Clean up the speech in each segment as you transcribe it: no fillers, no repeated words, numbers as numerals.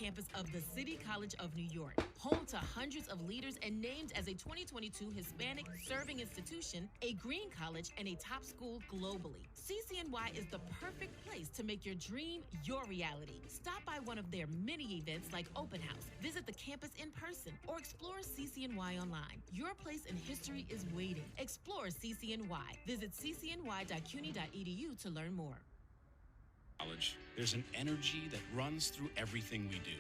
campus of the City College of New York, home to hundreds of leaders and named as a 2022 Hispanic Serving Institution, a green college, and a top school globally. CCNY is the perfect place to make your dream your reality. Stop by one of their many events like Open House, visit the campus in person, or explore CCNY online. Your place in history is waiting. Explore CCNY. Visit ccny.cuny.edu to learn more. College, there's an energy that runs through everything we do.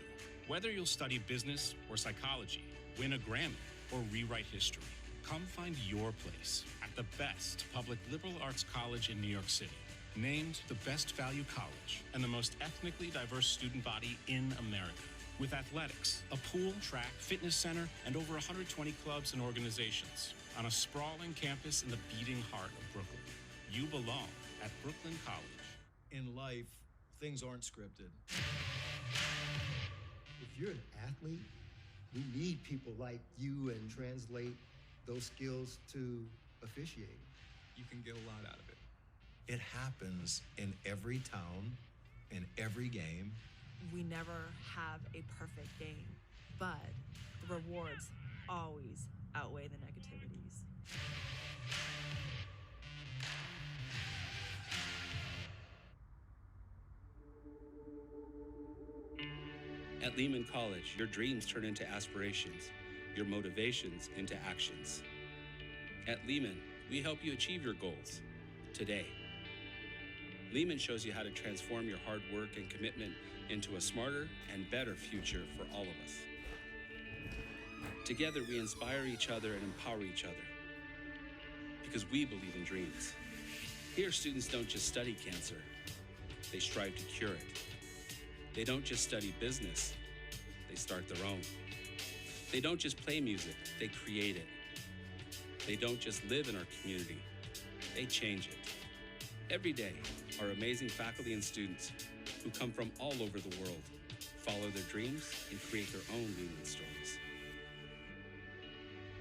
Whether you'll study business or psychology, win a Grammy, or rewrite history, come find your place at the best public liberal arts college in New York City. Named the best value college and the most ethnically diverse student body in America. With athletics, a pool, track, fitness center, and over 120 clubs and organizations on a sprawling campus in the beating heart of Brooklyn. You belong at Brooklyn College. In life, things aren't scripted. If you're an athlete, we need people like you and translate those skills to officiating. You can get a lot out of it. It happens in every town, in every game. We never have a perfect game, but the rewards always outweigh the negativities. At Lehman College, your dreams turn into aspirations, your motivations into actions. At Lehman, we help you achieve your goals today. Lehman shows you how to transform your hard work and commitment into a smarter and better future for all of us. Together, we inspire each other and empower each other because we believe in dreams. Here, students don't just study cancer, they strive to cure it. They don't just study business, they start their own. They don't just play music, they create it. They don't just live in our community, they change it. Every day, our amazing faculty and students who come from all over the world follow their dreams and create their own Lehman stories.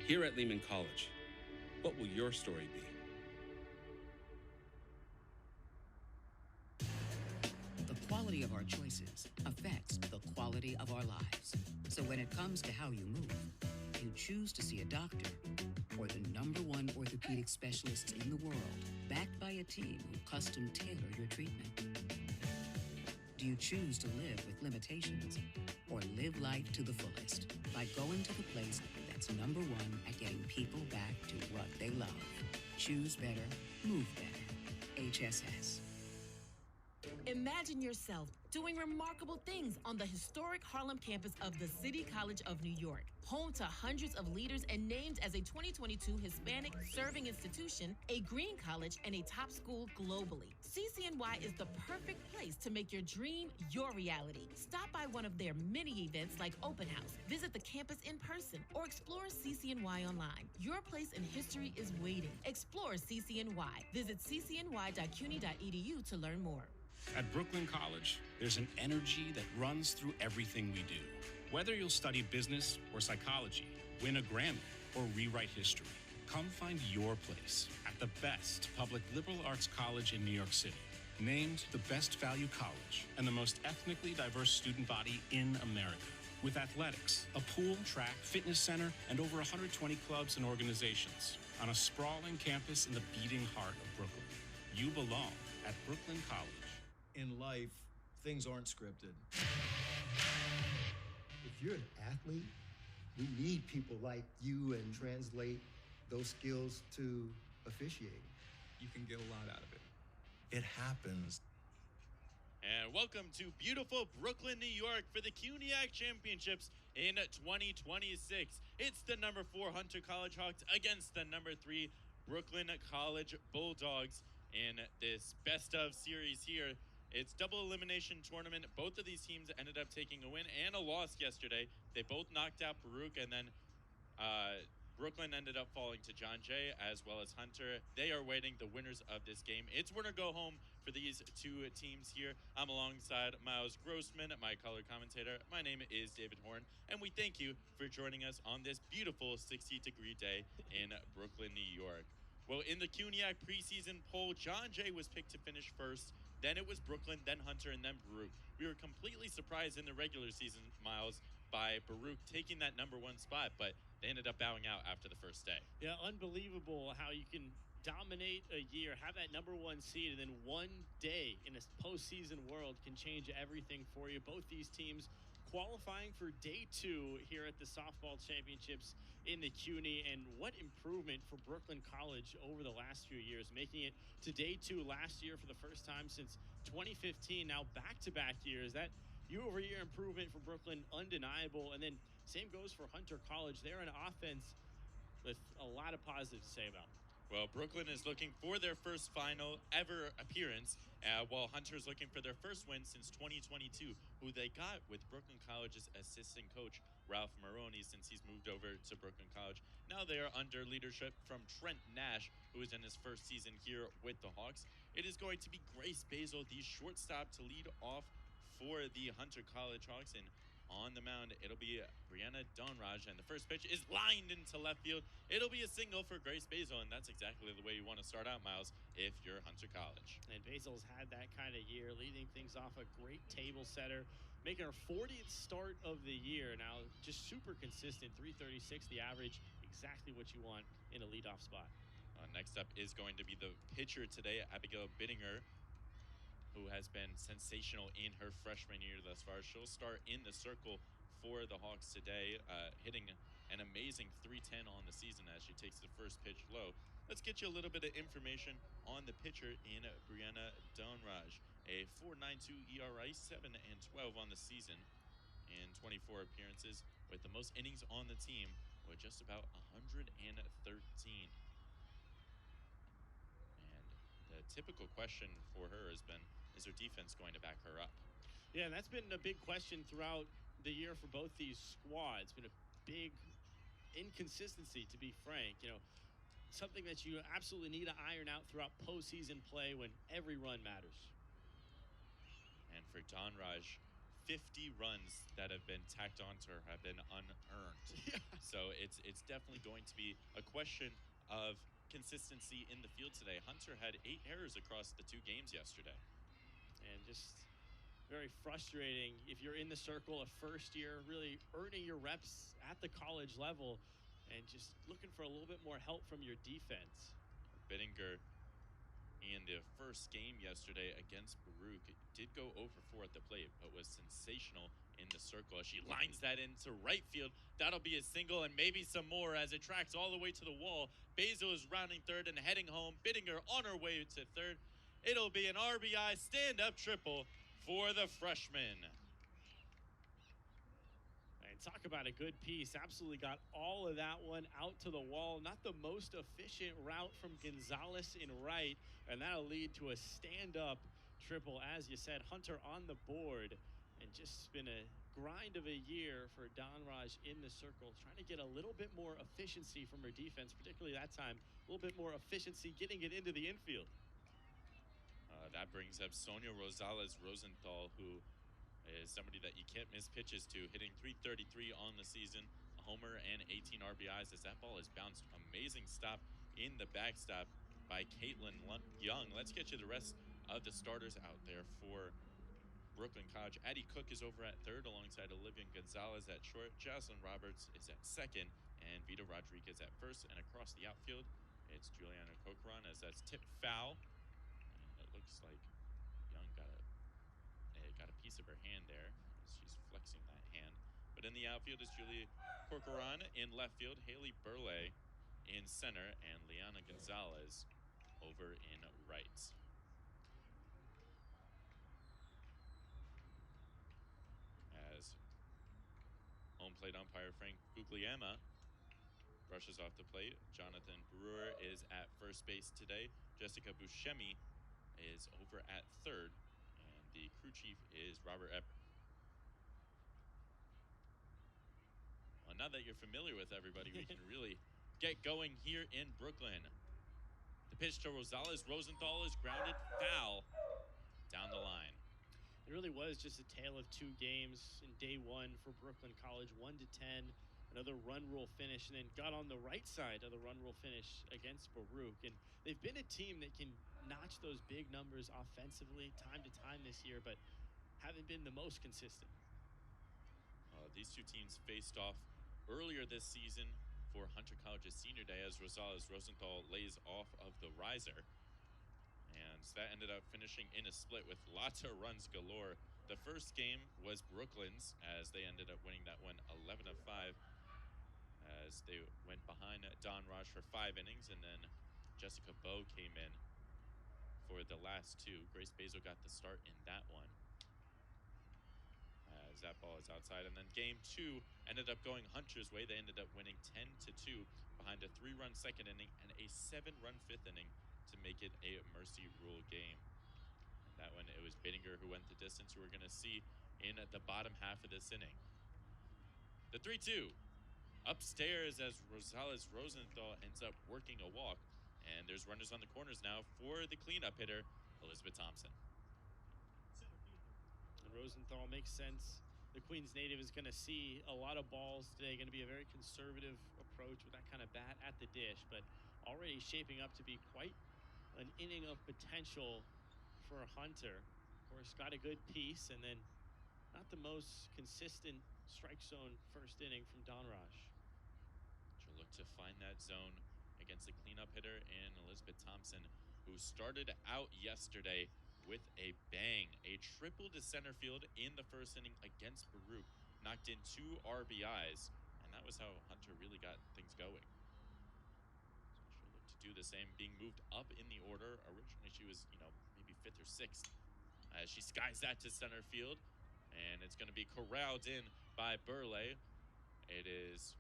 Here at Lehman College, what will your story be? The quality of our choices affects the quality of our lives. So when it comes to how you move, you choose to see a doctor or the #1 orthopedic specialists in the world, backed by a team who custom tailor your treatment. Do you choose to live with limitations or live life to the fullest by going to the place that's #1 at getting people back to what they love? Choose better, move better. HSS. Imagine yourself doing remarkable things on the historic Harlem campus of the City College of New York, home to hundreds of leaders and named as a 2022 Hispanic Serving Institution, a green college, and a top school globally. CCNY is the perfect place to make your dream your reality. Stop by one of their many events like Open House, visit the campus in person, or explore CCNY online. Your place in history is waiting. Explore CCNY. Visit ccny.cuny.edu to learn more. At Brooklyn College, there's an energy that runs through everything we do. Whether you'll study business or psychology, win a Grammy, or rewrite history, come find your place at the best public liberal arts college in New York City. Named the best value college and the most ethnically diverse student body in America. With athletics, a pool, track, fitness center, and over 120 clubs and organizations on a sprawling campus in the beating heart of Brooklyn. You belong at Brooklyn College. In life, things aren't scripted. If you're an athlete, we need people like you and translate those skills to officiating. You can get a lot out of it. It happens. And welcome to beautiful Brooklyn, New York for the CUNYAC Championships in 2026. It's the #4 Hunter College Hawks against the #3 Brooklyn College Bulldogs in this best of series here. It's double elimination tournament. Both of these teams ended up taking a win and a loss yesterday. They both knocked out Baruch, and then Brooklyn ended up falling to John Jay as well as Hunter. They are waiting the winners of this game. It's winner go home for these two teams here. I'm alongside Miles Grossman, my color commentator. My name is David Horn, and we thank you for joining us on this beautiful 60-degree day in Brooklyn, New York. Well, in the CUNYAC preseason poll, John Jay was picked to finish first Then it was Brooklyn, then Hunter, and then Baruch. We were completely surprised in the regular season, Miles, by Baruch taking that #1 spot, but they ended up bowing out after the first day. Yeah, unbelievable how you can dominate a year, have that #1 seed, and then one day in a postseason world can change everything for you. Both these teams qualifying for day 2 here at the softball championships in the CUNY, and what improvement for Brooklyn College over the last few years, making it to day 2 last year for the first time since 2015. Now back-to-back years. That year-over-year improvement for Brooklyn, undeniable. And then same goes for Hunter College. They're an offense with a lot of positives to say about. Well, Brooklyn is looking for their first final ever appearance, while Hunter is looking for their first win since 2022, who they got with Brooklyn College's assistant coach, Ralph Maroney, since he's moved over to Brooklyn College. Now they are under leadership from Trent Nash, who is in his first season here with the Hawks. It is going to be Grace Basil, the shortstop, to lead off for the Hunter College Hawks, and on the mound, it'll be Brianna Donraj, and the first pitch is lined into left field. It'll be a single for Grace Basil, and that's exactly the way you want to start out, Miles, if you're Hunter College. And Basil's had that kind of year, leading things off, a great table setter, making her 40th start of the year. Now, just super consistent, 336 the average, exactly what you want in a leadoff spot. Next up is going to be the pitcher today, Abigail Bittinger, who has been sensational in her freshman year thus far. She'll start in the circle for the Hawks today, hitting an amazing 310 on the season as she takes the first pitch low. Let's get you a little bit of information on the pitcher in Brianna Donraj. A 4.92 ERA, 7-12 on the season in 24 appearances, with the most innings on the team with just about 113. The typical question for her has been, is her defense going to back her up? Yeah, and that's been a big question throughout the year for both these squads. Been a big inconsistency, to be frank. You know, something that you absolutely need to iron out throughout postseason play when every run matters. And for Donraj, 50 runs that have been tacked onto her have been unearned. Yeah. So it's definitely going to be a question of consistency in the field today. Hunter had 8 errors across the 2 games yesterday. And just very frustrating if you're in the circle, a first year, really earning your reps at the college level and just looking for a little bit more help from your defense. Bittinger in the first game yesterday against Baruch did go over 4 at the plate, but was sensational in the circle as she lines that into right field. That'll be a single and maybe some more as it tracks all the way to the wall. Basil is rounding third and heading home. Bittinger on her way to third. It'll be an RBI stand-up triple for the freshman. And talk about a good piece. Absolutely got all of that one out to the wall. Not the most efficient route from Gonzalez in right, and that'll lead to a stand-up triple. As you said, Hunter on the board, and just been a grind of a year for Donraj in the circle, trying to get a little bit more efficiency from her defense, particularly that time, a little bit more efficiency getting it into the infield. That brings up Sonia Rosales Rosenthal, who is somebody that you can't miss pitches to, hitting 333 on the season, a homer and 18 RBIs as that ball is bounced. Amazing stop in the backstop by Caitlin Young. Let's get you the rest of the starters out there for Brooklyn College. Addie Cook is over at third alongside Olivia Gonzalez at short. Jocelyn Roberts is at second, and Vita Rodriguez at first. And across the outfield, it's Juliana Cochran as that's tipped foul. And it looks like Young got a piece of her hand there as she's flexing that hand. But in the outfield is Julia Corcoran. In left field, Haley Burley in center, and Liana Gonzalez over in right. As home plate umpire Frank Guglielma brushes off the plate, Jonathan Brewer is at first base today. Jessica Buscemi is over at third, and the crew chief is Robert Epper. Well, now that you're familiar with everybody, we can really get going here in Brooklyn. The pitch to Rosales Rosenthal is grounded foul down the line. It really was just a tale of 2 games in day 1 for Brooklyn College, 1-10, another run rule finish, and then got on the right side of the run rule finish against Baruch. And they've been a team that can notched those big numbers offensively time to time this year, but haven't been the most consistent. These two teams faced off earlier this season for Hunter College's senior day as Rosales Rosenthal lays off of the riser. And that ended up finishing in a split with lots of runs galore. The first game was Brooklyn's as they ended up winning that one 11-5 as they went behind Don Raj for 5 innings, and then Jessica Bowe came in for the last 2. Grace Basil got the start in that one. As that ball is outside. And then game 2 ended up going Hunter's way. They ended up winning 10-2 behind a 3-run second inning and a 7-run 5th inning to make it a mercy rule game. And that one, it was Bittinger who went the distance, who we're going to see in the bottom half of this inning. The 3-2 upstairs as Rosales Rosenthal ends up working a walk. And there's runners on the corners now for the cleanup hitter, Elizabeth Thompson. And Rosenthal makes sense. The Queens native is going to see a lot of balls today. Going to be a very conservative approach with that kind of bat at the dish, but already shaping up to be quite an inning of potential for Hunter. Of course, got a good piece, and then not the most consistent strike zone first inning from Don Raj. She'll look to find that zone against the cleanup hitter in Elizabeth Thompson, who started out yesterday with a bang. A triple to center field in the first inning against Baruch. Knocked in 2 RBIs, and that was how Hunter really got things going. So she'll look to do the same, being moved up in the order. Originally, she was, maybe 5th or 6th. As she skies that to center field, and it's going to be corralled in by Burley. It is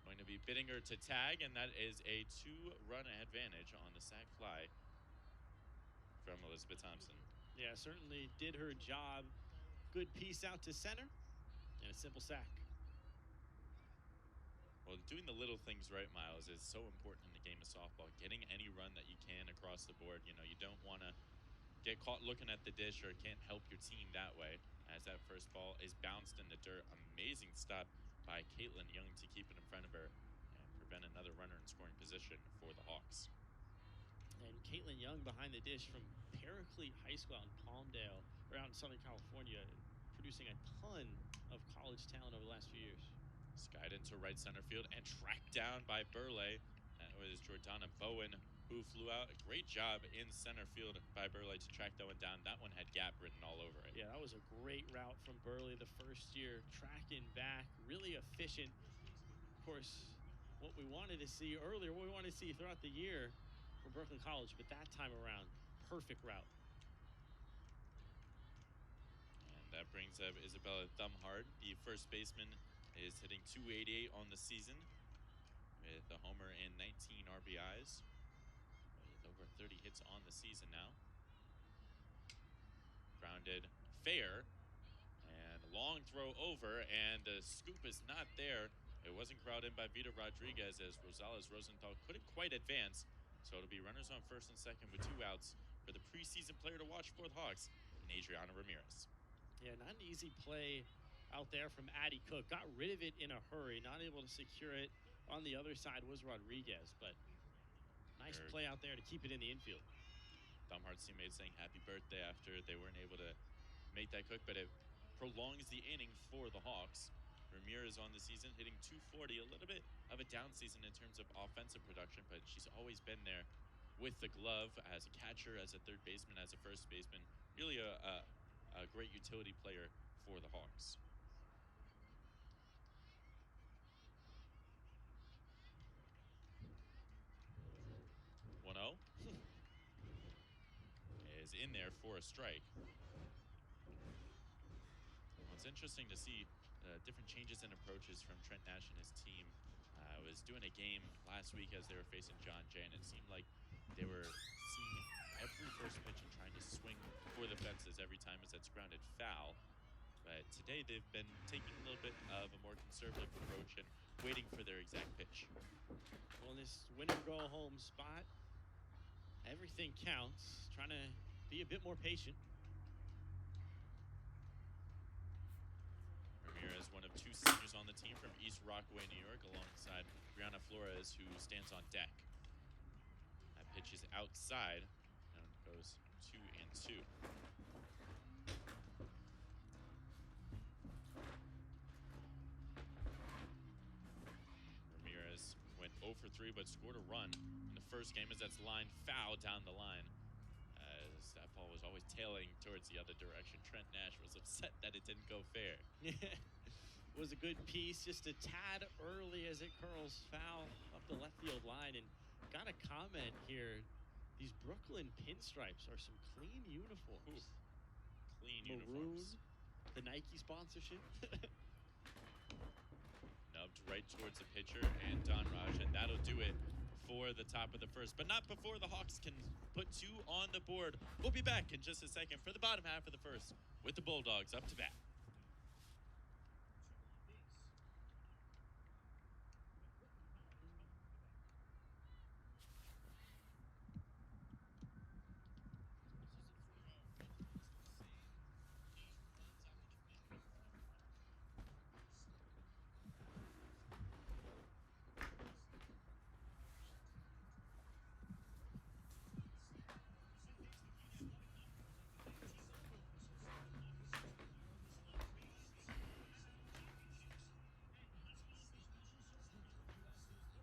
going to be Bittinger to tag, and that is a 2-run advantage on the sac fly from Elizabeth Thompson. Yeah, certainly did her job. Good piece out to center and a simple sack. Well, doing the little things right, Miles, is so important in the game of softball. Getting any run that you can across the board. You don't want to get caught looking at the dish or can't help your team that way. As that first ball is bounced in the dirt. Amazing stop by Caitlin Young to keep it in front of her and prevent another runner in scoring position for the Hawks. And Caitlin Young behind the dish from Paraclete High School out in Palmdale, or out in Southern California, producing a ton of college talent over the last few years. Skied into right center field and tracked down by Burley. That was Jordana Bowen who flew out. A great job in center field by Burley to track that one down. That one had gap written all over it. Yeah, that was a great route from Burley the first year, tracking back, really efficient. Of course, what we wanted to see earlier, what we wanted to see throughout the year from Brooklyn College, but that time around, perfect route. And that brings up Isabella Thumhard. The first baseman is hitting .288 on the season with a homer and 19 RBIs, with over 30 hits on the season now. Grounded fair, and long throw over, and the scoop is not there. It wasn't crowded in by Vita Rodriguez as Rosales Rosenthal couldn't quite advance. So it'll be runners on first and second with 2 outs for the preseason player to watch for the Hawks, and Adriana Ramirez. Yeah, not an easy play out there from Addie Cook. Got rid of it in a hurry, not able to secure it. On the other side was Rodriguez, but nice play out there to keep it in the infield. Thumhard's teammates saying happy birthday after they weren't able to make that Cook, but it prolongs the inning for the Hawks. Ramirez on the season hitting .240, a little bit of a down season in terms of offensive production, but she's always been there with the glove as a catcher, as a third baseman, as a first baseman. Really a great utility player for the Hawks. Is in there for a strike. Well, it's interesting to see different changes in approaches from Trent Nash and his team. I was doing a game last week as they were facing John Jay, and it seemed like they were seeing every first pitch and trying to swing for the fences every time as that's grounded foul. But today they've been taking a little bit of a more conservative approach and waiting for their exact pitch. Well, in this win and go home spot, everything counts. Trying to be a bit more patient. Ramirez, one of 2 seniors on the team from East Rockaway, New York, alongside Brianna Flores, who stands on deck. That pitch is outside goes 2-2. Ramirez went 0 for 3, but scored a run in the first game as that's line foul down the line. As that ball was always tailing towards the other direction. Trent Nash was upset that it didn't go fair. Was a good piece, just a tad early as it curls foul up the left field line. And got a comment here. These Brooklyn pinstripes are some clean uniforms. Ooh, clean Maroon, uniforms. the Nike sponsorship. Nubbed right towards the pitcher and Don Raj, and that'll do it for the top of the first, but not before the Hawks can put 2 on the board. We'll be back in just a second for the bottom half of the first with the Bulldogs up to bat.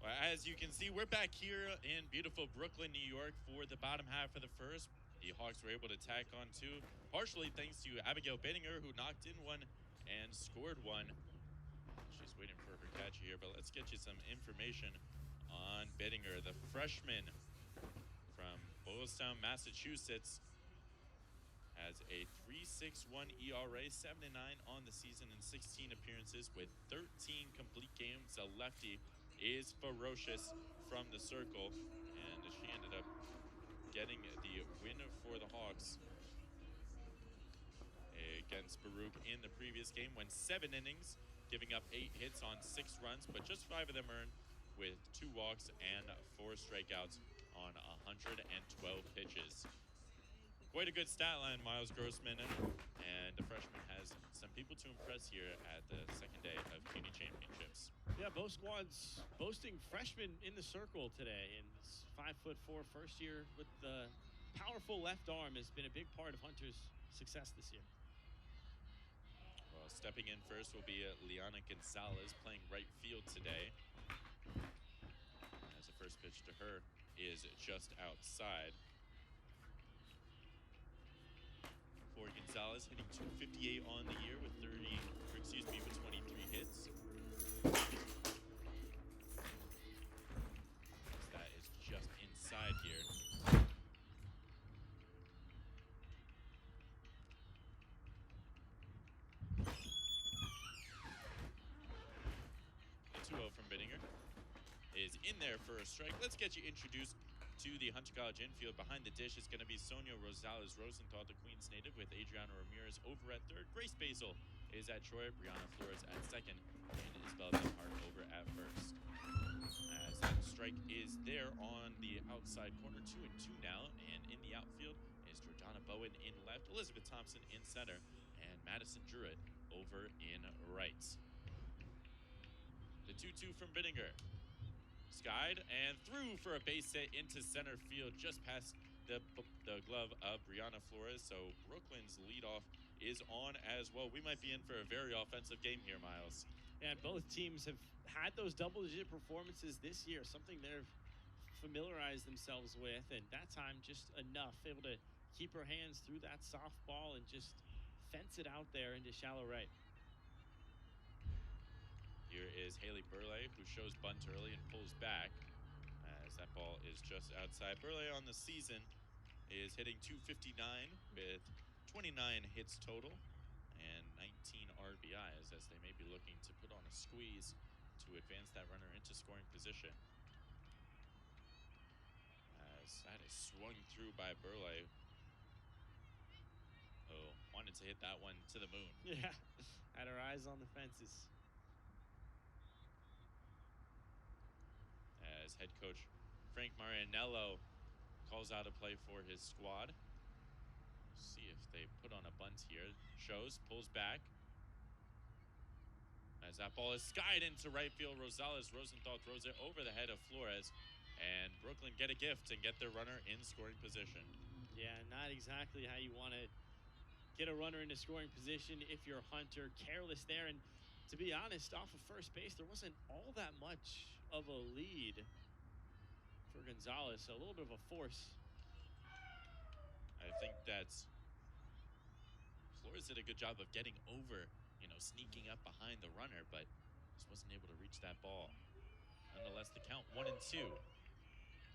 Well, as you can see, we're back here in beautiful Brooklyn, New York for the bottom half of the first. The Hawks were able to tack on 2, partially thanks to Abigail Bittinger, who knocked in 1 and scored 1. She's waiting for her catcher here, but let's get you some information on Bittinger, the freshman from Boylston, Massachusetts. Has a 3.61 ERA, 7-9 on the season in 16 appearances with 13 complete games. A lefty, is ferocious from the circle, and she ended up getting the win for the Hawks against Baruch in the previous game. Went 7 innings, giving up 8 hits on 6 runs, but just 5 of them earned with 2 walks and 4 strikeouts on 112 pitches. Quite a good stat line, Miles Grossman, and the freshman has some people to impress here at the second day of CUNY Championships. Yeah, both squads boasting freshmen in the circle today, and 5'4" first year with the powerful left arm has been a big part of Hunter's success this year. Well, stepping in first will be Liana Gonzalez, playing right field today. As the first pitch to her is just outside. For Gonzalez, hitting .258 on the year with 23 hits. That is just inside here. The 2-0 from Bittinger is in there for a strike. Let's get you introduced to the Hunter College infield. Behind the dish is going to be Sonia Rosales Rosenthal, the Queens native, with Adriana Ramirez over at third. Grace Basil is at short, Brianna Flores at second, and Isabella Hart over at first. As that strike is there on the outside corner, 2-2 now, and in the outfield is Jordana Bowen in left, Elizabeth Thompson in center, and Madison Druitt over in right. The 2-2 from Bittinger. Skied and threw for a base hit into center field, just past the glove of Brianna Flores. So Brooklyn's leadoff is on as well. We might be in for a very offensive game here, Miles. And both teams have had those double-digit performances this year, something they've familiarized themselves with, and that time just enough, able to keep her hands through that softball and just fence it out there into shallow right. Here is Haley Burley, who shows bunt early and pulls back as that ball is just outside. Burley on the season is hitting .259 with 29 hits total and 19 RBIs, as they may be looking to put on a squeeze to advance that runner into scoring position. As that is swung through by Burley, who wanted to hit that one to the moon. Yeah, had her eyes on the fences. As head coach Frank Marianello calls out a play for his squad. See if they put on a bunt here. Shows, pulls back. As that ball is skied into right field, Rosales Rosenthal throws it over the head of Flores. And Brooklyn get a gift and get their runner in scoring position. Yeah, not exactly how you want to get a runner into scoring position if you're Hunter. Careless there. And to be honest, off of first base, there wasn't all that much of a lead for Gonzalez. So a little bit of a force. I think that's Flores did a good job of getting over, sneaking up behind the runner, but just wasn't able to reach that ball. Nonetheless, the count 1-2.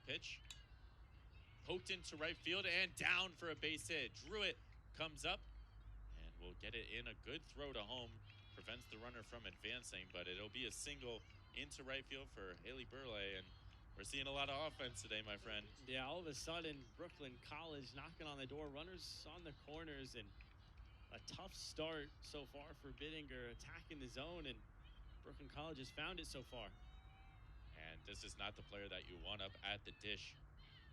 Pitch poked into right field and down for a base hit. Druitt comes up and will get it in. A good throw to home. Prevents the runner from advancing, but it'll be a single into right field for Haley Burley. And we're seeing a lot of offense today, my friend. Yeah, all of a sudden, Brooklyn College knocking on the door. Runners on the corners, and a tough start so far for Bittinger, attacking the zone, and Brooklyn College has found it so far. And this is not the player that you want up at the dish.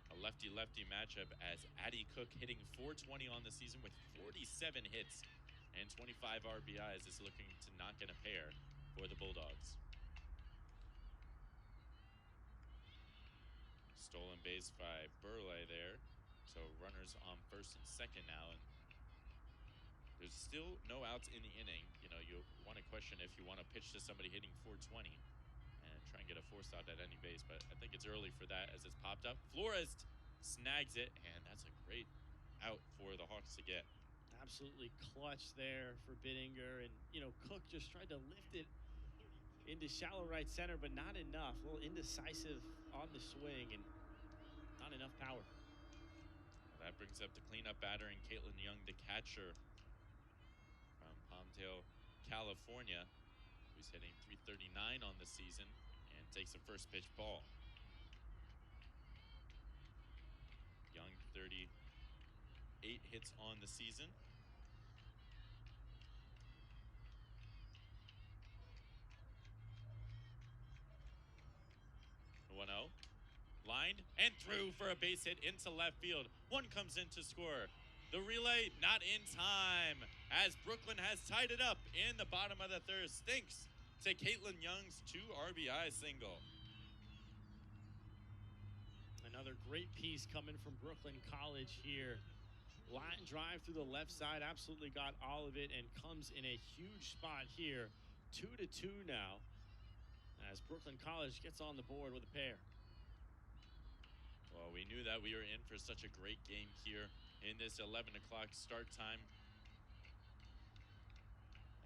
A lefty-lefty matchup as Addie Cook hitting .420 on the season with 47 hits and 25 RBIs is looking to not get a pair for the Bulldogs. Stolen base by Burley there. So runners on first and second now, and there's still no outs in the inning. You want to question if you want to pitch to somebody hitting .420 and try and get a force out at any base, but I think it's early for that as it's popped up. Flores snags it, and that's a great out for the Hawks to get. Absolutely clutch there for Bittinger, and Cook just tried to lift it into shallow right center, but not enough. A little indecisive on the swing and not enough power. Well, that brings up the cleanup batter and Caitlin Young, the catcher from Palmdale, California, who's hitting .339 on the season and takes a first pitch ball. Young, 38 hits on the season. 1-0. Lined and through for a base hit into left field. One comes in to score. The relay not in time as Brooklyn has tied it up in the bottom of the third. Thanks to Caitlin Young's 2 RBI single. Another great piece coming from Brooklyn College here. Line drive through the left side, absolutely got all of it and comes in a huge spot here. 2-2 now as Brooklyn College gets on the board with a pair. Well, we knew that we were in for such a great game here in this 11 o'clock start time.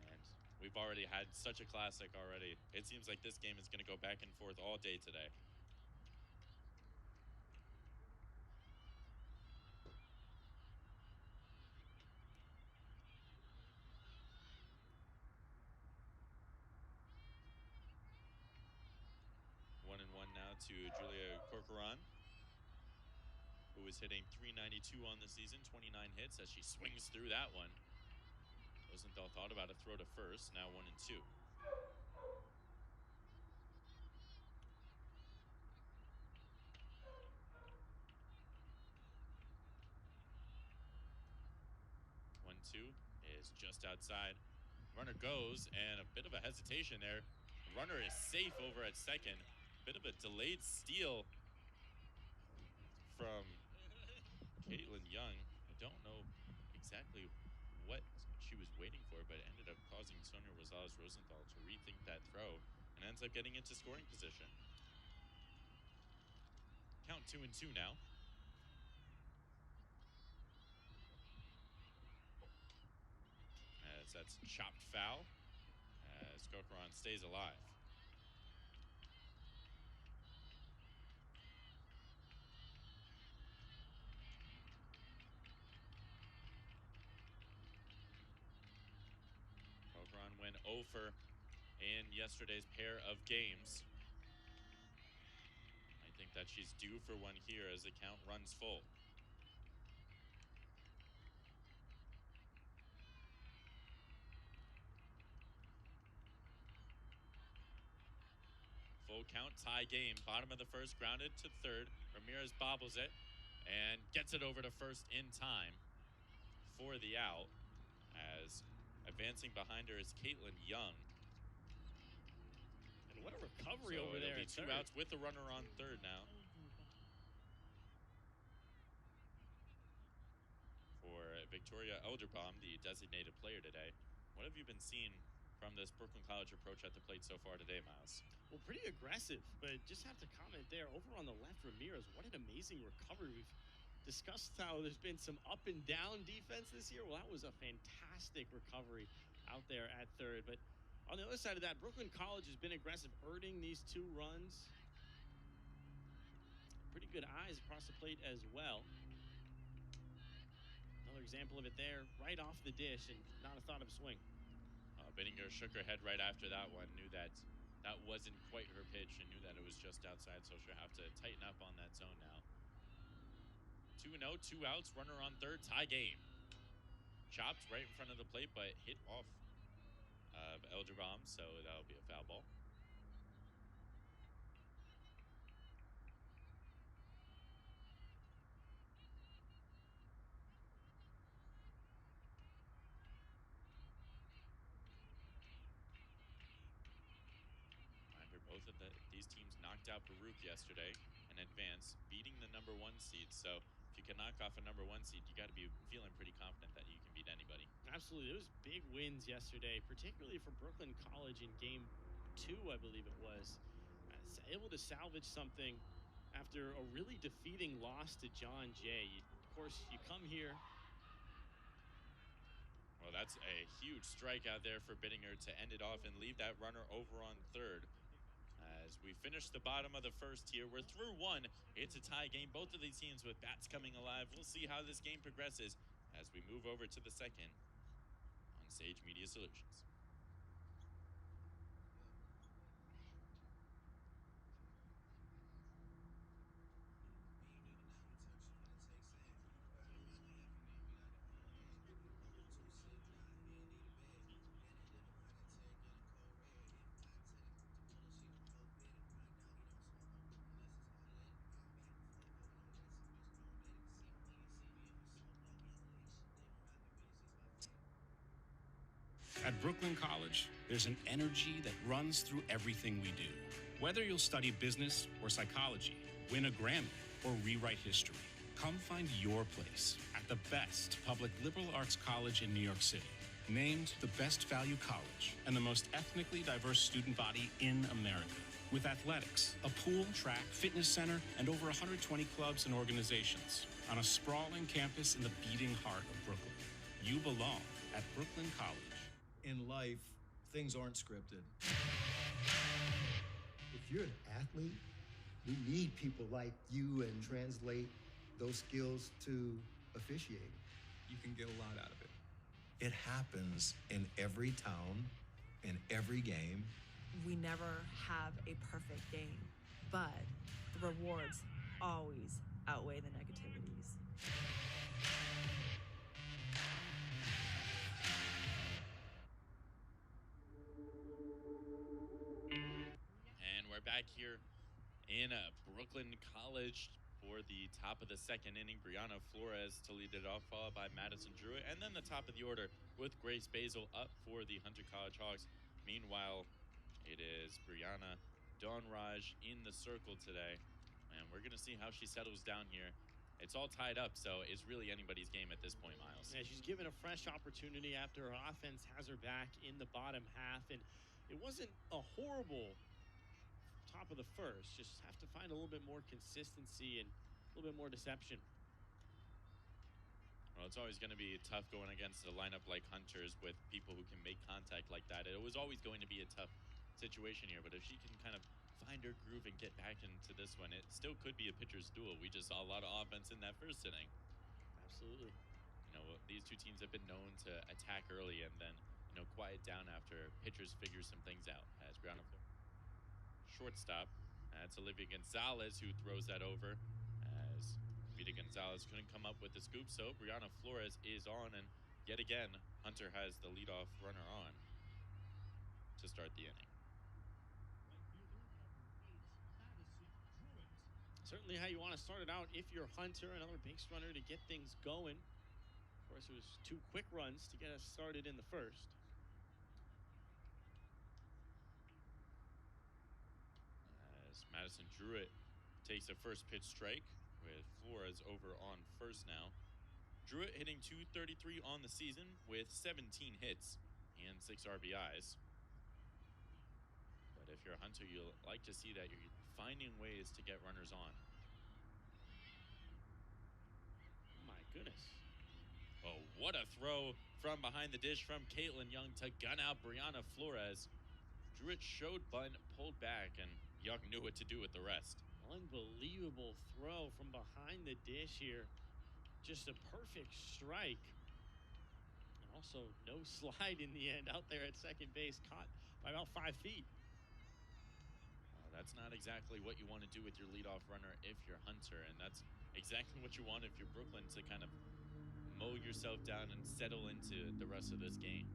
And we've already had such a classic already. It seems like this game is going to go back and forth all day today. One and one now to Julia Corcoran, who is hitting .392 on the season, 29 hits as she swings through that one. Rosenthal thought about a throw to first, now 1-2. One-two is just outside. Runner goes, and a bit of a hesitation there. Runner is safe over at second. Bit of a delayed steal from Caitlin Young. I don't know exactly what she was waiting for, but it ended up causing Sonia Rosales Rosenthal to rethink that throw and ends up getting into scoring position. Count 2-2 now. As that's chopped foul as Corcoran stays alive. Corcoran went over in yesterday's pair of games. I think that she's due for one here as the count runs full. Full count, tie game. Bottom of the first, grounded to third. Ramirez bobbles it and gets it over to first in time for the out. As advancing behind her is Caitlin Young. And what a recovery So over it'll there. be at two third. outs with the runner on third now. Victoria Elderbaum, the designated player today. What have you been seeing from this Brooklyn College approach at the plate so far today, Miles? Well, pretty aggressive, but just have to comment there. Over on the left, Ramirez, what an amazing recovery. We've discussed how there's been some up and down defense this year. Well, that was a fantastic recovery out there at third. But on the other side of that, Brooklyn College has been aggressive, earning these 2 runs. Pretty good eyes across the plate as well. Another example of it there, right off the dish and not a thought of a swing. Bittinger shook her head right after that one, knew that that wasn't quite her pitch and knew that it was just outside, so she'll have to tighten up on that zone now. 2-0, 2 outs, runner on third, tie game. Chopped right in front of the plate, but hit off of Elderbaum, so that'll be a foul ball. Both of these teams knocked out Baruch yesterday and advanced, beating the number 1 seed. So if you can knock off a number 1 seed, you got to be feeling pretty confident that you can beat anybody. Absolutely. It was big wins yesterday, particularly for Brooklyn College in game 2, I believe it was. Able to salvage something after a really defeating loss to John Jay. Of course, you come here. Well, that's a huge strikeout there for Bittinger to end it off and leave that runner over on third. As we finish the bottom of the first here, we're through 1. It's a tie game. Both of these teams with bats coming alive. We'll see how this game progresses as we move over to the second on Sage Media Solutions. At Brooklyn College, there's an energy that runs through everything we do. Whether you'll study business or psychology, win a Grammy, or rewrite history, come find your place at the best public liberal arts college in New York City. Named the best value college and the most ethnically diverse student body in America. With athletics, a pool, track, fitness center, and over 120 clubs and organizations on a sprawling campus in the beating heart of Brooklyn. You belong at Brooklyn College. In life, things aren't scripted. If you're an athlete, we need people like you and translate those skills to officiating. You can get a lot out of it. It happens in every town, in every game. We never have a perfect game, but the rewards always outweigh the negativities. And we're back here in Brooklyn College for the top of the second inning. Brianna Flores to lead it off, followed by Madison Druitt. And then the top of the order with Grace Basil up for the Hunter College Hawks. Meanwhile, it is Brianna Donraj in the circle today. And we're going to see how she settles down here. It's all tied up, so it's really anybody's game at this point, Miles. Yeah, she's given a fresh opportunity after her offense has her back in the bottom half. And it wasn't a horrible top of the first. Just have to find a little bit more consistency and a little bit more deception. Well, it's always going to be tough going against a lineup like Hunter's with people who can make contact like that. It was always going to be a tough situation here, but if she can kind of find her groove and get back into this one, it still could be a pitcher's duel. We just saw a lot of offense in that first inning. Absolutely. You know, these two teams have been known to attack early and then, you know, quiet down after pitchers figure some things out. As Brianna Flores, shortstop, that's Olivia Gonzalez who throws that over. As Vita Gonzalez couldn't come up with the scoop, so Brianna Flores is on, and yet again, Hunter has the leadoff runner on to start the inning. Certainly how you want to start it out if you're Hunter, another base runner to get things going. Of course, it was 2 quick runs to get us started in the first. As Madison Druitt takes a first pitch strike with Flores over on first now. Druitt hitting .233 on the season with 17 hits and 6 RBIs. But if you're a Hunter, you'll like to see that you're finding ways to get runners on. My goodness. Oh, what a throw from behind the dish from Caitlin Young to gun out Brianna Flores. Druitt showed bunt, pulled back, and Young knew what to do with the rest. Unbelievable throw from behind the dish here. Just a perfect strike. And also no slide in the end out there at second base, caught by about 5 feet. That's not exactly what you want to do with your leadoff runner if you're Hunter, and that's exactly what you want if you're Brooklyn, to kind of mow yourself down and settle into the rest of this game.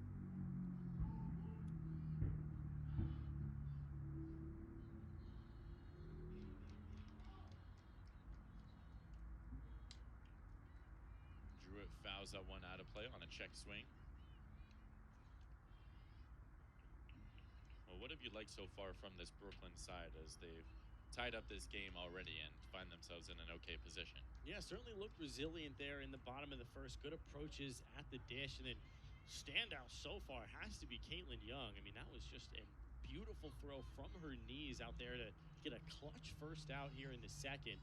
Druitt fouls that one out of play on a check swing. Well, what have you liked so far from this Brooklyn side as they've tied up this game already and find themselves in an okay position? Yeah, certainly looked resilient there in the bottom of the first. Good approaches at the dish. And then standout so far has to be Caitlin Young. I mean, that was just a beautiful throw from her knees out there to get a clutch first out here in the second.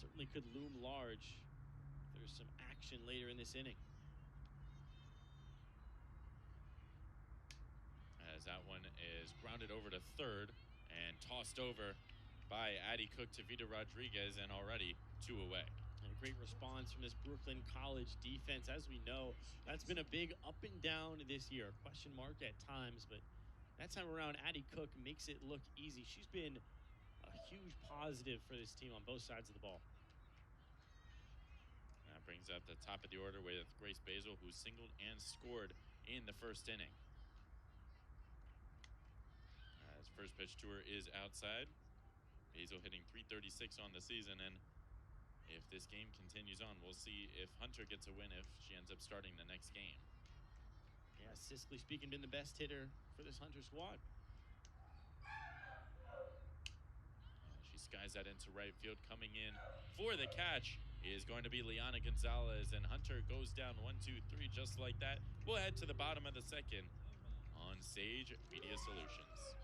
Certainly could loom large if there's some action later in this inning. As that one is grounded over to third and tossed over by Addie Cook to Vita Rodriguez, and already 2 away. And a great response from this Brooklyn College defense. As we know, that's been a big up and down this year. Question mark at times, but that time around, Addie Cook makes it look easy. She's been a huge positive for this team on both sides of the ball. That brings up the top of the order with Grace Basil, who singled and scored in the first inning. As first pitch to her is outside. Basil hitting .336 on the season, and if this game continues on, we'll see if Hunter gets a win if she ends up starting the next game. Yeah, Siskely speaking, been the best hitter for this Hunter squad. She skies that into right field. Coming in for the catch is going to be Liana Gonzalez, and Hunter goes down 1-2-3 just like that. We'll head to the bottom of the second on Sage Media Solutions.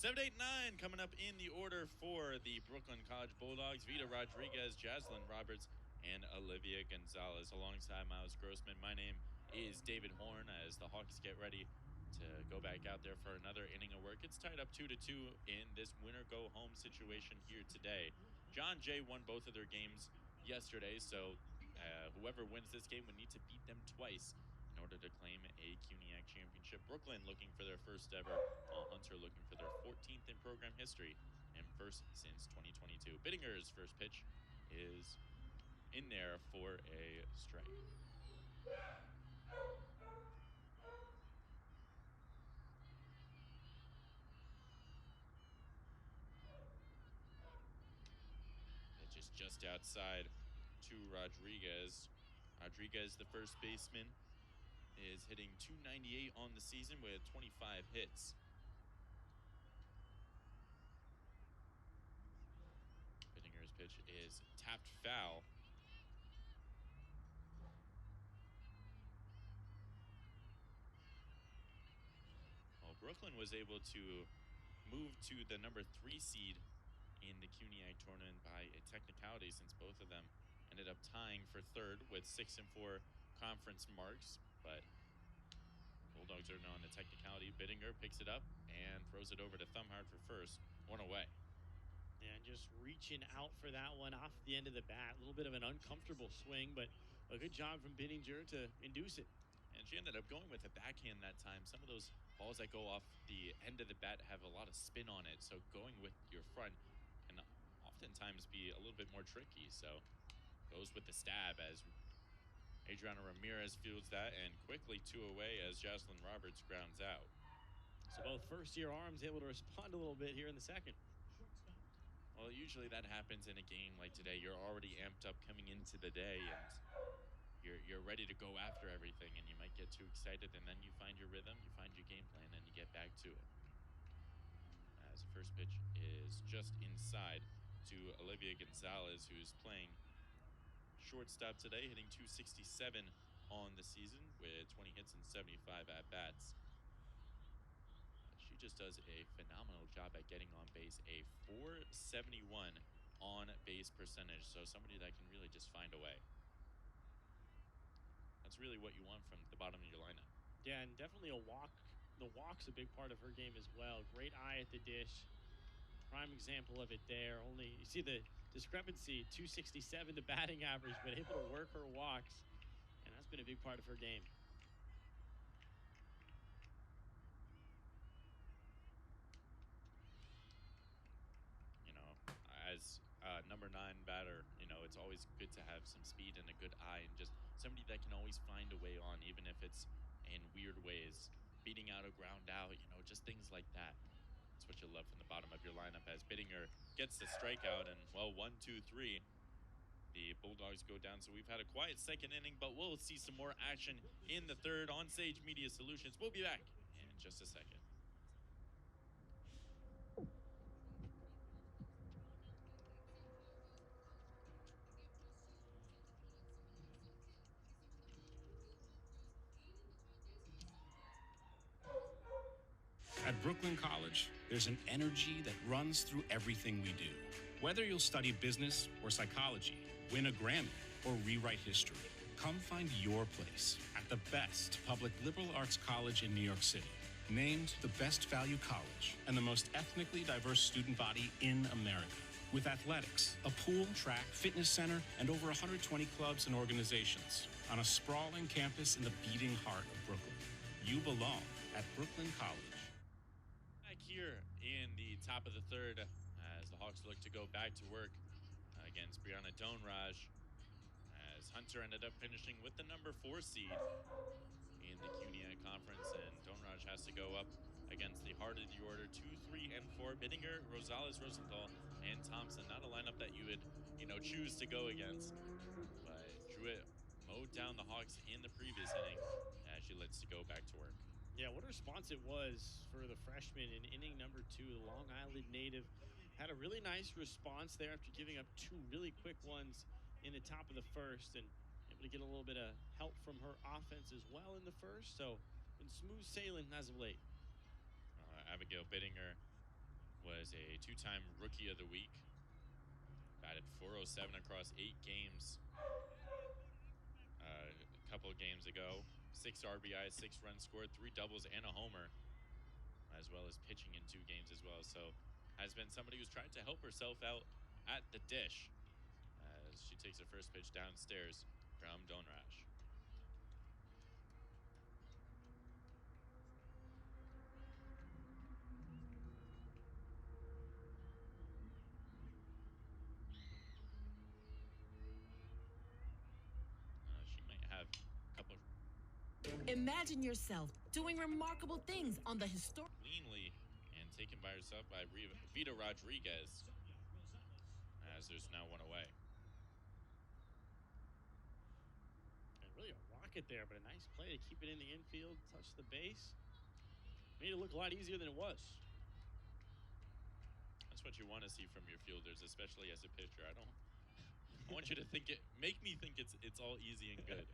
Seven, 8, 9 coming up in the order for the Brooklyn College Bulldogs. Vita Rodriguez, Jaslyn Roberts, and Olivia Gonzalez alongside Miles Grossman. My name is David Horn as the Hawks get ready to go back out there for another inning of work. It's tied up 2-2 in this winner-go-home situation here today. John Jay won both of their games yesterday, so whoever wins this game would need to beat them twice in order to claim a CUNYAC championship. Brooklyn looking for their first ever, while Hunter looking for their 14th in program history and first since 2022. Bittinger's first pitch is in there for a strike. Pitch is just outside to Rodriguez. Rodriguez, the first baseman, is hitting .298 on the season with 25 hits. Bittinger's pitch is tapped foul. Well, Brooklyn was able to move to the number 3 seed in the CUNYAC tournament by a technicality, since both of them ended up tying for third with 6 and 4 conference marks, but Bulldogs are on the technicality. Bittinger picks it up and throws it over to Thumhard for first. 1 away. And just reaching out for that one off the end of the bat. A little bit of an uncomfortable swing, but a good job from Bittinger to induce it. And she ended up going with a backhand that time. Some of those balls that go off the end of the bat have a lot of spin on it, so going with your front can oftentimes be a little bit more tricky. So goes with the stab as Adriana Ramirez fields that, and quickly 2 away as Jocelyn Roberts grounds out. So both first-year arms able to respond a little bit here in the second. Well, usually that happens in a game like today. You're already amped up coming into the day, and you're ready to go after everything, and you might get too excited, and then you find your rhythm, you find your game plan, and you get back to it. As the first pitch is just inside to Olivia Gonzalez, who's playing shortstop today, hitting .267 on the season with 20 hits and 75 at-bats. She just does a phenomenal job at getting on base, a .471 on-base percentage, so somebody that can really just find a way. That's really what you want from the bottom of your lineup. Yeah, and definitely a walk. The walk's a big part of her game as well. Great eye at the dish. Prime example of it there. Only, you see the discrepancy, .267 the batting average, but able to work her walks, and that's been a big part of her game. You know, as number 9 batter, you know, it's always good to have some speed and a good eye, and just somebody that can always find a way on, even if it's in weird ways, beating out a ground out, you know, just things like that. That's what you love from the bottom of your lineup, as Bittinger gets the strikeout, and well, 1, 2, 3, the Bulldogs go down. So we've had a quiet second inning, but we'll see some more action in the third on Sage Media Solutions. We'll be back in just a second. At Brooklyn College, there's an energy that runs through everything we do. Whether you'll study business or psychology, win a Grammy, or rewrite history, come find your place at the best public liberal arts college in New York City. Named the best value college and the most ethnically diverse student body in America. With athletics, a pool, track, fitness center, and over 120 clubs and organizations on a sprawling campus in the beating heart of Brooklyn. You belong at Brooklyn College. Back here in the top of the third, as the Hawks look to go back to work against Brianna Donraj, as Hunter ended up finishing with the number 4 seed in the CUNYAC Conference, and Donraj has to go up against the heart of the order 2, 3, and 4. Bittinger, Rosales, Rosenthal, and Thompson. Not a lineup that you would, you know, choose to go against, but Druitt mowed down the Hawks in the previous inning as she lets to go back to work. Yeah, what a response it was for the freshman in inning number 2. The Long Island native had a really nice response there after giving up 2 really quick ones in the top of the first, and able to get a little bit of help from her offense as well in the first. So been smooth sailing as of late. Abigail Bittinger was a 2-time Rookie of the Week. Batted .407 across 8 games a couple of games ago. 6 RBIs, 6 runs scored, 3 doubles, and a homer, as well as pitching in 2 games as well. So has been somebody who's tried to help herself out at the dish as she takes her first pitch downstairs from Donraj. She might have a couple. Imagine yourself doing remarkable things on the historic. Cleanly and taken by herself by Vita Rodriguez, as there's now 1 away. And really a rocket there, but a nice play to keep it in the infield, touch the base. Made it look a lot easier than it was. That's what you want to see from your fielders, especially as a pitcher. I want you to make me think it's all easy and good.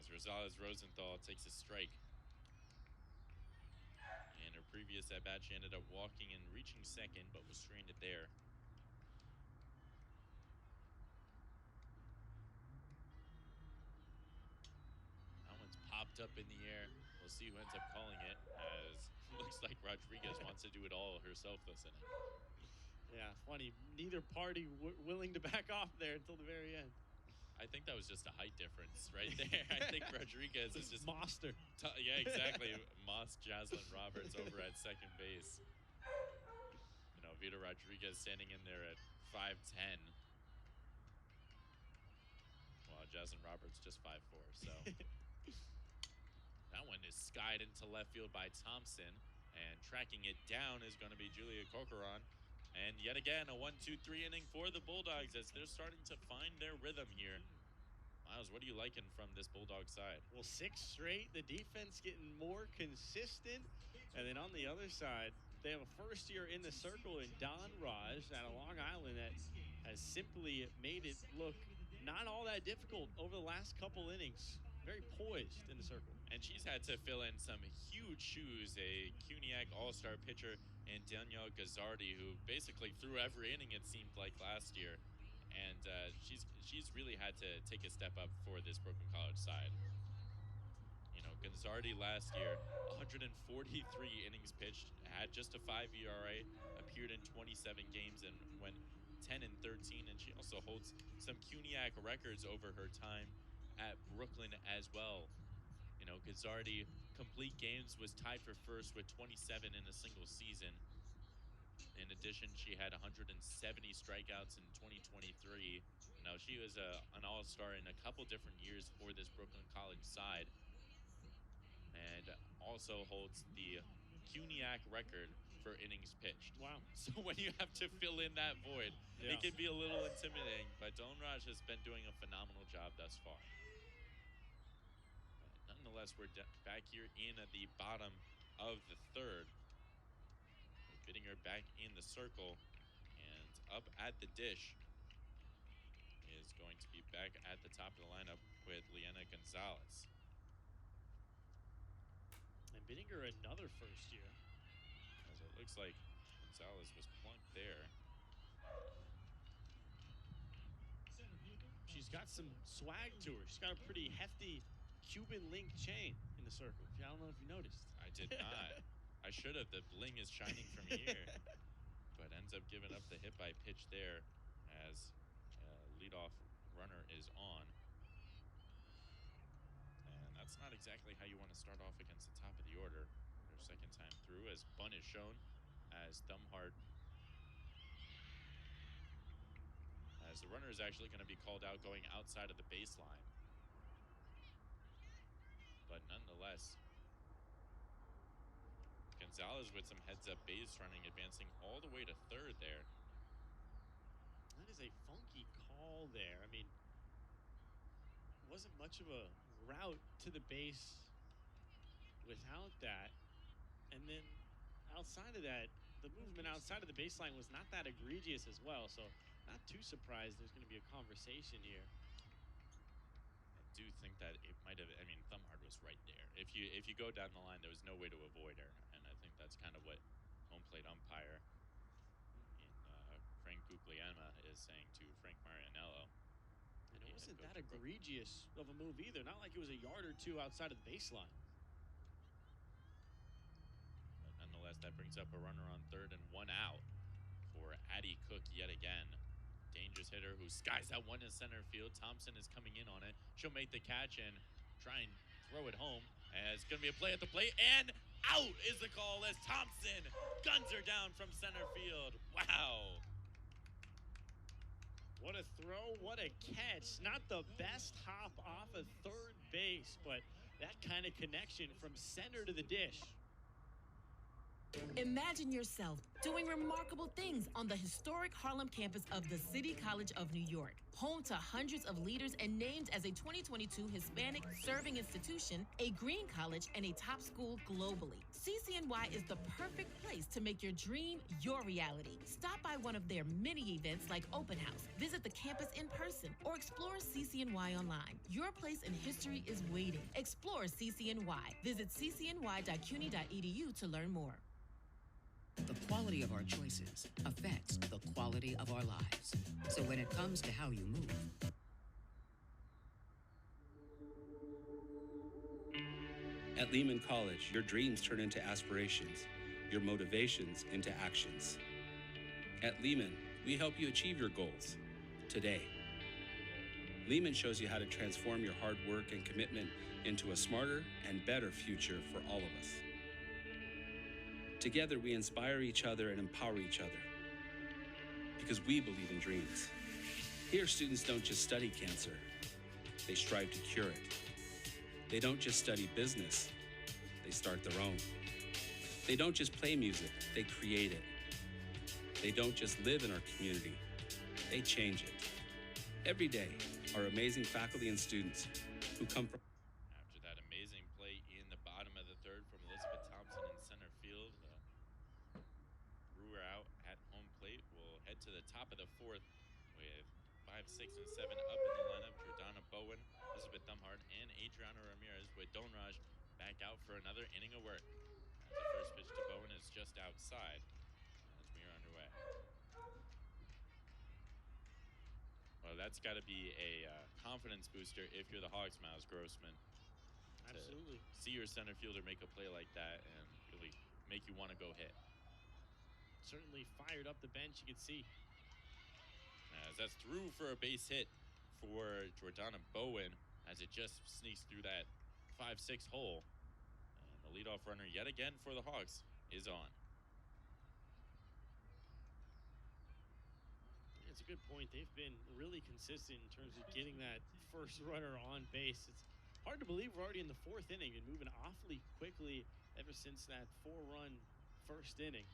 As Rosales Rosenthal takes a strike. In her previous at-bat, she ended up walking and reaching second, but was stranded there. That one's popped popped up in the air. We'll see who ends up calling it, as looks like Rodriguez wants to do it all herself this inning. Yeah, funny. Neither party willing to back off there until the very end. I think that was just a height difference right there. I think Rodriguez is just monster. Yeah, exactly. Moss Jaslyn Roberts over at second base. You know, Vito Rodriguez standing in there at 5'10". Well, Jaslyn Roberts just 5'4", so that one is skied into left field by Thompson, and tracking it down is going to be Julia Corcoran. And yet again, a 1-2-3 inning for the Bulldogs as they're starting to find their rhythm here. Miles, what are you liking from this Bulldog side? Well, 6 straight. The defense getting more consistent. And then on the other side, they have a first year in the circle in Don Raj out of Long Island that has simply made it look not all that difficult over the last couple innings. Very poised in the circle. And she's had to fill in some huge shoes. A CUNYAC all-star pitcher and Danielle Gazzardi, who basically threw every inning, it seemed like, last year. And she's really had to take a step up for this Brooklyn College side. You know, Gazzardi last year, 143 innings pitched, had just a 5 ERA, appeared in 27 games and went 10-13. And she also holds some CUNYAC records over her time at Brooklyn as well. You know, Gazzardi complete games was tied for first with 27 in a single season. In addition, she had 170 strikeouts in 2023. Now, she was an all-star in a couple different years for this Brooklyn College side, and also holds the CUNYAC record for innings pitched. Wow. So when you have to fill in that void, it can be a little intimidating, but Don Raj has been doing a phenomenal job thus far. But nonetheless, we're back here in the bottom of the third. Getting her back in the circle, and up at the dish is going to be back at the top of the lineup with Liana Gonzalez. And bidding her another first year. As it looks like Gonzalez was plunked there. She's got some swag to her. She's got a pretty hefty Cuban link chain in the circle. I don't know if you noticed. I did not. I should have. The bling is shining from here. But ends up giving up the hit by pitch there as leadoff runner is on. And that's not exactly how you want to start off against the top of the order. Their second time through, as bunt is shown, as Thumhart, as the runner is actually going to be called out going outside of the baseline. But nonetheless, Gonzalez with some heads-up base running, advancing all the way to third there. That is a funky call there. I mean, wasn't much of a route to the base without that. And then outside of that, the movement outside of the baseline was not that egregious as well. So not too surprised there's going to be a conversation here. I do think that it might have, I mean, Thumhart was right there. If you go down the line, there was no way to avoid her. And I think that's kind of what home plate umpire in Frank Guglielma is saying to Frank Marianello. And it wasn't that egregious of a move either. Not like it was a yard or two outside of the baseline. But nonetheless, that brings up a runner on third and one out for Addie Cook yet again. Dangerous hitter who skies that one in center field. Thompson is coming in on it. She'll make the catch and try and throw it home. And it's going to be a play at the plate. And out is the call as Thompson guns her down from center field. Wow. What a throw, what a catch. Not the best hop off of third base, but that kind of connection from center to the dish. Imagine yourself doing remarkable things on the historic Harlem campus of the City College of New York, home to hundreds of leaders and named as a 2022 Hispanic Serving Institution, a green college, and a top school globally. CCNY is the perfect place to make your dream your reality. Stop by one of their many events like Open House, visit the campus in person, or explore CCNY online. Your place in history is waiting. Explore CCNY. Visit ccny.cuny.edu to learn more. The quality of our choices affects the quality of our lives. So when it comes to how you move, At Lehman College, your dreams turn into aspirations, your motivations into actions. At Lehman, we help you achieve your goals today. Lehman shows you how to transform your hard work and commitment into a smarter and better future for all of us. Together, we inspire each other and empower each other because we believe in dreams. Here, students don't just study cancer, they strive to cure it. They don't just study business, they start their own. They don't just play music, they create it. They don't just live in our community, they change it. Every day, our amazing faculty and students who come from After that amazing play in the bottom of the third from Elizabeth Thompson in center field, Brewer out at home plate. We'll head to the top of the fourth with 5, 6, and 7 up in the lineup. Jordana Bowen, Elizabeth Dumhart, and Adriana Ramirez with Donraj back out for another inning of work. As the first pitch to Bowen is just outside as we are underway. Well, that's got to be a confidence booster if you're the Hawks, Miles Grossman. Absolutely. See your center fielder make a play like that and really make you want to go hit. Certainly fired up the bench, you can see. As that's through for a base hit for Jordana Bowen as it just sneaks through that 5-6 hole. And the leadoff runner yet again for the Hawks is on. It's a good point. They've been really consistent in terms of getting that first runner on base. It's hard to believe we're already in the fourth inning and moving awfully quickly ever since that 4-run first inning.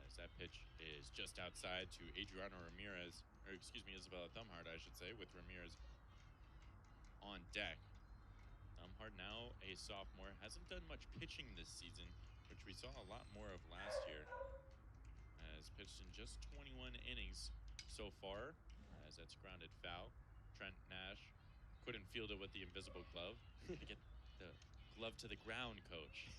As that pitch is just outside to Adriana Ramirez, or excuse me, Isabella Thumhart, I should say, with Ramirez on deck. Thumhart, now a sophomore, hasn't done much pitching this season, which we saw a lot more of last year. Has pitched in just 21 innings so far, as that's grounded foul. Trent Nash couldn't field it with the invisible glove. Get the glove to the ground, coach.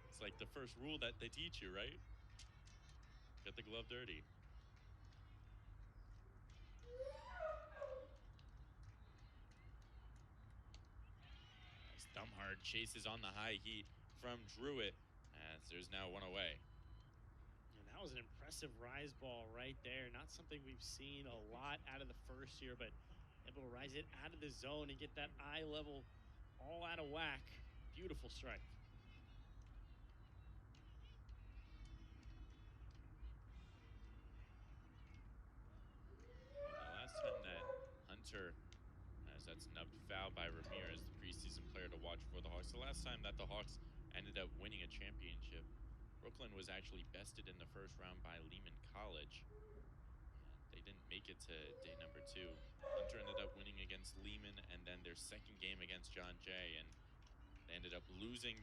It's like the first rule that they teach you, right? Get the glove dirty. As Thumhart chases on the high heat from Druitt, as there's now one away. And that was an impressive rise ball right there. Not something we've seen a lot out of the first year, but able to rise it out of the zone and get that eye level all out of whack. Beautiful strike. Well, the last time that Hunter, as that's nubbed foul by Ramirez, the preseason player to watch for the Hawks. The last time that the Hawks ended up winning a championship, Brooklyn was actually bested in the first round by Lehman College. And they didn't make it to day number 2. Hunter ended up winning against Lehman and then their second game against John Jay. And they ended up losing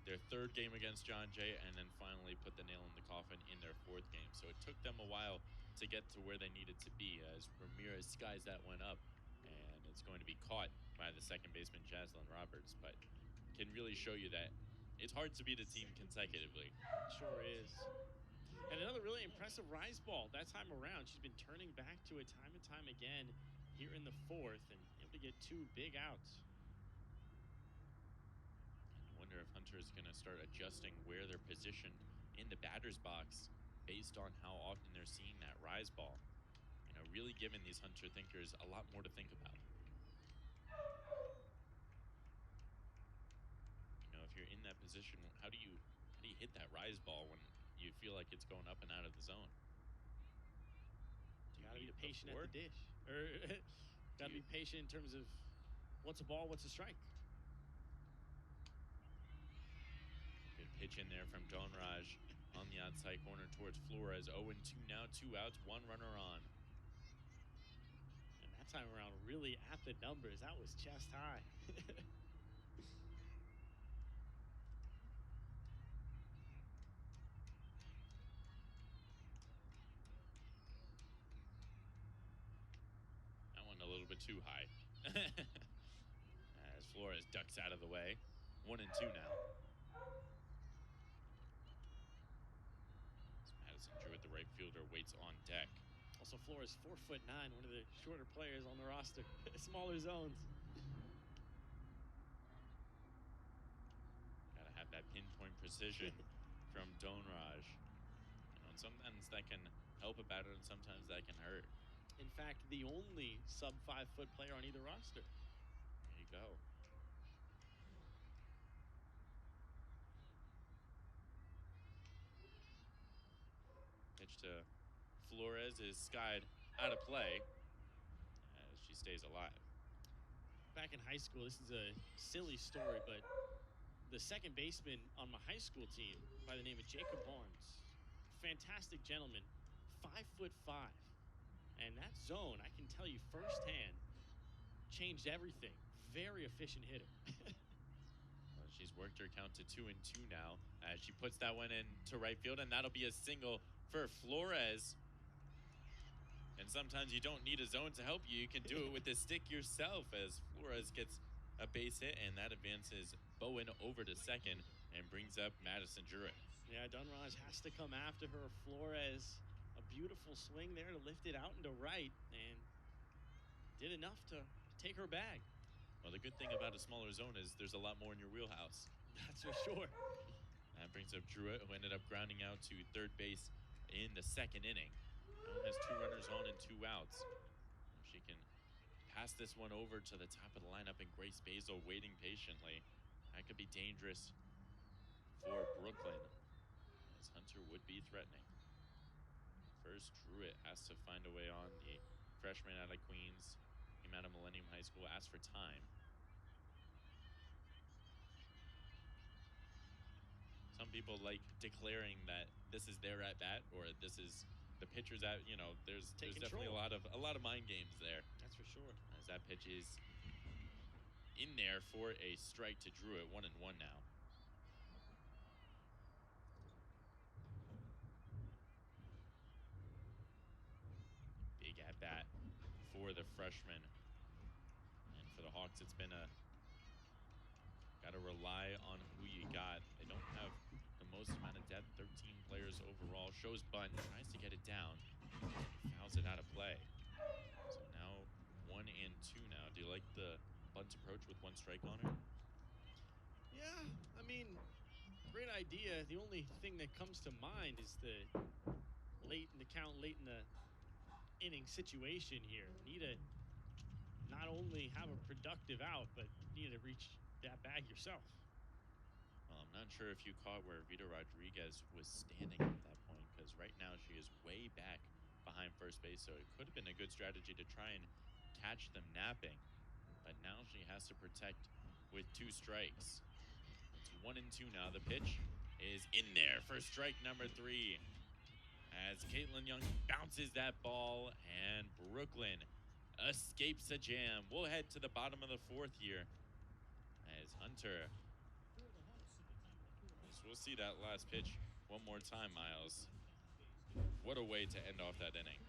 their third game against John Jay and then finally put the nail in the coffin in their fourth game. So it took them a while to get to where they needed to be as Ramirez skies that one up. And it's going to be caught by the second baseman, Jaslyn Roberts. But can really show you that it's hard to beat a team consecutively. Sure is. And another really impressive rise ball that time around. She's been turning back to it time and time again here in the fourth and able to get 2 big outs. And you wonder if Hunter is going to start adjusting where they're positioned in the batter's box based on how often they're seeing that rise ball. You know, really giving these Hunter thinkers a lot more to think about. If you're in that position, how do you hit that rise ball when you feel like it's going up and out of the zone? You gotta be patient at the dish, or gotta be patient in terms of what's a ball, what's a strike. Good pitch in there from Donraj on the outside corner towards Flores. 0-2 now, 2 outs, 1 runner on. And that time around, really at the numbers. That was chest high. A little bit too high. As Flores ducks out of the way. 1-2 now. As Madison Druitt, the right fielder, waits on deck. Also, Flores 4'9", one of the shorter players on the roster. Smaller zones. Gotta have that pinpoint precision from Donraj. And sometimes that can help a batter, and sometimes that can hurt. In fact, the only sub 5-foot player on either roster. There you go. Pitch to Flores is skied out of play as she stays alive. Back in high school, this is a silly story, but the second baseman on my high school team by the name of Jacob Barnes, fantastic gentleman, 5'5", and that zone, I can tell you firsthand, changed everything. Very efficient hitter. Well, she's worked her count to 2-2 now as she puts that one in to right field, and that'll be a single for Flores. And sometimes you don't need a zone to help you. You can do it with the stick yourself as Flores gets a base hit, and that advances Bowen over to second and brings up Madison Druitt. Yeah, Dunraj has to come after her. Flores, a beautiful swing there to lift it out into right, and did enough to take her bag. Well, the good thing about a smaller zone is there's a lot more in your wheelhouse. That's for sure. That brings up Druitt, who ended up grounding out to third base in the second inning. Now has 2 runners on and 2 outs. If she can pass this one over to the top of the lineup, and Grace Basil waiting patiently, that could be dangerous for Brooklyn, as Hunter would be threatening. First, Druitt has to find a way on. The freshman out of Queens, came out of Millennium High School, asked for time. Some people like declaring that this is their at bat, or this is the pitcher's at. There's definitely a lot of mind games there. That's for sure. As that pitch is in there for a strike to Druitt, 1-1 now. Big at bat for the freshman, and for the Hawks, it's been got to rely on who you got. They don't have the most amount of depth, 13 players overall. Shows bunt, tries to get it down, fouls it out of play. So now 1-2 now. Do you like the bunt approach with 1 strike on her? Yeah, I mean, great idea. The only thing that comes to mind is the late in the inning situation here. Need to not only have a productive out, but need to reach that bag yourself. Well, I'm not sure if you caught where Vita Rodriguez was standing at that point, because right now she is way back behind first base, so it could have been a good strategy to try and catch them napping. But now she has to protect with 2 strikes. It's 1-2 now. The pitch is in there for strike number 3. As Caitlin Young bounces that ball, and Brooklyn escapes a jam. We'll head to the bottom of the 4th here as Hunter. So we'll see that last pitch one more time, Miles. What a way to end off that inning.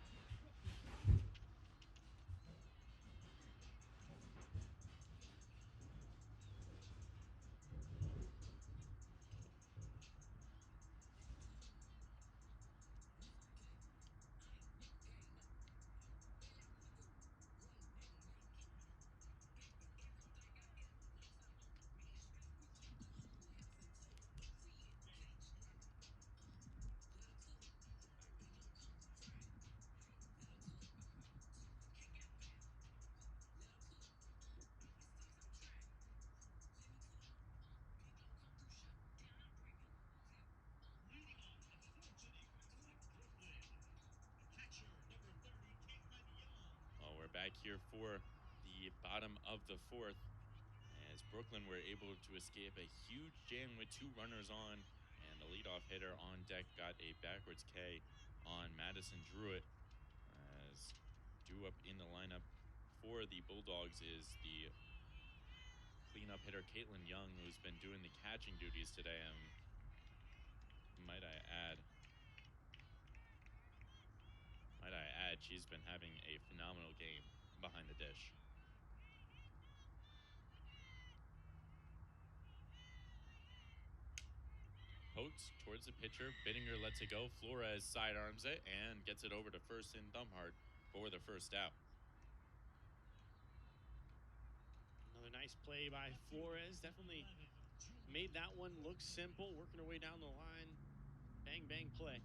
Back here for the bottom of the 4th, as Brooklyn were able to escape a huge jam with 2 runners on, and the leadoff hitter on deck got a backwards K on Madison Druitt. As due up in the lineup for the Bulldogs is the cleanup hitter Caitlin Young, who's been doing the catching duties today. Might I add, she's been having a phenomenal game behind the dish. poked towards the pitcher. Bittinger lets it go. Flores sidearms it and gets it over to first in Thumhart for the first out. Another nice play by Flores. Definitely made that one look simple, working her way down the line. Bang, bang play.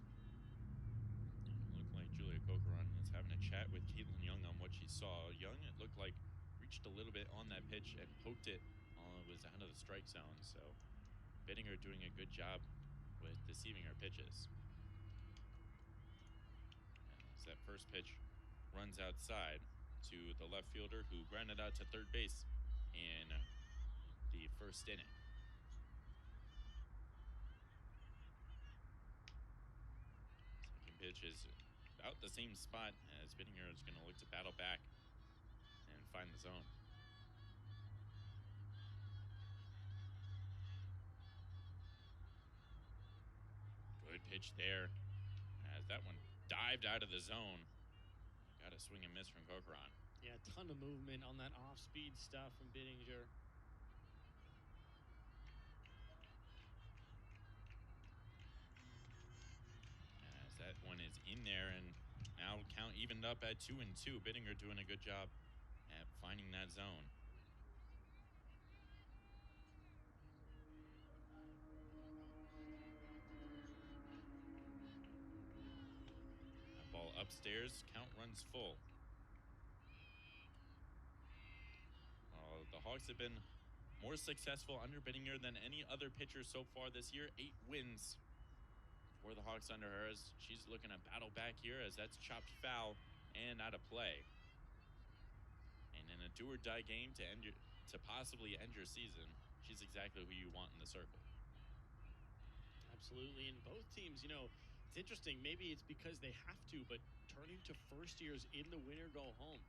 Looked like Julia Cocaron is having a chat with Caitlin Young on what she saw. Young, it looked like, reached a little bit on that pitch and poked it while it was out of the strike zone. So Bittinger doing a good job with deceiving her pitches. As that first pitch runs outside to the left fielder, who grounded out to third base in the first inning. Second pitch is about the same spot as Bittinger is going to look to battle back and find the zone. Good pitch there as that one dived out of the zone. Got a swing and miss from Cocaron. Yeah, a ton of movement on that off-speed stuff from Bittinger. As that one is in there, and now count evened up at 2-2. Bittinger doing a good job at finding that zone. That ball upstairs, count runs full. The Hawks have been more successful under Bittinger than any other pitcher so far this year. 8 wins for the Hawks under her, as she's looking to battle back here, as that's chopped foul and out of play. And in a do-or-die game to possibly end your season, she's exactly who you want in the circle. Absolutely, and both teams, it's interesting. Maybe it's because they have to, but turning to first years in the winner go home.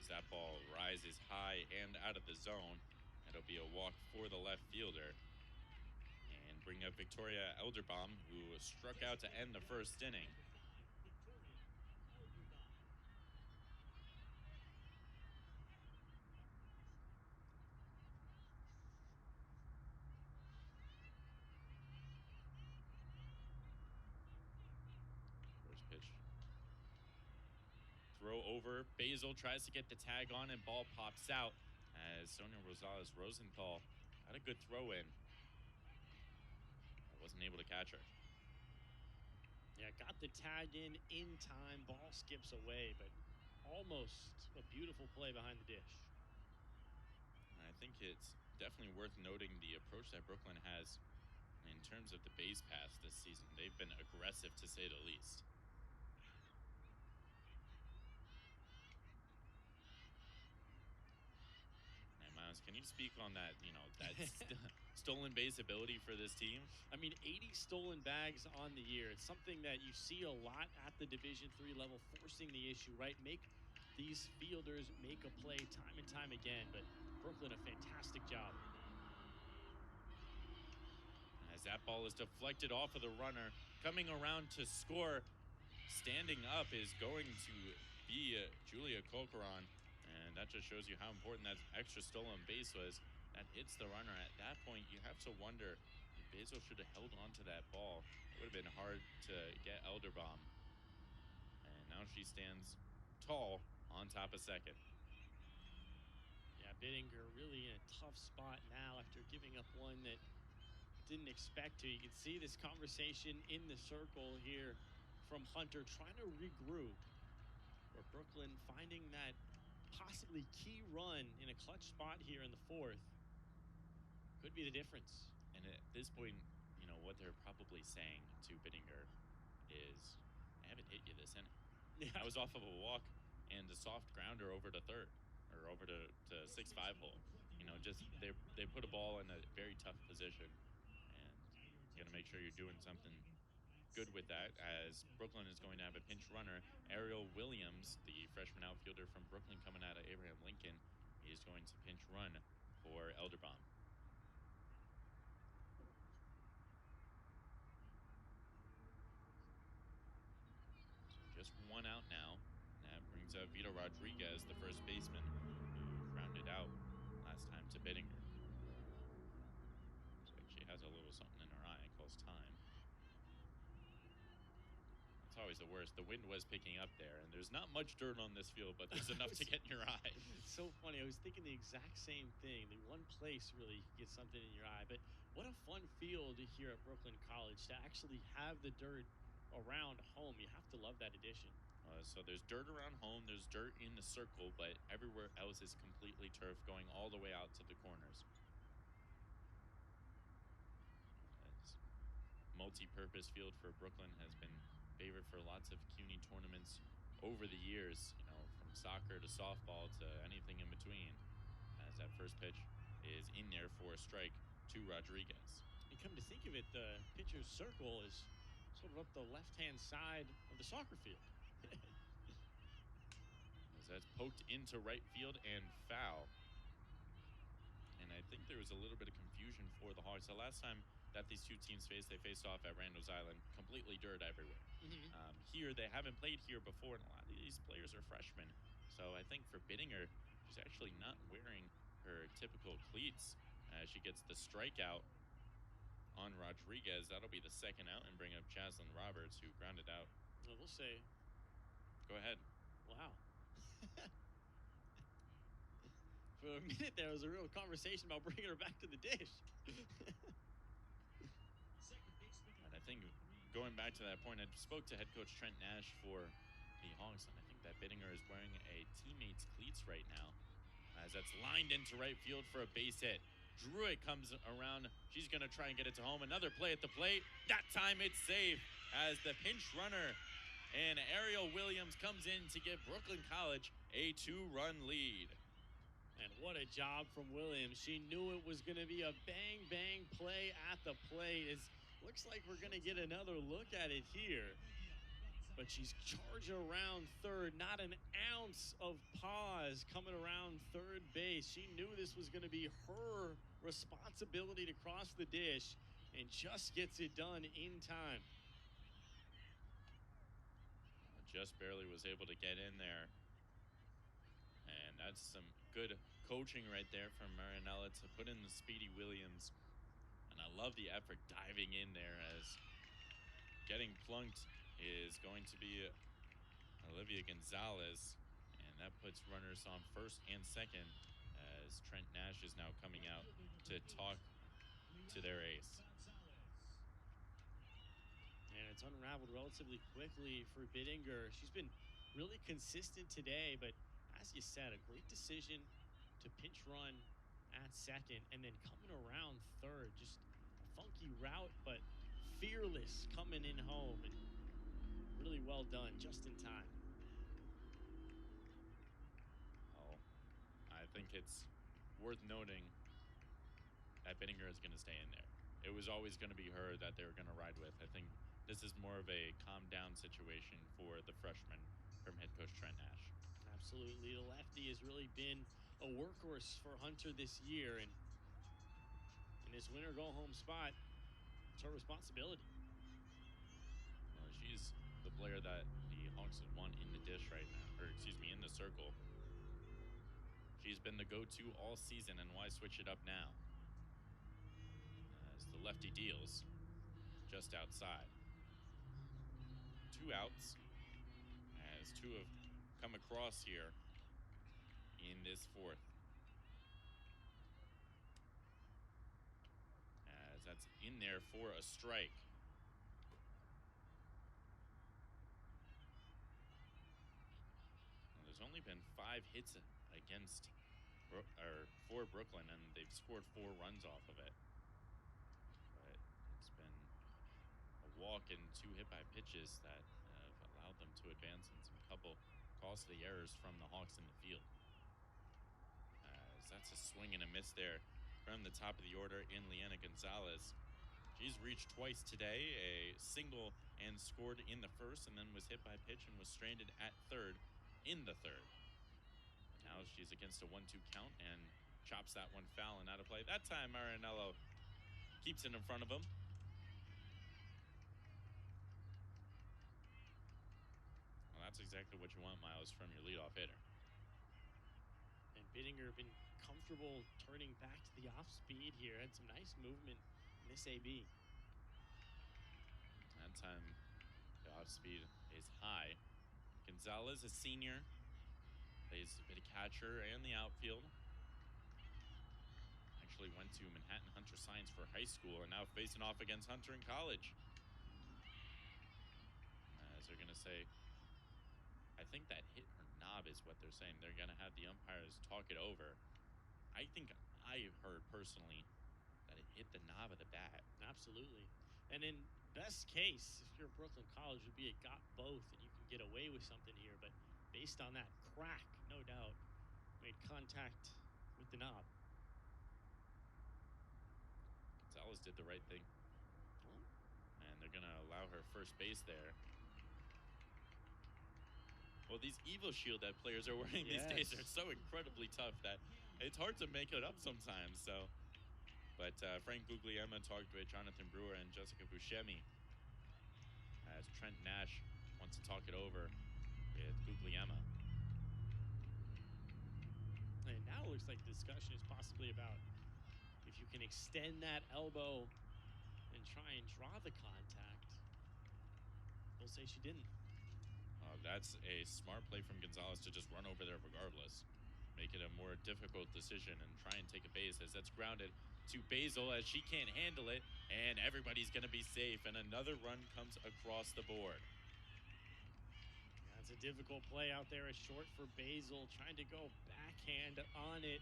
As that ball rises high and out of the zone, it'll be a walk for the left fielder. And bring up Victoria Elderbaum, who struck out to end the first inning. First pitch. Throw over. Basil tries to get the tag on, and ball pops out as Sonia Rosales Rosenthal got a good throw in. I wasn't able to catch her. Yeah, got the tag in time. Ball skips away, but almost a beautiful play behind the dish. I think it's definitely worth noting the approach that Brooklyn has in terms of the base pass this season. They've been aggressive, to say the least. And Miles, can you speak on that, that stolen base ability for this team? I mean, 80 stolen bags on the year. It's something that you see a lot at the Division III level, forcing the issue, right? Make these fielders make a play time and time again, but Brooklyn, a fantastic job. As that ball is deflected off of the runner, coming around to score, standing up is going to be Julia Cocaron, and that just shows you how important that extra stolen base was. That hits the runner. At that point, you have to wonder if Basil should have held on to that ball. It would have been hard to get Elderbaum. And now she stands tall on top of second. Yeah, Bittinger really in a tough spot now after giving up one that didn't expect to. You can see this conversation in the circle here from Hunter trying to regroup, where Brooklyn finding that possibly key run in a clutch spot here in the fourth could be the difference. And at this point, what they're probably saying to Bittinger is, I haven't hit you this inning. Yeah. I was off of a walk and a soft grounder over to third, or over to 6-5 hole. Just they put a ball in a very tough position, and you got to make sure you're doing something good with that, as Brooklyn is going to have a pinch runner. Ariel Williams, the freshman outfielder from Brooklyn coming out of Abraham Lincoln, is going to pinch run for Elderbaum. Just one out now. That brings up Vito Rodriguez, the first baseman, who grounded out last time to Bittinger. a little something in her eye. It calls time. It's always the worst. The wind was picking up there, and there's not much dirt on this field, but there's enough to get in your eye. It's so funny. I was thinking the exact same thing. The one place really you can get something in your eye. But what a fun field here at Brooklyn College to actually have the dirt around home. You have to love that addition. So there's dirt around home, there's dirt in the circle, but everywhere else is completely turf going all the way out to the corners. This multi-purpose field for Brooklyn has been favored for lots of CUNY tournaments over the years, you know, from soccer to softball to anything in between, as that first pitch is in there for a strike to Rodriguez. And come to think of it, the pitcher's circle is sort of up the left-hand side of the soccer field. As that's poked into right field and foul. And I think there was a little bit of confusion for the Hawks. The last time that these two teams faced, they faced off at Randall's Island, completely dirt everywhere. Here, they haven't played here before, and a lot of these players are freshmen. So I think for Bittinger, she's actually not wearing her typical cleats as she gets the strikeout on Rodriguez. That'll be the second out and bring up Chaslyn Roberts, who grounded out. I will say, go ahead. Wow. For a minute there was a real conversation about bringing her back to the dish. And I think going back to that point, I spoke to head coach Trent Nash for the Hawks, and I think that Bittinger is wearing a teammate's cleats right now, as that's lined into right field for a base hit. Druitt comes around. She's going to try and get it to home. Another play at the plate. That time it's safe as the pinch runner and Ariel Williams comes in to give Brooklyn College a 2-run lead. And what a job from Williams. She knew it was going to be a bang-bang play at the plate. It looks like we're going to get another look at it here. But she's charging around third. Not an ounce of pause coming around third base. She knew this was going to be her responsibility to cross the dish and just gets it done in time. Just barely was able to get in there. And that's some good coaching right there from Marinella to put in the Speedy Williams. And I love the effort diving in there, as getting plunked is going to be Olivia Gonzalez. And that puts runners on first and second, as Trent Nash is now coming out to talk to their ace. And it's unraveled relatively quickly for Bittinger. She's been really consistent today, but as you said, a great decision to pinch run at second and then coming around third. Just a funky route, but fearless coming in home, and really well done, just in time. Oh, I think it's worth noting that Bittinger is going to stay in there. It was always going to be her that they were going to ride with. I think this is more of a calm down situation for the freshman from head coach Trent Nash. Absolutely. The lefty has really been a workhorse for Hunter this year, and in his winner go home spot, it's her responsibility. Well, she's the player that the Hawks have won in the dish right now, or excuse me, in the circle. She's been the go-to all season, and why switch it up now? As the lefty deals just outside. 2 outs, as two have come across here in this fourth. As that's in there for a strike. Well, there's only been 5 hits against for Brooklyn, and they've scored 4 runs off of it. But it's been a walk and 2 hit by pitches that have allowed them to advance, and some couple costly errors from the Hawks in the field. As that's a swing and a miss there from the top of the order in Leanna Gonzalez. She's reached twice today, a single and scored in the first, and then was hit by a pitch and was stranded at third in the third. Now she's against a 1-2 count and chops that one foul and out of play. That time Marinello keeps it in front of him. Well, that's exactly what you want, Miles, from your leadoff hitter. And Bittinger been comfortable turning back to the off speed here. Had some nice movement Miss AB. That time, the off speed is high. Gonzalez, a senior, plays a bit of catcher and the outfield. Actually went to Manhattan Hunter Science for high school and now facing off against Hunter in college. As they're going to say, I think that hit her knob is what they're saying. They're going to have the umpires talk it over. I think I heard personally that it hit the knob of the bat. Absolutely. And in best case, if you're Brooklyn College, would be it got both and you can get away with something here. But based on that crack, no doubt, made contact with the knob. Gonzalez did the right thing. And they're going to allow her first base there. Well, these Evo Shield that players are wearing these days are so incredibly tough that it's hard to make it up sometimes. So, but Frank Guglielmo talked with Jonathan Brewer and Jessica Buscemi as Trent Nash wants to talk it over with Guglielmo. And now it looks like the discussion is possibly about if you can extend that elbow and try and draw the contact. They'll say she didn't. That's a smart play from Gonzalez to just run over there regardless. Make it a more difficult decision and try and take a base as that's grounded to Basil as she can't handle it. And everybody's going to be safe. And another run comes across the board. That's a difficult play out there. A short for Basil, trying to go backhand on it.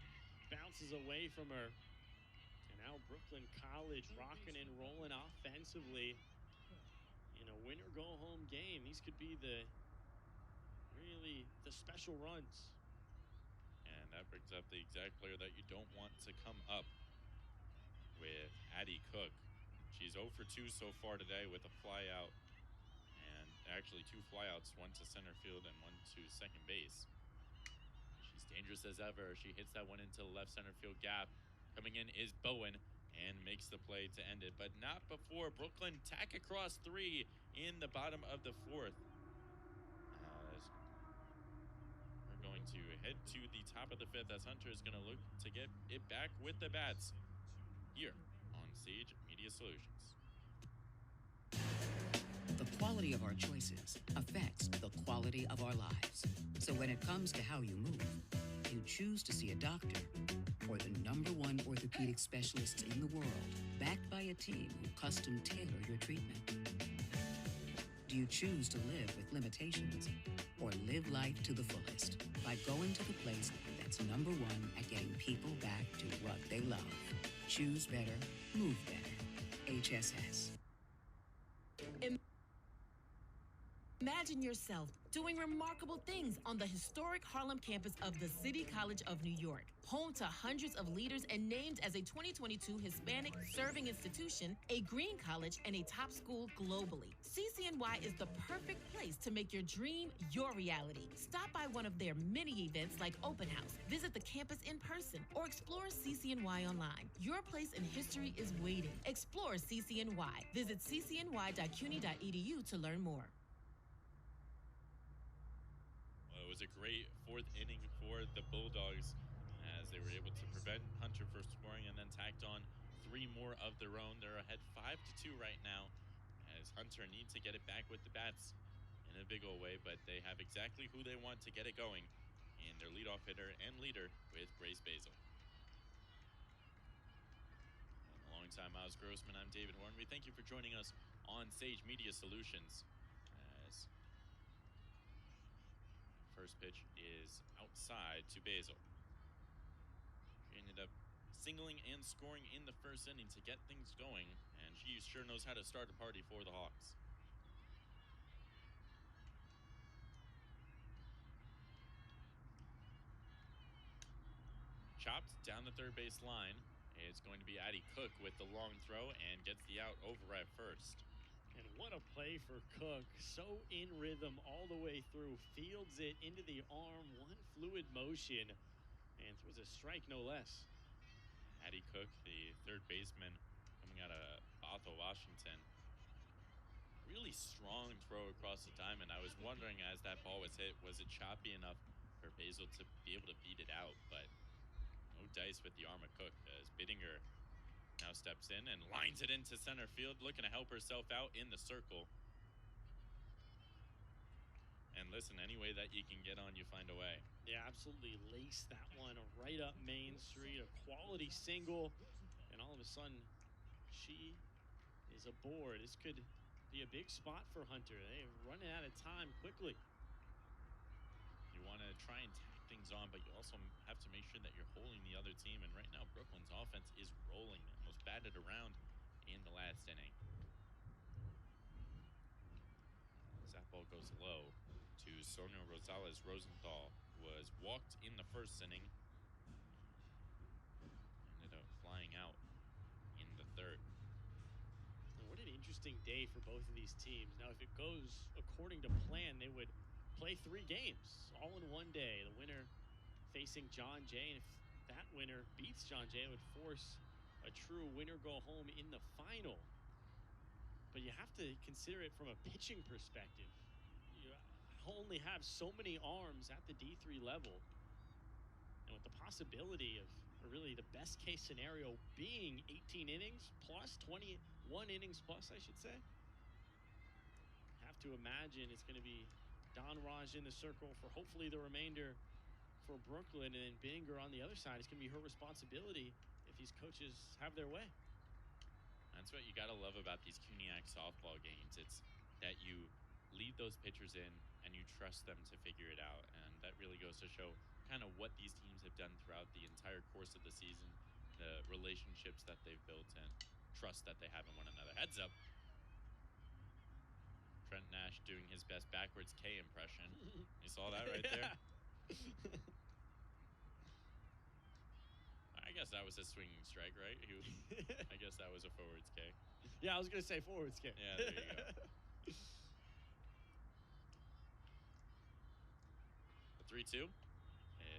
Bounces away from her. And now Brooklyn College rocking and rolling offensively in a winner-go-home game. These could be the special runs. And that brings up the exact player that you don't want to come up with Addie Cook. She's 0 for 2 so far today with a fly out. And actually 2 flyouts, one to center field and one to second base. She's dangerous as ever. She hits that one into the left center field gap. Coming in is Bowen and makes the play to end it, but not before Brooklyn tack across 3 in the bottom of the 4th. We're going to head to the top of the 5th as Hunter is going to look to get it back with the bats here on Sage Media Solutions. The quality of our choices affects the quality of our lives. So when it comes to how you move, you choose to see a doctor or the #1 orthopedic specialists in the world, backed by a team who custom tailor your treatment. Do you choose to live with limitations or live life to the fullest by going to the place that's #1 at getting people back to what they love? Choose better, move better. HSS. Imagine yourself doing remarkable things on the historic Harlem campus of the City College of New York, home to hundreds of leaders and named as a 2022 Hispanic Serving Institution, a green college, and a top school globally. CCNY is the perfect place to make your dream your reality. Stop by one of their many events like Open House, visit the campus in person, or explore CCNY online. Your place in history is waiting. Explore CCNY. Visit ccny.cuny.edu to learn more. It was a great 4th inning for the Bulldogs as they were able to prevent Hunter from scoring and then tacked on 3 more of their own. They're ahead 5-2 right now as Hunter needs to get it back with the bats in a big old way, but they have exactly who they want to get it going in their leadoff hitter and leader with Grace Basil. And alongside Miles Grossman, I'm David Horn. We thank you for joining us on Sage Media Solutions. First pitch is outside to Basil. She ended up singling and scoring in the first inning to get things going, and she sure knows how to start a party for the Hawks. Chopped down the third base line. It's going to be Addie Cook with the long throw and gets the out over at first. And what a play for Cook. So in rhythm all the way through. Fields it into the arm. One fluid motion. And throws a strike, no less. Addie Cook, the third baseman coming out of Bothell, Washington. Really strong throw across the diamond. I was wondering as that ball was hit, was it choppy enough for Basil to be able to beat it out? But no dice with the arm of Cook as Bittinger now steps in and lines it into center field, looking to help herself out in the circle. And listen, any way that you can get on, you find a way. Yeah, absolutely laced that one right up Main Street, a quality single, and all of a sudden, she is aboard. This could be a big spot for Hunter. They're running out of time quickly. You want to try and tack things on, but you also have to make sure that you're holding the other team. And right now, Brooklyn's offense is rolling. They almost batted around in the last inning. As that ball goes low to Sonia Rosales Rosenthal, who was walked in the first inning, ended up flying out in the third. And what an interesting day for both of these teams. Now, if it goes according to plan, they would play 3 games all in one day. The winner facing John Jay, and if that winner beats John Jay, it would force a true winner-go-home in the final. But you have to consider it from a pitching perspective. You only have so many arms at the D3 level, and with the possibility of really the best case scenario being 18 innings plus 21 innings plus, I should say, have to imagine it's going to be Don Raj in the circle for hopefully the remainder for Brooklyn, and then Binger on the other side. It's going to be her responsibility if these coaches have their way. That's what you got to love about these CUNYAC softball games. It's that you leave those pitchers in and you trust them to figure it out. And that really goes to show kind of what these teams have done throughout the entire course of the season, the relationships that they've built and trust that they have in one another. Heads up. Trent Nash doing his best backwards K impression. You saw that right there? I guess that was a swinging strike, right? I guess that was a forwards K. Yeah, I was going to say forwards K. Yeah, there you go. The 3-2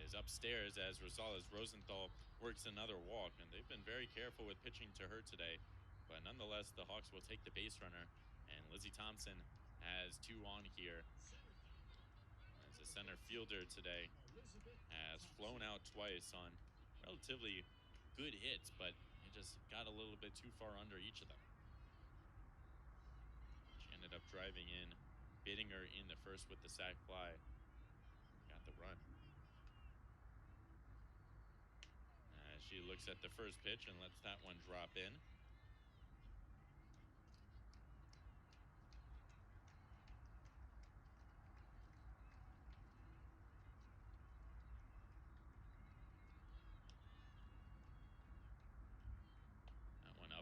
is upstairs as Rosales Rosenthal works another walk, and they've been very careful with pitching to her today. But nonetheless, the Hawks will take the base runner, and Lizzie Thompson has 2 on here. As a center fielder today has flown out twice on relatively good hits, but it just got a little bit too far under each of them. She ended up driving in, bidding her in the first with the sac fly. Got the run. As she looks at the first pitch and lets that one drop in.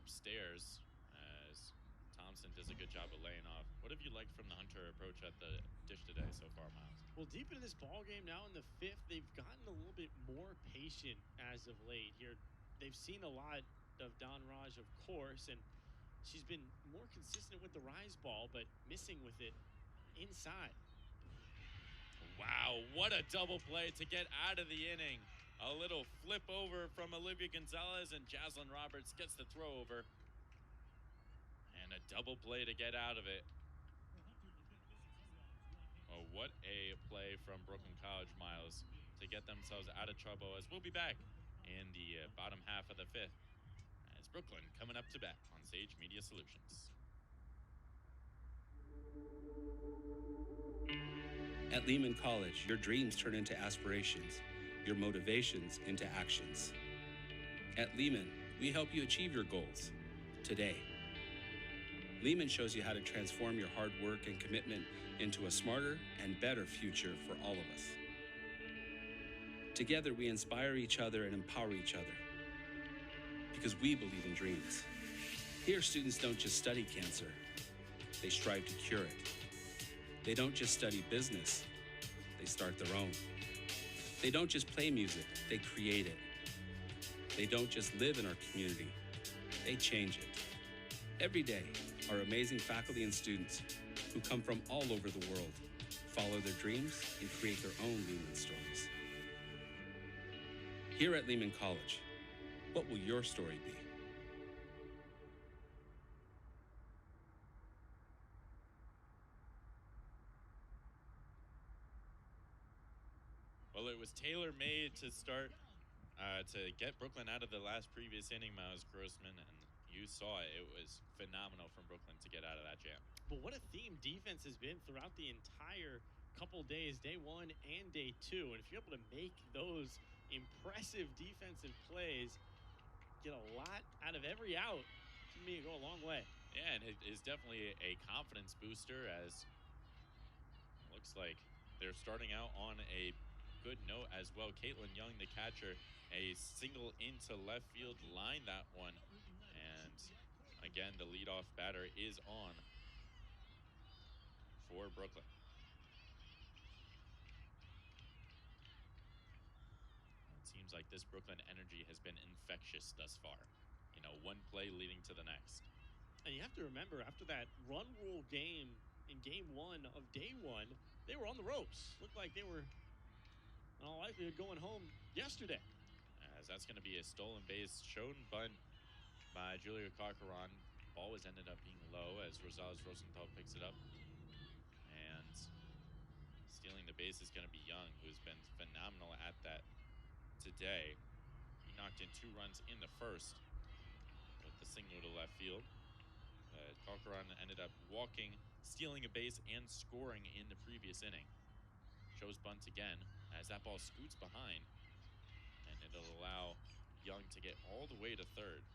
Upstairs as Thompson does a good job of laying off. What have you liked from the Hunter approach at the dish today so far, Miles? Well, deep into this ball game now in the 5th, they've gotten a little bit more patient as of late here. They've seen a lot of Don Raj, of course, and she's been more consistent with the rise ball, but missing with it inside. Wow, what a double play to get out of the inning. A little flip over from Olivia Gonzalez, and Jaslyn Roberts gets the throw over. And a double play to get out of it. Oh, what a play from Brooklyn College, Miles, to get themselves out of trouble, as we'll be back in the bottom half of the 5th. As Brooklyn coming up to bat on Sage Media Solutions. At Lehman College, your dreams turn into aspirations, your motivations into actions. At Lehman, we help you achieve your goals today. Lehman shows you how to transform your hard work and commitment into a smarter and better future for all of us. Together, we inspire each other and empower each other because we believe in dreams. Here, students don't just study cancer, they strive to cure it. They don't just study business, they start their own. They don't just play music, they create it. They don't just live in our community, they change it. Every day, our amazing faculty and students who come from all over the world follow their dreams and create their own Lehman stories. Here at Lehman College, what will your story be? Well, it was tailor-made to start to get Brooklyn out of the last previous inning, Miles Grossman, and you saw it. It was phenomenal from Brooklyn to get out of that jam. But what a theme defense has been throughout the entire couple days, day one and day two. And if you're able to make those impressive defensive plays, get a lot out of every out, to me, go a long way. Yeah, and it is definitely a confidence booster, as it looks like they're starting out on a good note as well. Caitlin Young, the catcher, a single into left field, line that one. And again, the leadoff batter is on for Brooklyn. It seems like this Brooklyn energy has been infectious thus far. You know, one play leading to the next. And you have to remember, after that run rule game in game one of day one, they were on the ropes. Looked like they were, in all likelihood, going home yesterday. As that's going to be a stolen base, shown bunt by Julia Corcoran. Ball was ended up being low as Rosales Rosenthal picks it up. And stealing the base is going to be Young, who's been phenomenal at that today. He knocked in 2 runs in the first with the single to left field. Corcoran ended up walking, stealing a base, and scoring in the previous inning. Shows bunt again as that ball scoots behind, and it'll allow Young to get all the way to third.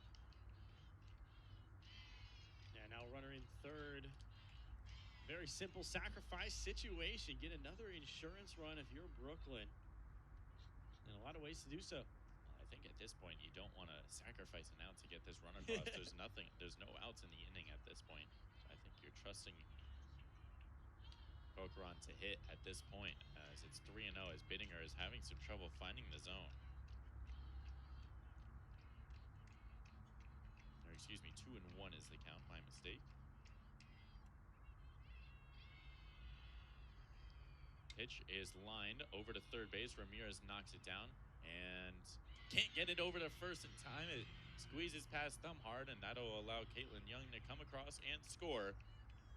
Yeah, now runner in third. Very simple sacrifice situation. Get another insurance run if you're Brooklyn. And a lot of ways to do so. I think at this point you don't want to sacrifice an out to get this run across. There's no outs in the inning at this point. So I think you're trusting Corcoran to hit at this point, as it's 3-0, as Bittinger is having some trouble finding the zone. Or excuse me, 2-1 is the count, my mistake. Pitch is lined over to third base. Ramirez knocks it down and can't get it over to first in time. It squeezes past Thumhard, and that'll allow Caitlin Young to come across and score.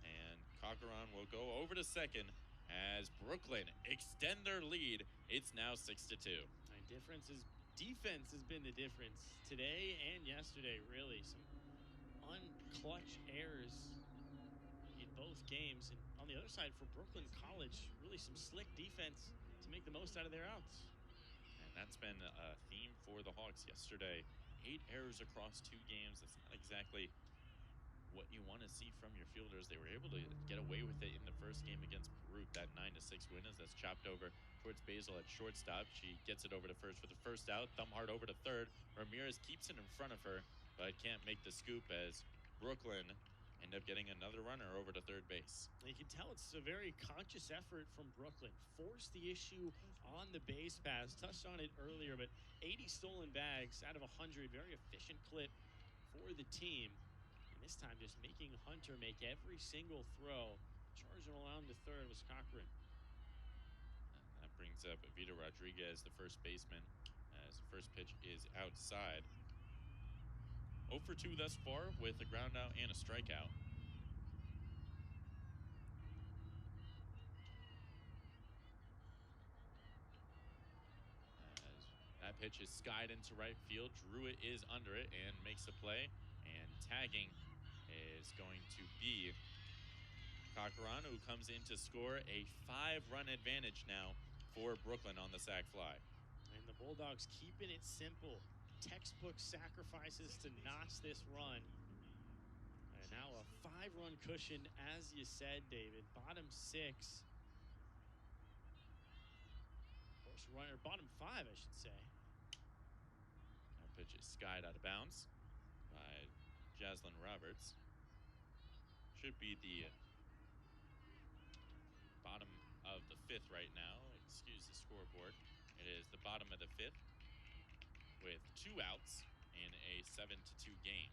And Corcoran will go over to second as Brooklyn extend their lead. It's now 6-2. And defense has been the difference today and yesterday, really. Some unclutch errors in both games. And on the other side for Brooklyn College, really some slick defense to make the most out of their outs. And that's been a theme for the Hawks yesterday. 8 errors across 2 games. That's not exactly what you want to see from your fielders. They were able to get away with it in the first game against Peru. That 9-6 win, as that's chopped over towards Basil at shortstop. She gets it over to first for the first out. Thumhard over to third. Ramirez keeps it in front of her, but can't make the scoop as Brooklyn end up getting another runner over to third base. You can tell it's a very conscious effort from Brooklyn. Force the issue on the base pass. Touched on it earlier, but 80 stolen bags out of 100. Very efficient clip for the team. And this time just making Hunter make every single throw. Charging along to third was Cochran. And that brings up Vito Rodriguez, the first baseman, as the first pitch is outside. 0 for 2 thus far with a ground out and a strikeout. As that pitch is skied into right field. Druitt is under it and makes a play. And tagging is going to be Corcoran, who comes in to score a 5-run advantage now for Brooklyn on the sac fly. And the Bulldogs keeping it simple. Textbook sacrifices to notch this run. And now a 5-run cushion, as you said, David. Bottom 6. Of course, runner bottom 5, I should say. That pitch is skied out of bounds by Jaslyn Roberts. Should be the bottom of the 5th right now. Excuse the scoreboard. It is the bottom of the 5th with 2 outs in a 7-2 game.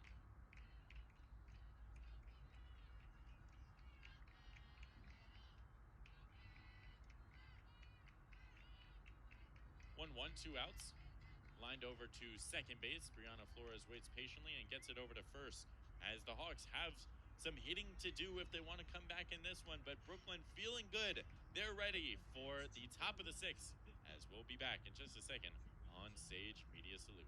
One, 2 outs. Lined over to second base. Brianna Flores waits patiently and gets it over to first, as the Hawks have some hitting to do if they want to come back in this one. But Brooklyn feeling good. They're ready for the top of the 6th, as we'll be back in just a second on Sage Media Solutions.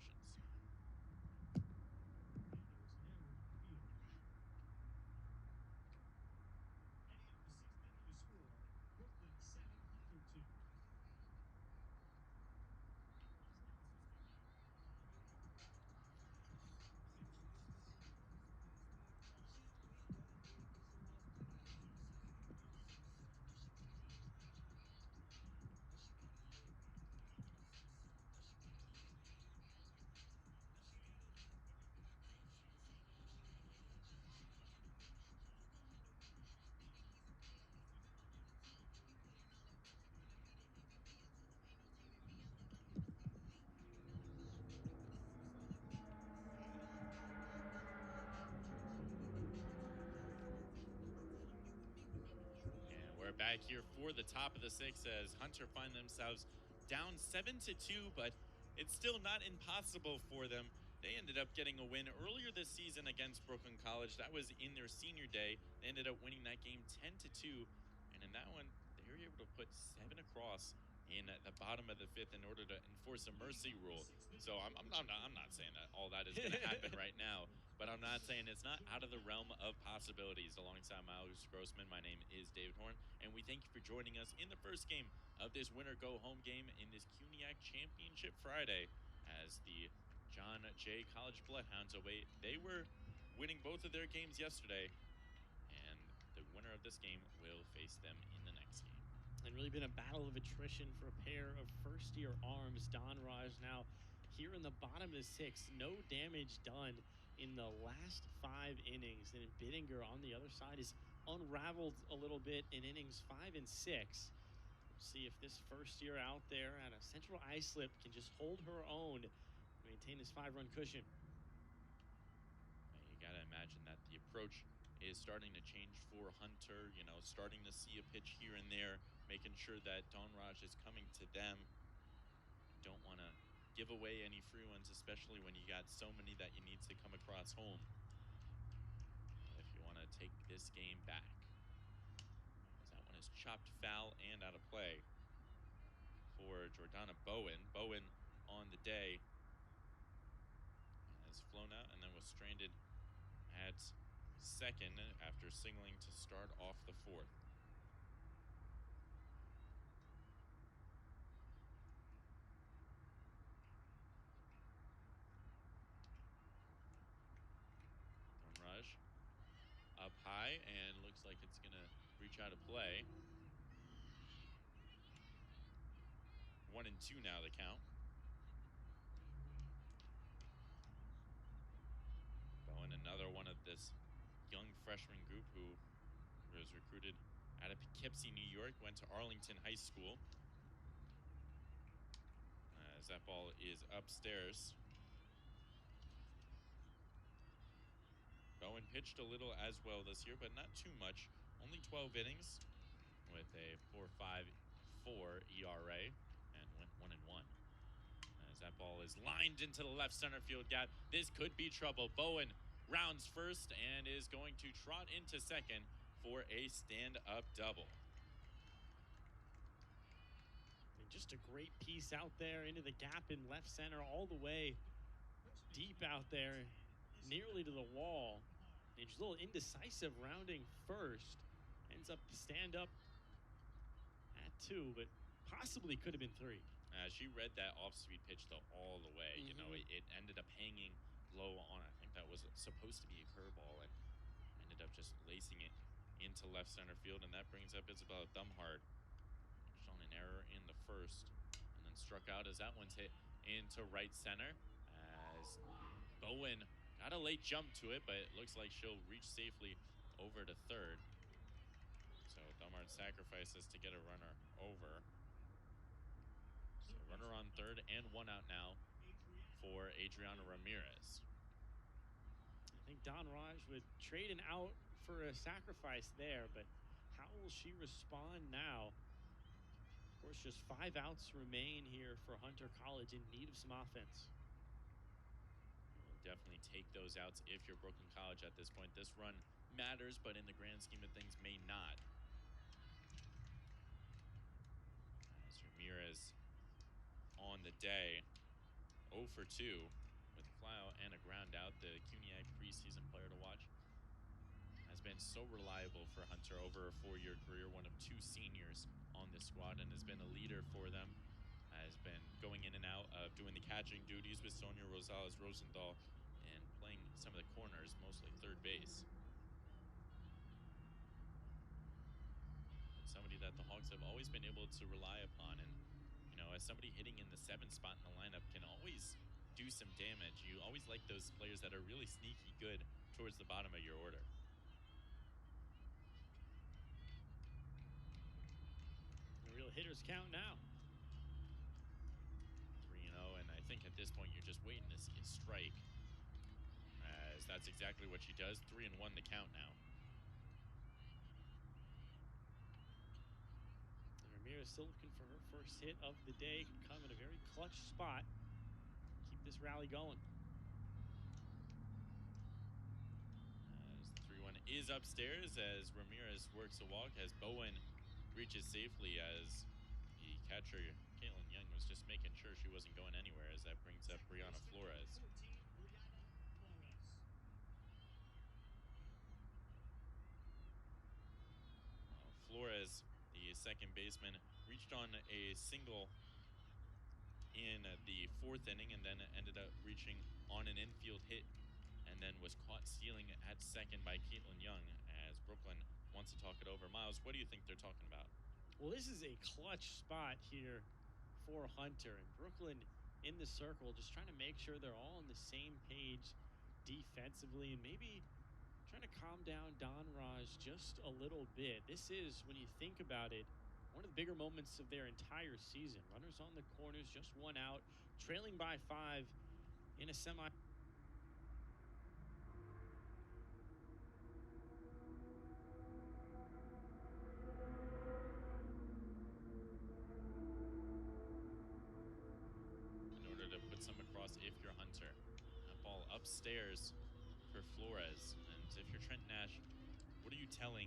We're back here for the top of the sixth as Hunter find themselves down 7-2, but it's still not impossible for them. They ended up getting a win earlier this season against Brooklyn College. That was in their senior day. They ended up winning that game 10-2, and in that one, they were able to put 7 across in the bottom of the fifth in order to enforce a mercy rule. So I'm not saying that all that is going to happen right now, but I'm not saying it's not out of the realm of possibilities. Alongside Miles Grossman, my name is David Horn, and we thank you for joining us in the first game of this winner go home game in this CUNYAC Championship Friday as the John Jay College Bloodhounds away. They were winning both of their games yesterday, and the winner of this game will face them in the next game. And really been a battle of attrition for a pair of first-year arms. Don Raj now here in the bottom of the sixth. No damage done in the last 5 innings. And Bittinger on the other side is unraveled a little bit in innings 5 and 6. We'll see if this first year out there at a Central Islip can just hold her own and maintain this 5-run cushion. You got to imagine that the approach is starting to change for Hunter, you know, starting to see a pitch here and there, making sure that Don Raj is coming to them. You don't want to give away any free ones, especially when you got so many that you need to come across home if you want to take this game back. As that one is chopped foul and out of play for Jordana Bowen. Bowen on the day has flown out and then was stranded at second after singling to start off the fourth. Raj up high and looks like it's gonna reach out of play. 1-2 now the count. Bowen, another one of this young freshman group who was recruited out of Poughkeepsie, New York, went to Arlington High School. As that ball is upstairs. Bowen pitched a little as well this year, but not too much. Only 12 innings with a 4.54 ERA and went 1-1. As that ball is lined into the left center field gap, this could be trouble. Bowen rounds first and is going to trot into second for a stand-up double. And just a great piece out there into the gap in left center, all the way deep out there, nearly to the wall. And just a little indecisive rounding first. Ends up stand up at 2, but possibly could have been 3. She read that off-speed pitch, though, all the way. You know, it ended up hanging low on, I think that was supposed to be a curveball, and ended up just lacing it into left center field, and that brings up Isabella Dumhart. Pitched on an error in the first, and then struck out as that one's hit into right center, as Bowen got a late jump to it, but it looks like she'll reach safely over to third. So Dumhart sacrifices to get a runner over. So runner on third and 1 out now for Adriana Ramirez. I think Don Raj would trade an out for a sacrifice there, but how will she respond now? Of course, just 5 outs remain here for Hunter College, in need of some offense. You'll definitely take those outs if you're Brooklyn College at this point. This run matters, but in the grand scheme of things may not. As Ramirez on the day 0 for 2 with a flyout and a ground out. The CUNYAC preseason player to watch has been so reliable for Hunter over a 4-year career, one of 2 seniors on this squad, and has been a leader for them. Has been going in and out of doing the catching duties with Sonia Rosales Rosenthal and playing some of the corners, mostly third base. Somebody that the Hawks have always been able to rely upon, and you know, as somebody hitting in the 7th spot in the lineup can always do some damage. You always like those players that are really sneaky good towards the bottom of your order. The real hitters count now. 3-0, and I think at this point you're just waiting to see a strike, as that's exactly what she does. 3-1 the count now. Ramirez still looking for her first hit of the day. Can come in a very clutch spot. Keep this rally going. As the 3-1 is upstairs as Ramirez works a walk, as Bowen reaches safely, as the catcher, Caitlin Young, was just making sure she wasn't going anywhere, as that brings up Brianna Flores. Flores, the second baseman, reached on a single in the 4th inning and then ended up reaching on an infield hit and then was caught stealing at second by Caitlin Young, as Brooklyn wants to talk it over. Miles, what do you think they're talking about? Well, this is a clutch spot here for Hunter, and Brooklyn in the circle, just trying to make sure they're all on the same page defensively and maybe trying to calm down Don Raj just a little bit. This is, when you think about it, one of the bigger moments of their entire season. Runners on the corners, just 1 out, trailing by 5 in a semi. In order to put some across if you're Hunter. That ball upstairs for Flores. And if you're Trent Nash, what are you telling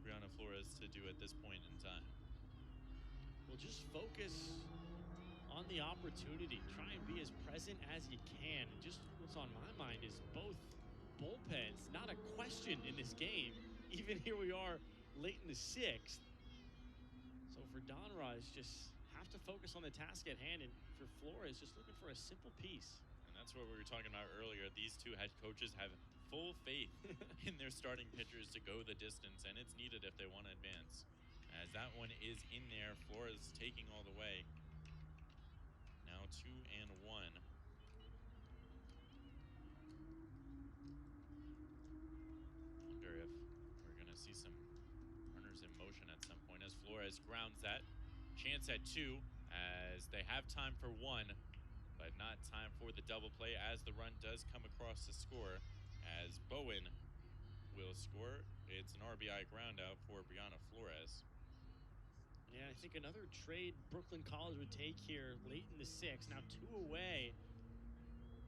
Brianna Flores to do at this point in time? Well, just focus on the opportunity. Try and be as present as you can. And just what's on my mind is both bullpens, not a question in this game. Even here we are late in the 6th. So for Don Raj, just have to focus on the task at hand. And for Flores, just looking for a simple piece. And that's what we were talking about earlier. These two head coaches have full faith in their starting pitchers to go the distance, and it's needed if they want to advance. As that one is in there, Flores taking all the way. Now 2-1. Wonder if we're going to see some runners in motion at some point, as Flores grounds that. Chance at 2, as they have time for 1, but not time for the double play, as the run does come across the score, as Bowen will score. It's an RBI ground out for Brianna Flores. Yeah, I think another trade Brooklyn College would take here late in the 6th. Now 2 away.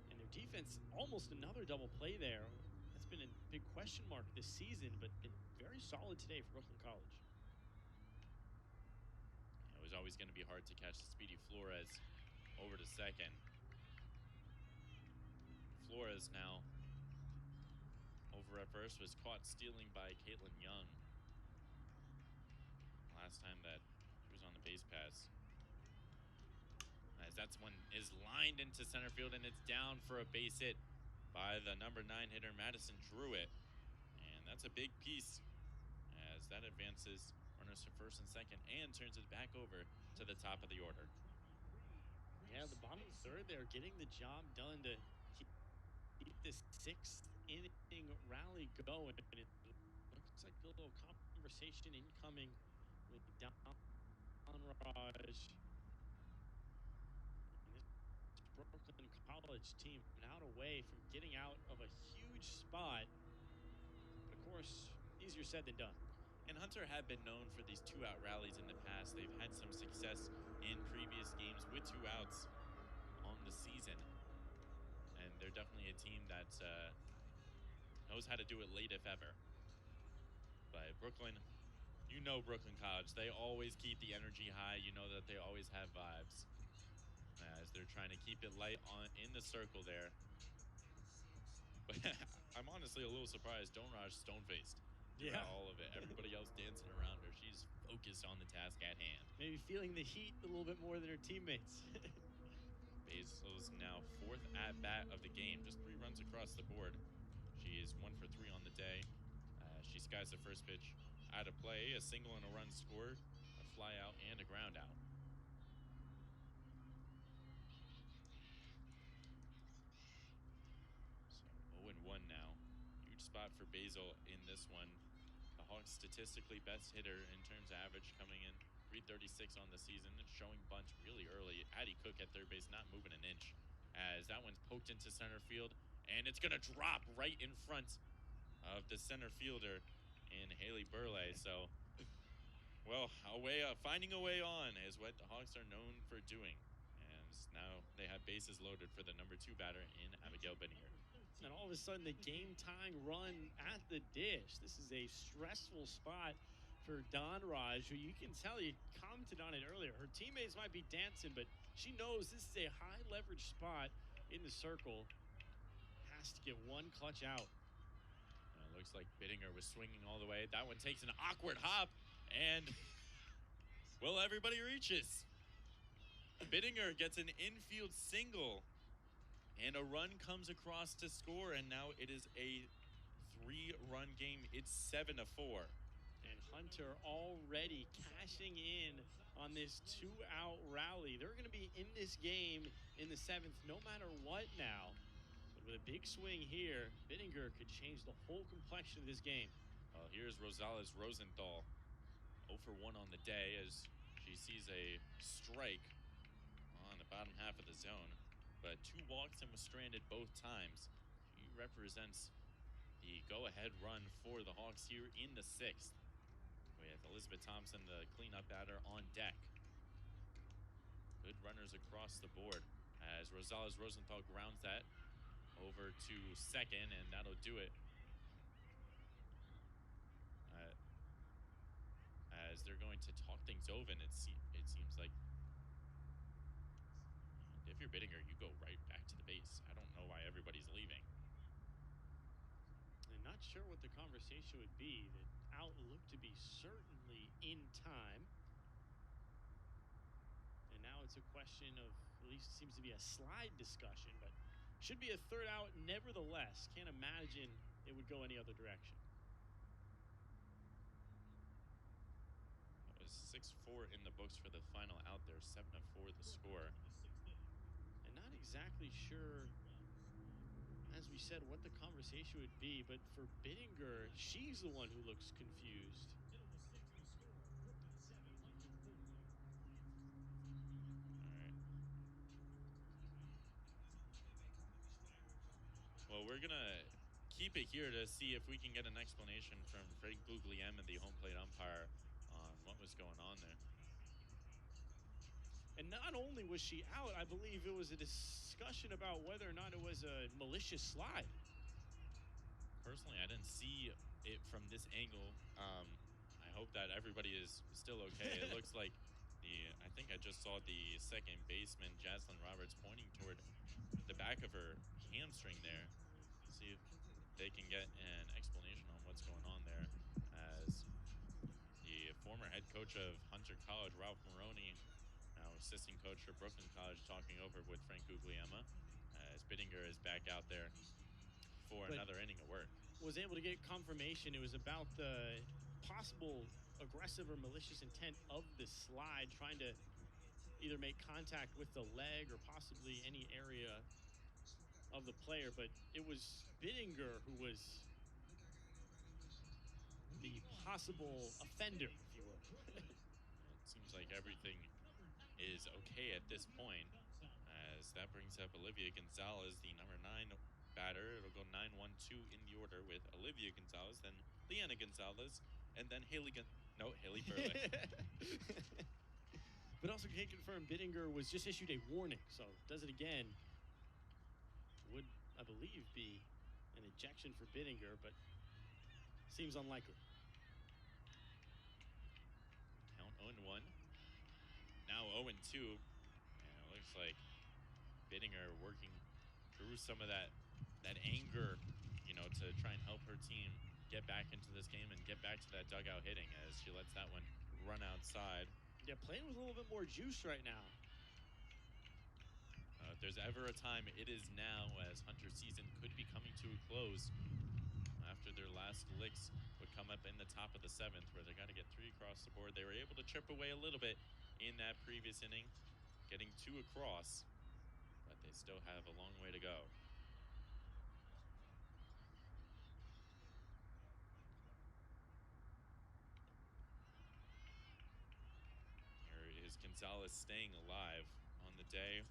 And their defense, almost another double play there. That's been a big question mark this season, but been very solid today for Brooklyn College. It was always going to be hard to catch Speedy Flores over to second. Flores now over at first, was caught stealing by Caitlin Young last time that she was on the base pass. As that's one is lined into center field, and it's down for a base hit by the number 9 hitter, Madison Druitt. And that's a big piece, as that advances runners to first and second and turns it back over to the top of the order. Yeah, the bottom of the 3rd, they're getting the job done to keep this 6th inning rally going. It looks like a little conversation incoming with Don Raj and this Brooklyn College team out away from getting out of a huge spot. But of course, easier said than done. And Hunter have been known for these 2-out rallies in the past. They've had some success in previous games with 2 outs on the season. And they're definitely a team that knows how to do it late if ever. But Brooklyn, you know Brooklyn College, they always keep the energy high. You know that they always have vibes. as they're trying to keep it light on in the circle there. But I'm honestly a little surprised Donraj stone-faced throughout all of it. Everybody else dancing around her. She's focused on the task at hand. Maybe feeling the heat a little bit more than her teammates. Basil's now 4th at-bat of the game, just 3 runs across the board. She is 1 for 3 on the day. She skies the first pitch out of play, a single and a run scored, a fly out and a ground out. So 0-1 now. Huge spot for Basil in this one. The Hawks statistically best hitter in terms of average, coming in 336 on the season, showing bunt really early. Addie Cook at third base, not moving an inch, as that one's poked into center field, and it's going to drop right in front of the center fielder in Haley Burley. So, well, finding a way on is what the Hawks are known for doing. And now they have bases loaded for the number 2 batter in Abigail Binninger. And all of a sudden, the game-tying run at the dish. This is a stressful spot for Donraj, who you can tell, you commented on it earlier. Her teammates might be dancing, but she knows this is a high-leverage spot in the circle. Has to get one clutch out. It looks like Bittinger was swinging all the way. That one takes an awkward hop, and, well, everybody reaches. Bittinger gets an infield single, and a run comes across to score, and now it is a 3-run game. It's 7-4. And Hunter already cashing in on this 2-out rally. They're going to be in this game in the 7th no matter what now. But with a big swing here, Bittinger could change the whole complexion of this game. Well, here's Rosales Rosenthal, 0 for 1 on the day, as she sees a strike on the bottom half of the zone, but 2 walks and was stranded both times. She represents the go-ahead run for the Hawks here in the 6th, with Elizabeth Thompson, the cleanup batter, on deck. Good runners across the board as Rosales Rosenthal grounds that over to second, and that'll do it. As they're going to talk things over, and it seems like if you're Bittinger, you go right back to the base. I don't know why everybody's leaving. And not sure what the conversation would be. The out looked to be certainly in time. And now it's a question of, at least it seems to be a slide discussion, but should be a 3rd out nevertheless. Can't imagine it would go any other direction. That was 6-4 in the books for the final out there. 7-4 the score. And not exactly sure, as we said, what the conversation would be, but for Bittinger, she's the one who looks confused. Well, we're going to keep it here to see if we can get an explanation from Frank Guglielmo, the home plate umpire, on what was going on there. And not only was she out, I believe it was a discussion about whether or not it was a malicious slide. Personally, I didn't see it from this angle. I hope that everybody is still okay. It looks like I think I just saw the second baseman, Jaslyn Roberts, pointing toward the back of her hamstring there. See if they can get an explanation on what's going on there, as the former head coach of Hunter College, Ralph Maroney, now assistant coach for Brooklyn College, talking over with Frank Guglielmo, as Bittinger is back out there for another inning of work. Was able to get confirmation it was about the possible aggressive or malicious intent of the slide, trying to either make contact with the leg or possibly any area of the player, but it was Bittinger who was the possible offender, if you will. It seems like everything is okay at this point, as that brings up Olivia Gonzalez, the number 9 batter. It'll go 9-1-2 in the order with Olivia Gonzalez, then Leanna Gonzalez, and then Haley Burley. But also can confirm Bittinger was just issued a warning, so does it again. Would, I believe, be an ejection for Bittinger, but seems unlikely. Count 0-1. Now 0-2. And it looks like Bittinger working through some of that anger, to try and help her team get back into this game and get back to that dugout hitting as she lets that one run outside. Yeah, playing with a little bit more juice right now. If there's ever a time, it is now, as Hunter's season could be coming to a close after their last licks would come up in the top of the 7th, where they got to get 3 across the board. They were able to chip away a little bit in that previous inning, getting 2 across, but they still have a long way to go. Here is Gonzalez staying alive on the day.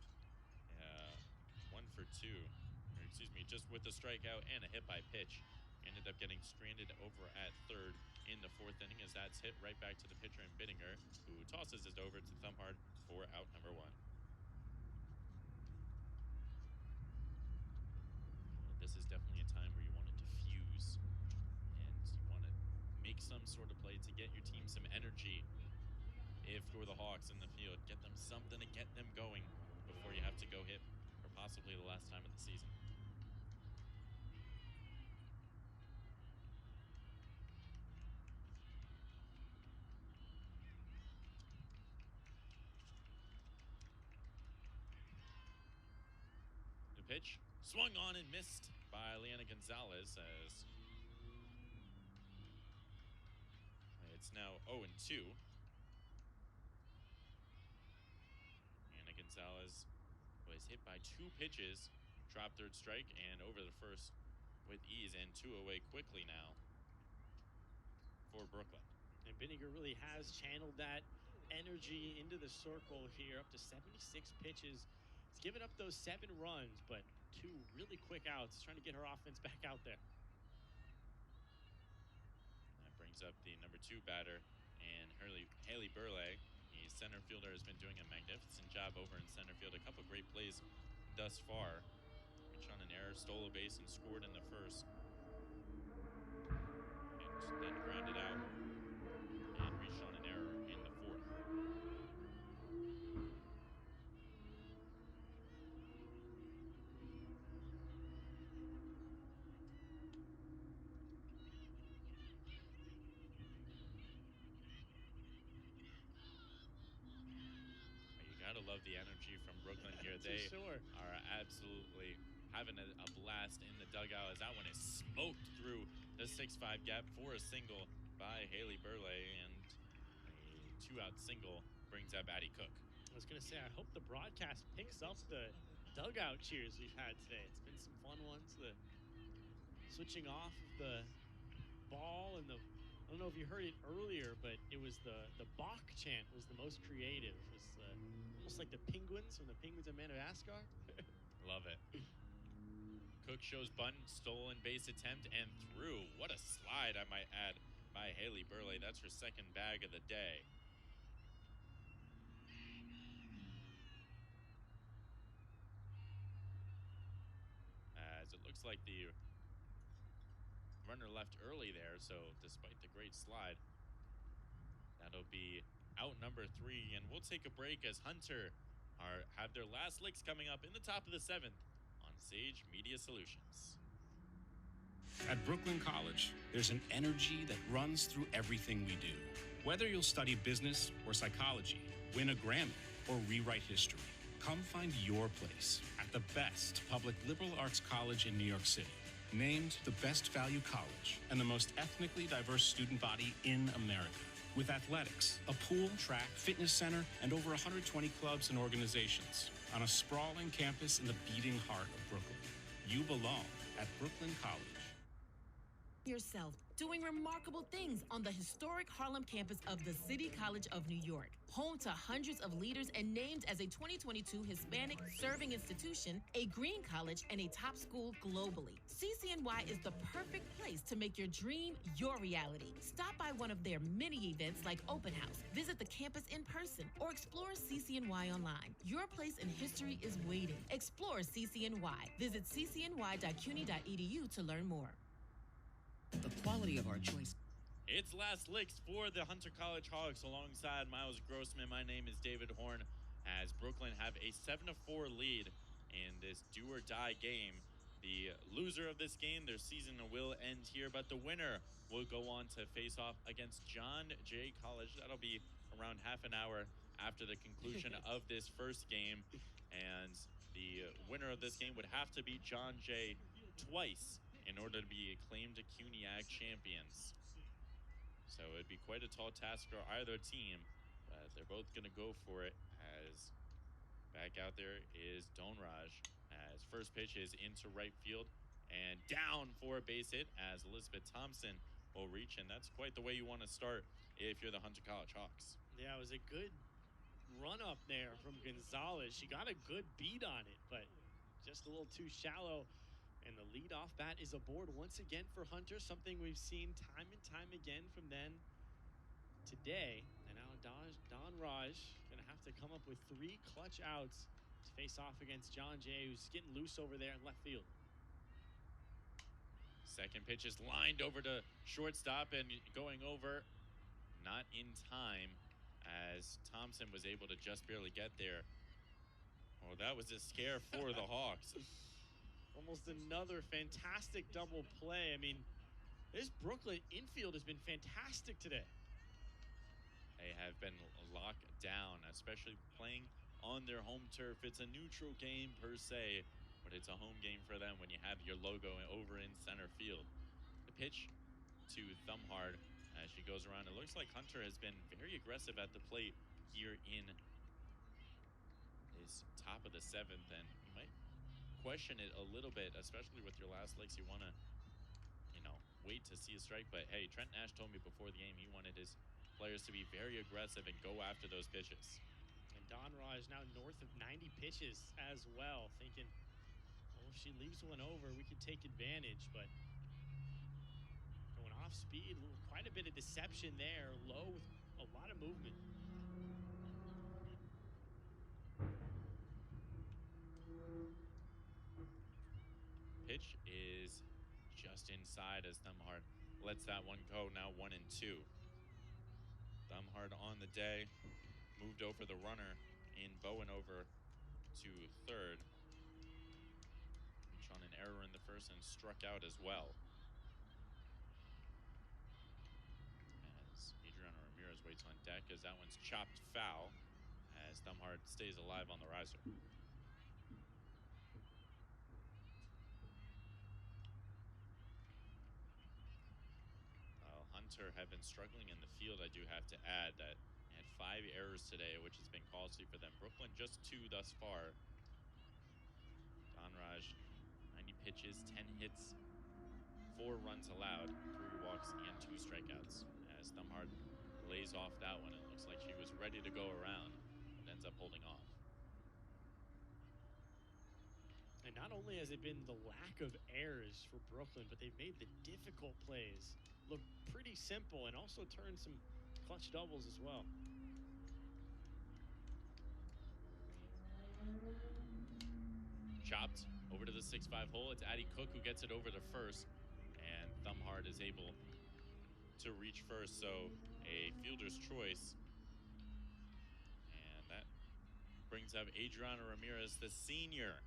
1 for 2, or excuse me, just with a strikeout and a hit by pitch. Ended up getting stranded over at third in the 4th inning as that's hit right back to the pitcher in Bittinger, who tosses it over to Thumhard for out number 1. This is definitely a time where you want to diffuse and you want to make some sort of play to get your team some energy. If you're the Hawks in the field, get them something to get them going before you have to go hit for possibly the last time of the season. The pitch swung on and missed by Leanna Gonzalez as it's now 0-2. Leanna Gonzalez was hit by 2 pitches, dropped third strike, and over the first with ease, and 2 away quickly now for Brooklyn. And Bittinger really has channeled that energy into the circle here, up to 76 pitches. He's given up those 7 runs, but 2 really quick outs, trying to get her offense back out there. That brings up the number 2 batter, and Haley Burley. The center fielder has been doing a magnificent job over in center field. A couple great plays thus far. Reached on an error, stole a base, and scored in the first. And then grounded out and reached on an error in the 4th. You gotta love the energy from Brooklyn here. They sure are absolutely having a blast in the dugout as that one is smoked through the 6-5 gap for a single by Haley Burley, and a 2-out single brings up Addie Cook. I was going to say, I hope the broadcast picks up the dugout cheers we've had today. It's been some fun ones. The switching off of the ball and I don't know if you heard it earlier, but it was the Bach chant was the most creative. It was almost like the Penguins from the Penguins of Madagascar. Love it. Cook shows bunt, stolen base attempt, and through. What a slide, I might add, by Haley Burley. That's her 2nd bag of the day. As it looks like the runner left early there, so despite the great slide, that'll be out number 3, and we'll take a break as Hunter have their last licks coming up in the top of the 7th on Sage Media Solutions. At Brooklyn College, there's an energy that runs through everything we do. Whether you'll study business or psychology, win a Grammy, or rewrite history, come find your place at the best public liberal arts college in New York City. Named the best value college and the most ethnically diverse student body in America. With athletics, a pool, track, fitness center, and over 120 clubs and organizations on a sprawling campus in the beating heart of Brooklyn. You belong at Brooklyn College. Yourself doing remarkable things on the historic Harlem campus of the City College of New York, home to hundreds of leaders and named as a 2022 Hispanic Serving Institution, a green college, and a top school globally. CCNY is the perfect place to make your dream your reality. Stop by one of their many events like Open House, visit the campus in person, or explore CCNY online. Your place in history is waiting. Explore CCNY. Visit ccny.cuny.edu to learn more. The quality of our choice. It's last licks for the Hunter College Hawks alongside Miles Grossman. My name is David Horn as Brooklyn have a 7-4 lead in this do or die game. The loser of this game, their season will end here, but the winner will go on to face off against John Jay College. That'll be around half an hour after the conclusion of this first game. And the winner of this game would have to beat John Jay twice in order to be acclaimed CUNYAC champions. So it'd be quite a tall task for either team, but they're both going to go for it. As back out there is Donraj, as first pitch is into right field and down for a base hit as Elizabeth Thompson will reach, and that's quite the way you want to start if you're the Hunter College Hawks. Yeah, it was a good run up there from Gonzalez. She got a good beat on it, but just a little too shallow. And the leadoff bat is aboard once again for Hunter, something we've seen time and time again from them today. And now Don Raj going to have to come up with 3 clutch outs to face off against John Jay, who's getting loose over there in left field. Second pitch is lined over to shortstop and going over, not in time, as Thompson was able to just barely get there. Oh, that was a scare for the Hawks. Almost another fantastic double play. I mean, this Brooklyn infield has been fantastic today. They have been locked down, especially playing on their home turf. It's a neutral game per se, but it's a home game for them when you have your logo over in center field. The pitch to Thumhard as she goes around. It looks like Hunter has been very aggressive at the plate here in this top of the 7th, and you might question it a little bit, especially with your last legs. You want to, wait to see a strike, but hey, Trent Nash told me before the game he wanted his players to be very aggressive and go after those pitches. And Don Raj now north of 90 pitches as well, thinking, well, if she leaves one over, we could take advantage, but going off speed, quite a bit of deception there, low with a lot of movement. Pitch is just inside as Thumhard lets that one go. Now 1-2. Thumhard on the day moved over the runner in Bowen over to third. Reached on an error in the first and struck out as well. As Adriana Ramirez waits on deck as that one's chopped foul as Thumhard stays alive on the riser. Hunter have been struggling in the field. I do have to add that they had 5 errors today, which has been costly for them. Brooklyn just 2 thus far. Donraj, 90 pitches, 10 hits, 4 runs allowed, 3 walks, and 2 strikeouts. As Thumhard lays off that one, it looks like she was ready to go around, but ends up holding off. And not only has it been the lack of errors for Brooklyn, but they've made the difficult plays look pretty simple and also turned some clutch doubles as well. Chopped over to the 6-5 hole. It's Addie Cook who gets it over to first, and Thumhard is able to reach first, so a fielder's choice. And that brings up Adriana Ramirez, the senior,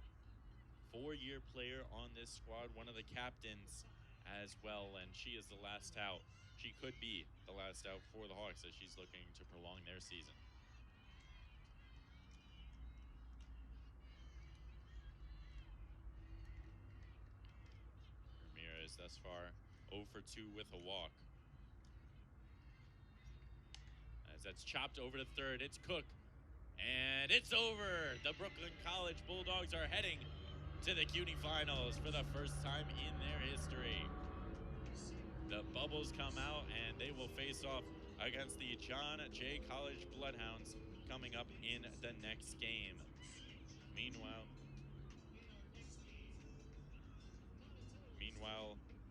4-year player on this squad, one of the captains as well, and she is the last out. She could be the last out for the Hawks as she's looking to prolong their season. Ramirez thus far 0 for 2 with a walk. As that's chopped over to third, it's Cook, and it's over. The Brooklyn College Bulldogs are heading to the CUNY Finals for the first time in their history. The bubbles come out, and they will face off against the John Jay College Bloodhounds coming up in the next game. Meanwhile,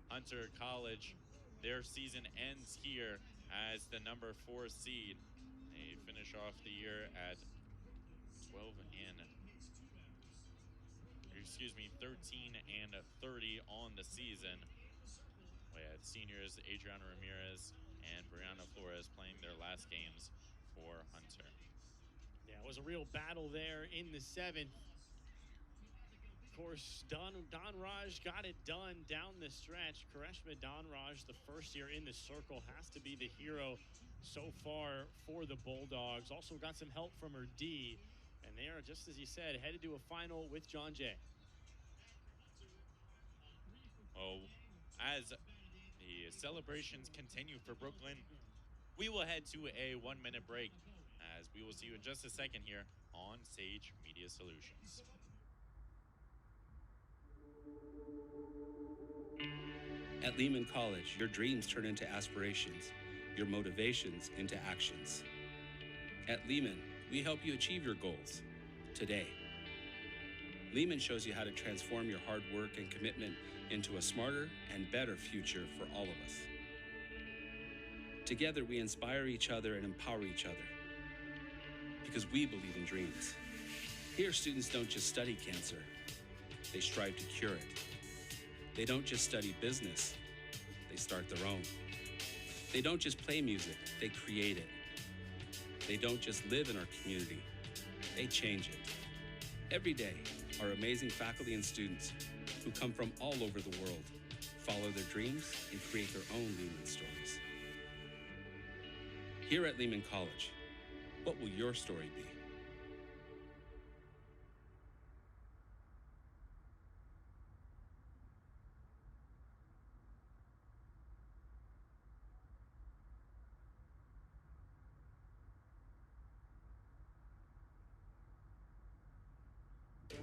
Hunter College, their season ends here as the number 4 seed. They finish off the year at 13 and 30 on the season. We had seniors Adriana Ramirez and Brianna Flores playing their last games for Hunter. Yeah, it was a real battle there in the 7th. course, Don Raj got it done down the stretch. Kareshma Don Raj, the first year in the circle, has to be the hero so far for the Bulldogs. Also got some help from her D, and they are, just as he said, headed to a final with John Jay. Oh, as the celebrations continue for Brooklyn, we will head to a 1-minute break, as we will see you in just a second here on Sage Media Solutions. At Lehman College, your dreams turn into aspirations, your motivations into actions. At Lehman, we help you achieve your goals today. Lehman shows you how to transform your hard work and commitment into a smarter and better future for all of us. Together, we inspire each other and empower each other because we believe in dreams. Here, students don't just study cancer, they strive to cure it. They don't just study business, they start their own. They don't just play music, they create it. They don't just live in our community, they change it. Every day, our amazing faculty and students who come from all over the world follow their dreams and create their own Lehman stories. Here at Lehman College, what will your story be?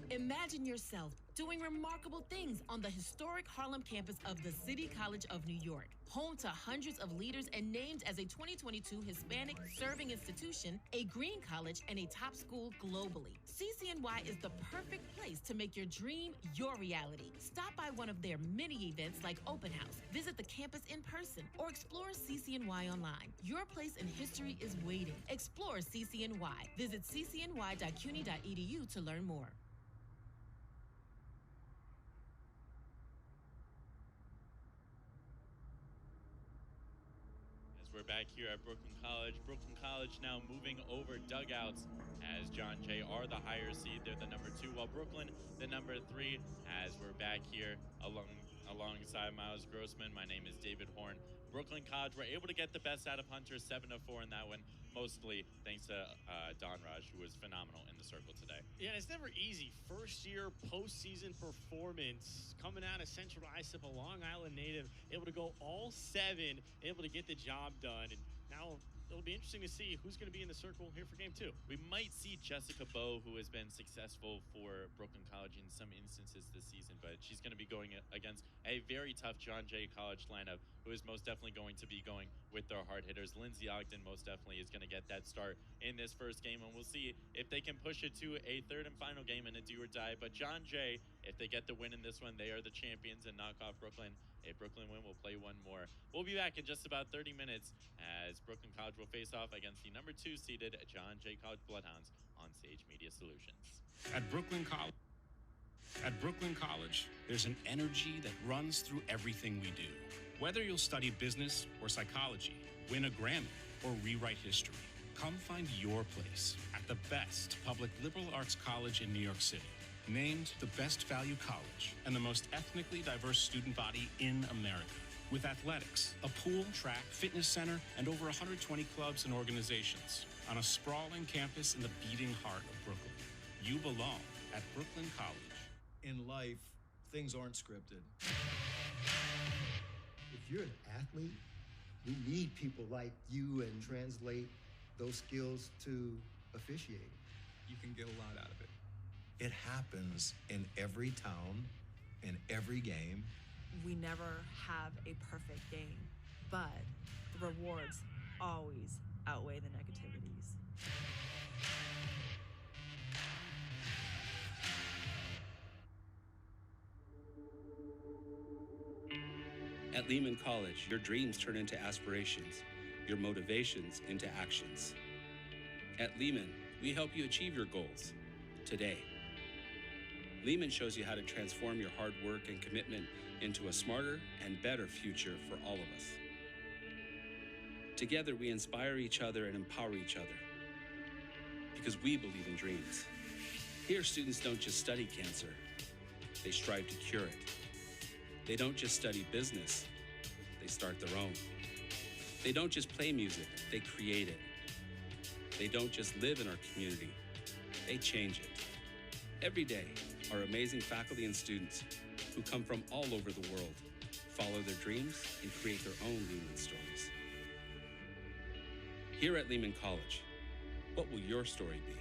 Imagine yourself doing remarkable things on the historic Harlem campus of the City College of New York, home to hundreds of leaders and named as a 2022 Hispanic Serving Institution, a green college, and a top school globally. CCNY is the perfect place to make your dream your reality. Stop by one of their many events like Open House, visit the campus in person, or explore CCNY online. Your place in history is waiting. Explore CCNY. Visit ccny.cuny.edu to learn more. We're back here at Brooklyn College. Brooklyn College now moving over dugouts, as John Jay are the higher seed. They're the number 2, while Brooklyn the number 3, as we're back here alongside Miles Grossman. My name is David Horn. Brooklyn College were able to get the best out of Hunter, 7-4 in that one, mostly thanks to Don Raj, who was phenomenal in the circle today. Yeah, it's never easy. First year postseason performance coming out of Central ISIP, a Long Island native, able to go all 7, able to get the job done. And now it'll be interesting to see who's going to be in the circle here for game 2. We might see Jessica Bowe, who has been successful for Brooklyn College in some instances this season, but she's going to be going against a very tough John Jay College lineup, who is most definitely going to be going with their hard hitters. Lindsay Ogden most definitely is going to get that start in this first game, and we'll see if they can push it to a third and final game in a do or die. But John Jay, if they get the win in this one, they are the champions and knock off Brooklyn. A Brooklyn win will play one more. We'll be back in just about 30 minutes as Brooklyn College will face off against the number 2 seeded John Jay College Bloodhounds on Sage Media Solutions. At Brooklyn College, there's an energy that runs through everything we do. Whether you'll study business or psychology, win a Grammy, or rewrite history, come find your place at the best public liberal arts college in New York City. Named the best value college and the most ethnically diverse student body in America. With athletics, a pool, track, fitness center, and over 120 clubs and organizations on a sprawling campus in the beating heart of Brooklyn. You belong at Brooklyn College. In life, things aren't scripted. If you're an athlete, we need people like you and translate those skills to officiating. You can get a lot out of it. It happens in every town, in every game. We never have a perfect game, but the rewards always outweigh the negativities. At Lehman College, your dreams turn into aspirations, your motivations into actions. At Lehman, we help you achieve your goals today. Lehman shows you how to transform your hard work and commitment into a smarter and better future for all of us. Together, we inspire each other and empower each other because we believe in dreams. Here, students don't just study cancer, They strive to cure it. They don't just study business, they start their own. They don't just play music, they create it. They don't just live in our community, they change it. Every day, our amazing faculty and students who come from all over the world follow their dreams and create their own Lehman stories. Here at Lehman College, what will your story be?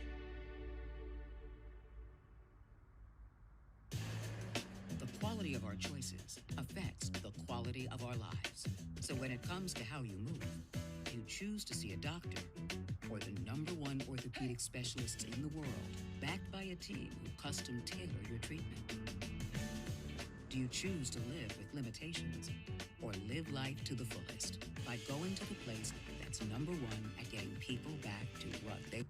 The quality of our choices affects the quality of our lives. So when it comes to how you move, you choose to see a doctor or the #1 orthopedic specialists in the world, backed by a team who custom tailor your treatment. Do you choose to live with limitations or live life to the fullest by going to the place that's #1 at getting people back to what they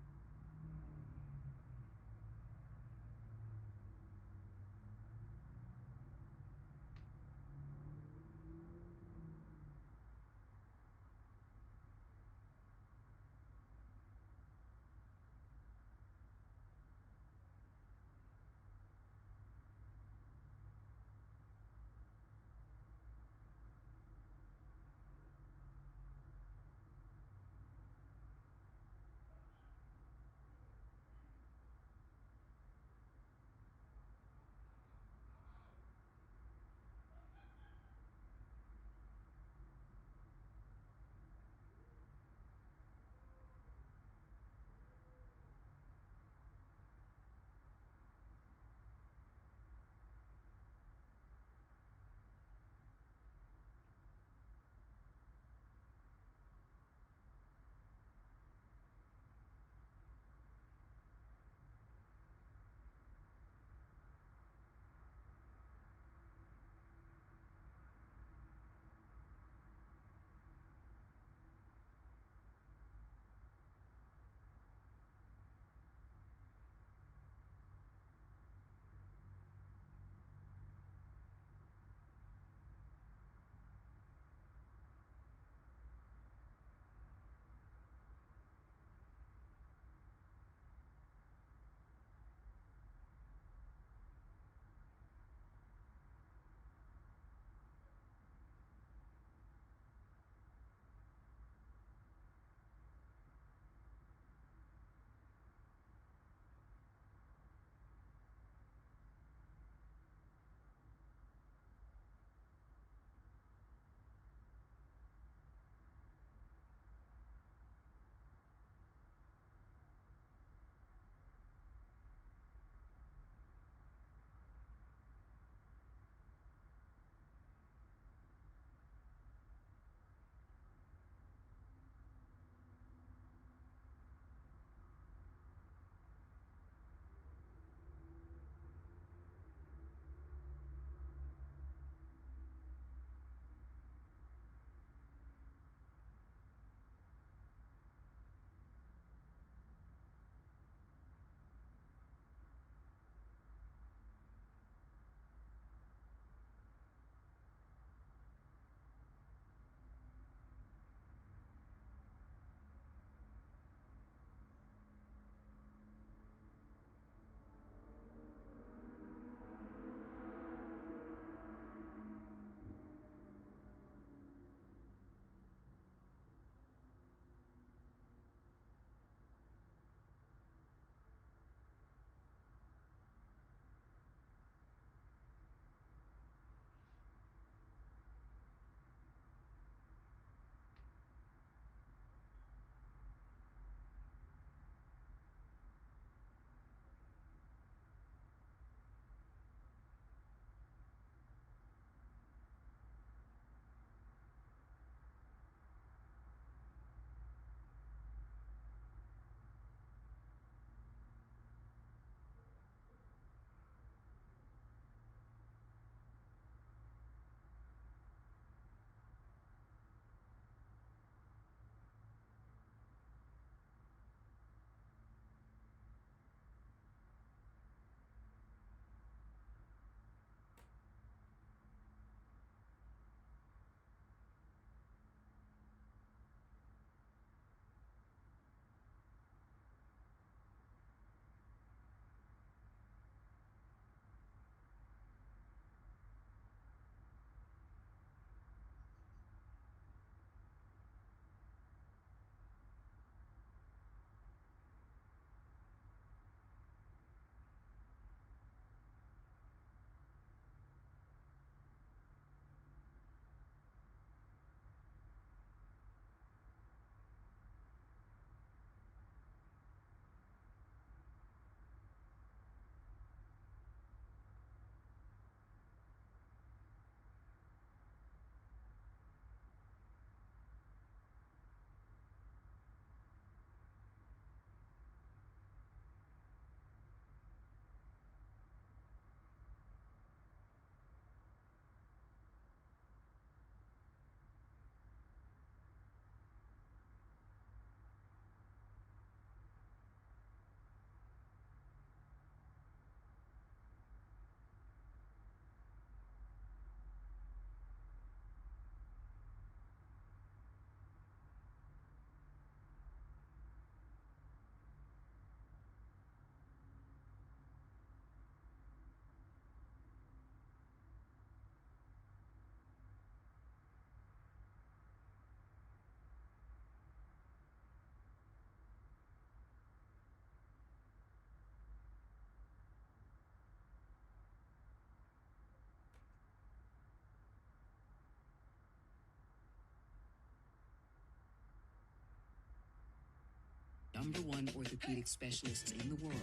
number one orthopedic specialists in the world,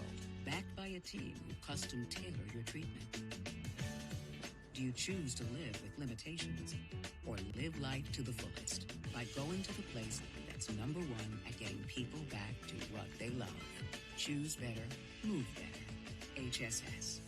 backed by a team who custom tailor your treatment. Do you choose to live with limitations or live life to the fullest by going to the place that's number one at getting people back to what they love? Choose better, move better. HSS.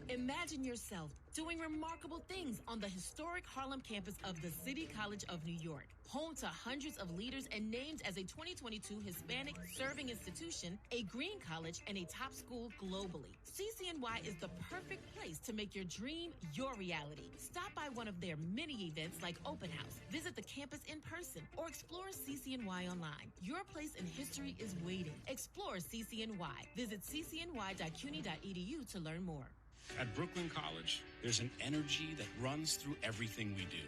Imagine yourself doing remarkable things on the historic Harlem campus of the City College of New York, home to hundreds of leaders and named as a 2022 Hispanic Serving Institution, a green college, and a top school globally. CCNY is the perfect place to make your dream your reality. Stop by one of their many events like Open House, visit the campus in person, or explore CCNY online. Your place in history is waiting. Explore CCNY. Visit ccny.cuny.edu to learn more. At Brooklyn College, there's an energy that runs through everything we do.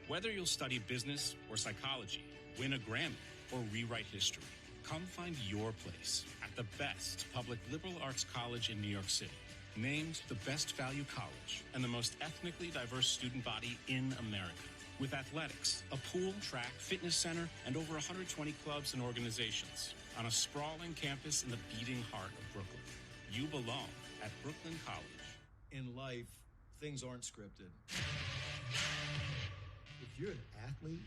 Whether you'll study business or psychology, win a Grammy, or rewrite history, come find your place at the best public liberal arts college in New York City. Named the best value college and the most ethnically diverse student body in America. With athletics, a pool, track, fitness center, and over 120 clubs and organizations on a sprawling campus in the beating heart of Brooklyn. You belong at Brooklyn College. In life, things aren't scripted. If you're an athlete,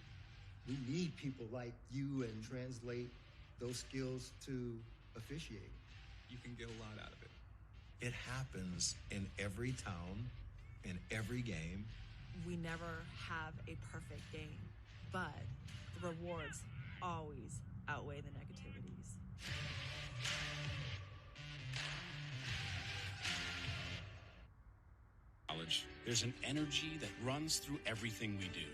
we need people like you and translate those skills to officiating. You can get a lot out of it. It happens in every town, in every game. We never have a perfect game, but the rewards always outweigh the negativities. College, there's an energy that runs through everything we do.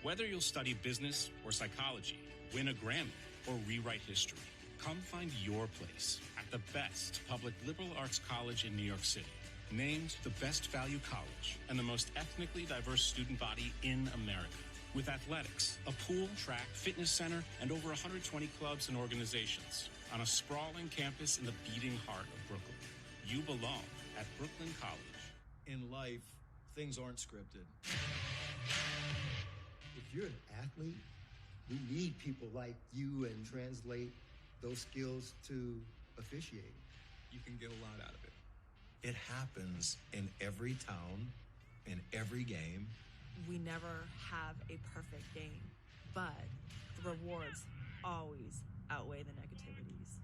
Whether you'll study business or psychology, win a Grammy, or rewrite history, come find your place at the best public liberal arts college in New York City. Named the best value college and the most ethnically diverse student body in America. With athletics, a pool, track, fitness center, and over 120 clubs and organizations on a sprawling campus in the beating heart of Brooklyn. You belong at Brooklyn College. In life, things aren't scripted. If you're an athlete, we need people like you and translate those skills to officiating. You can get a lot out of it. It happens in every town, in every game. We never have a perfect game, but the rewards always outweigh the negativities.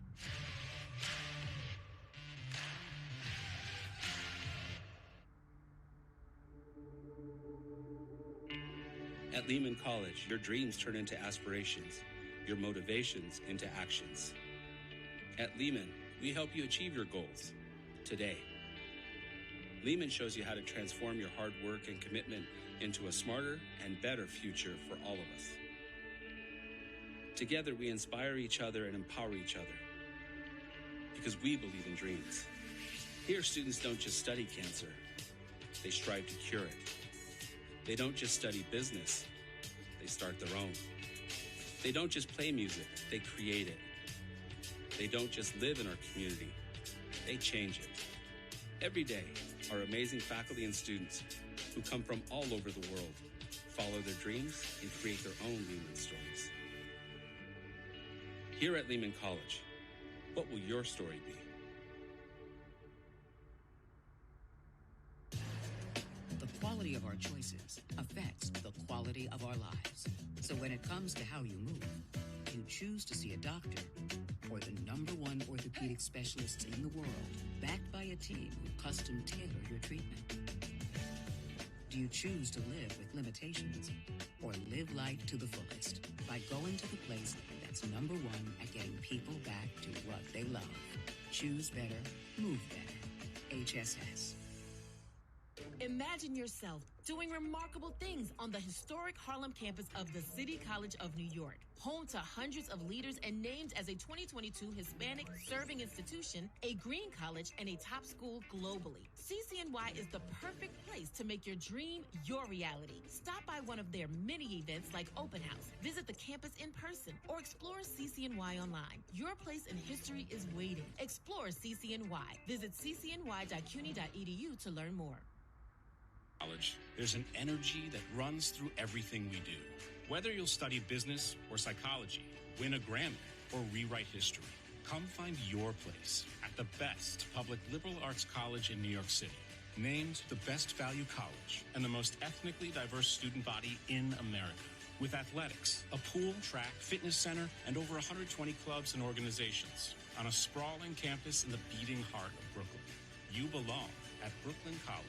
At Lehman College, your dreams turn into aspirations, your motivations into actions. At Lehman, we help you achieve your goals today. Lehman shows you how to transform your hard work and commitment into a smarter and better future for all of us. Together, we inspire each other and empower each other because we believe in dreams. Here, students don't just study cancer, they strive to cure it. They don't just study business, they start their own. They don't just play music, they create it. They don't just live in our community, they change it. Every day, our amazing faculty and students who come from all over the world follow their dreams and create their own Lehman stories. Here at Lehman College, what will your story be? The quality of our choices affects the quality of our lives. So when it comes to how you move, you choose to see a doctor or the #1 orthopedic specialists in the world, backed by a team who custom tailor your treatment. Do you choose to live with limitations or live life to the fullest by going to the place that's #1 at getting people back to what they love? Choose better, move better. HSS. Imagine yourself doing remarkable things on the historic Harlem campus of the City College of New York, home to hundreds of leaders and named as a 2022 Hispanic Serving Institution, a green college, and a top school globally. CCNY is the perfect place to make your dream your reality. Stop by one of their many events like Open House, visit the campus in person, or explore CCNY online. Your place in history is waiting. Explore CCNY. Visit ccny.cuny.edu to learn more. College, there's an energy that runs through everything we do. Whether you'll study business or psychology, win a Grammy, or rewrite history. Come find your place at the best public liberal arts college in New York City. Named the best value college and the most ethnically diverse student body in America. With athletics, a pool, track, fitness center, and over 120 clubs and organizations on a sprawling campus in the beating heart of Brooklyn. You belong at Brooklyn College.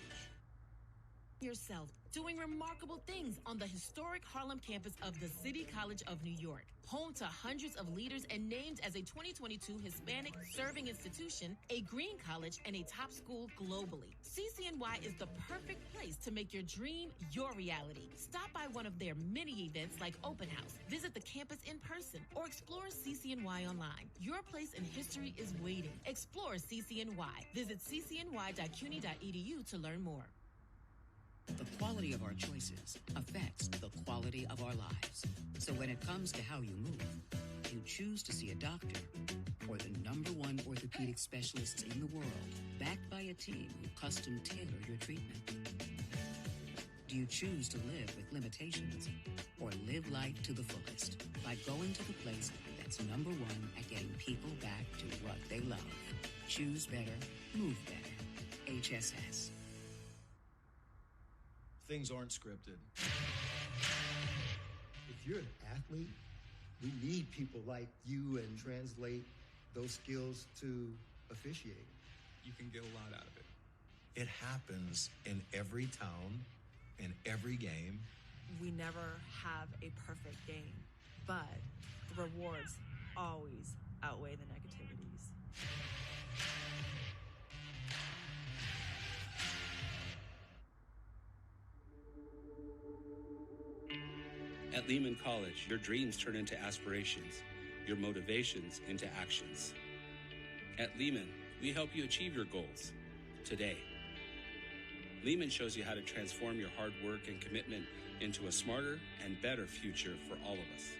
Yourself doing remarkable things on the historic Harlem campus of the City College of New York, home to hundreds of leaders and named as a 2022 Hispanic serving institution, a green college, and a top school globally. CCNY is the perfect place to make your dream your reality. Stop by one of their many events like Open House, visit the campus in person, or explore CCNY online. Your place in history is waiting. Explore CCNY. Visit ccny.cuny.edu to learn more. The quality of our choices affects the quality of our lives. So when it comes to how you move, you choose to see a doctor or the #1 orthopedic specialists in the world, backed by a team who custom tailor your treatment. Do you choose to live with limitations or live life to the fullest by going to the place that's #1 at getting people back to what they love? Choose better, move better. HSS. Things aren't scripted. If you're an athlete, we need people like you and translate those skills to officiating. You can get a lot out of it. It happens in every town, in every game. We never have a perfect game, but the rewards always outweigh the negativities. At Lehman College, your dreams turn into aspirations, your motivations into actions. At Lehman, we help you achieve your goals today. Lehman shows you how to transform your hard work and commitment into a smarter and better future for all of us.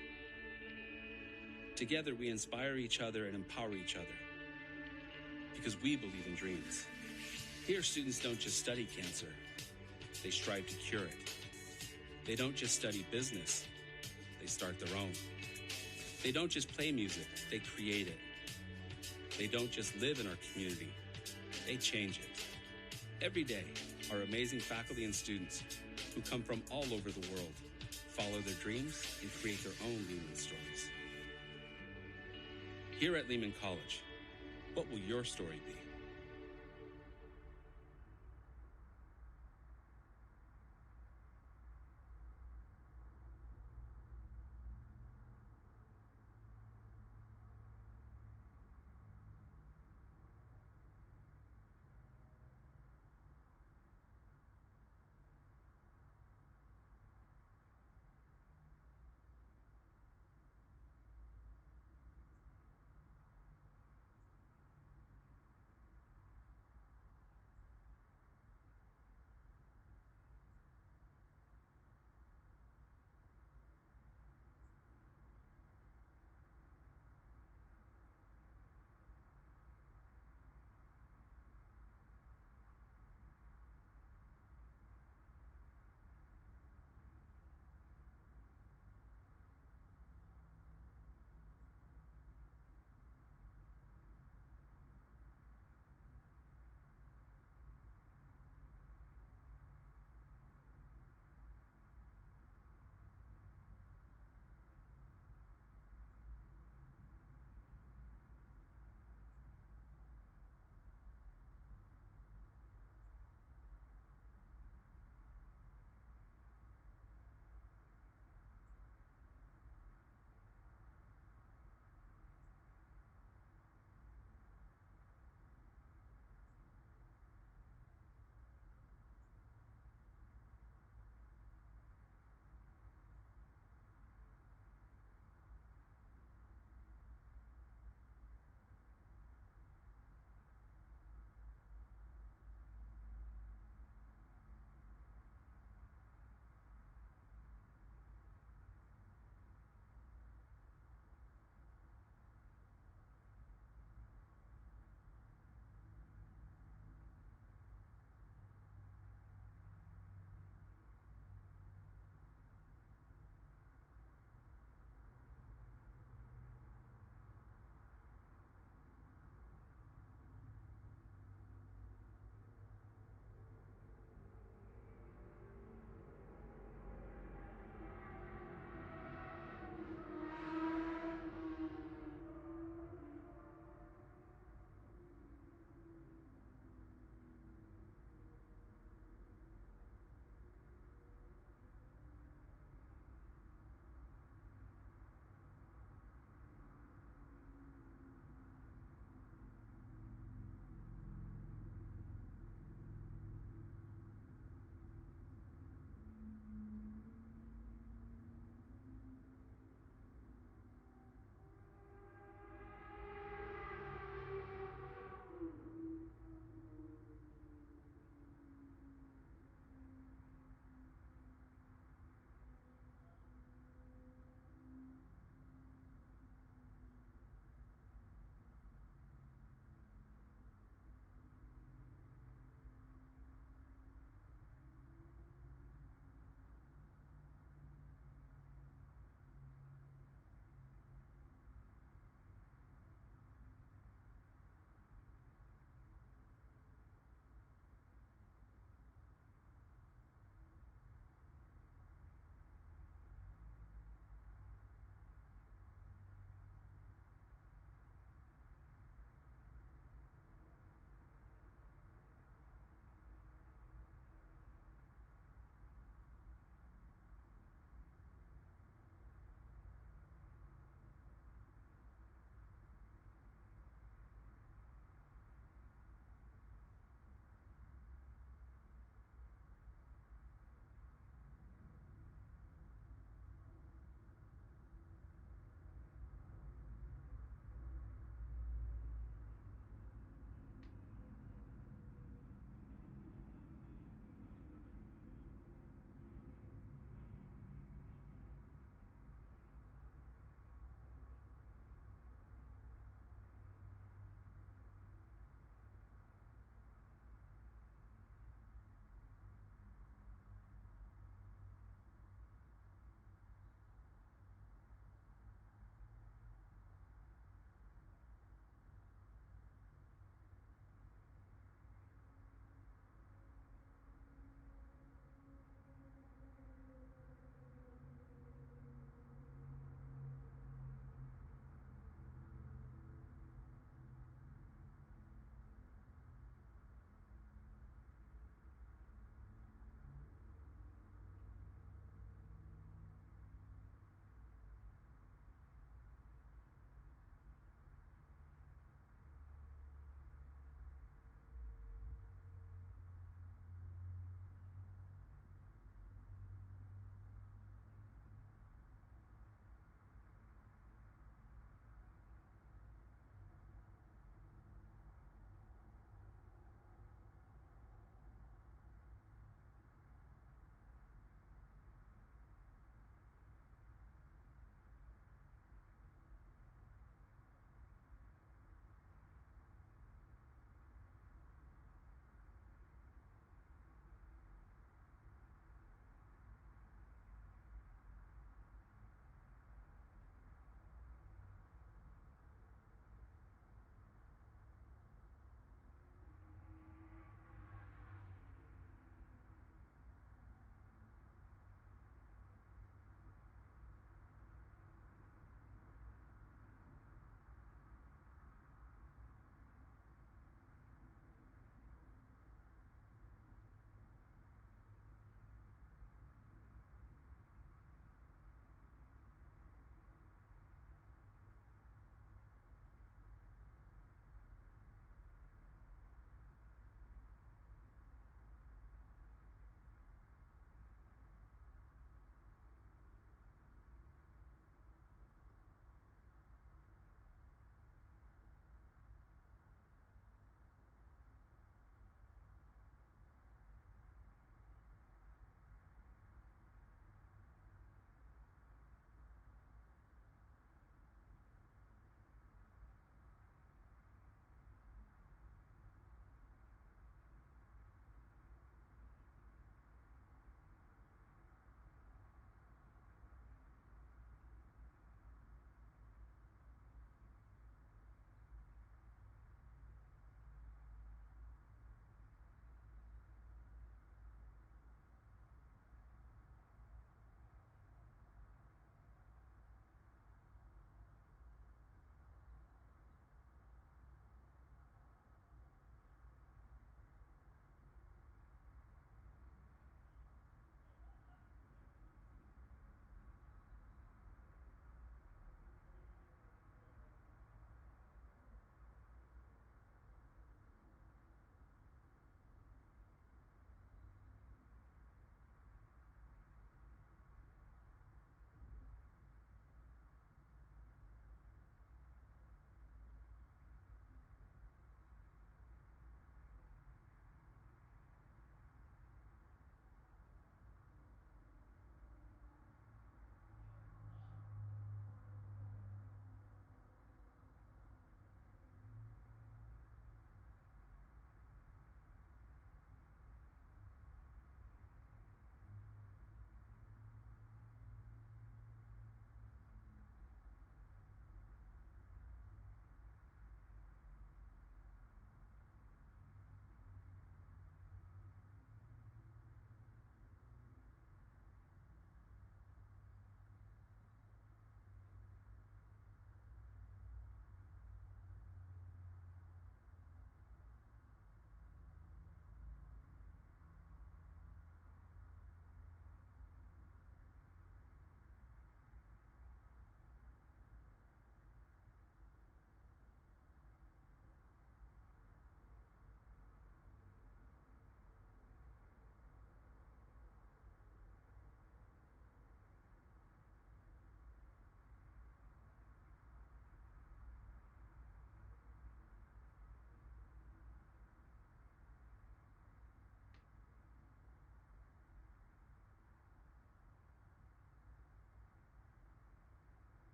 Together, we inspire each other and empower each other because we believe in dreams. Here, students don't just study cancer, they strive to cure it. They don't just study business, they start their own. They don't just play music, they create it. They don't just live in our community, they change it. Every day, our amazing faculty and students who come from all over the world follow their dreams and create their own Lehman stories. Here at Lehman College, what will your story be?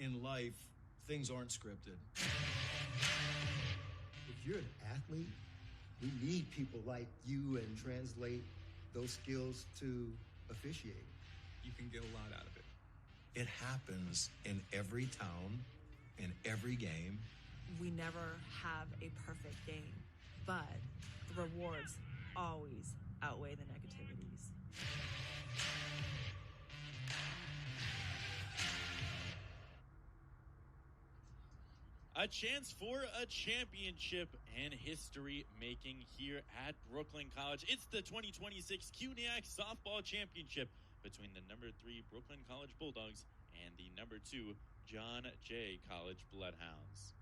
In life, things aren't scripted. If you're an athlete, we need people like you and translate those skills to officiating. You can get a lot out of it. It happens in every town, in every game. We never have a perfect game, but the rewards always outweigh the negativities. A chance for a championship and history making here at Brooklyn College. It's the 2026 CUNYAC Softball Championship between the number 3 Brooklyn College Bulldogs and the number 2 John Jay College Bloodhounds.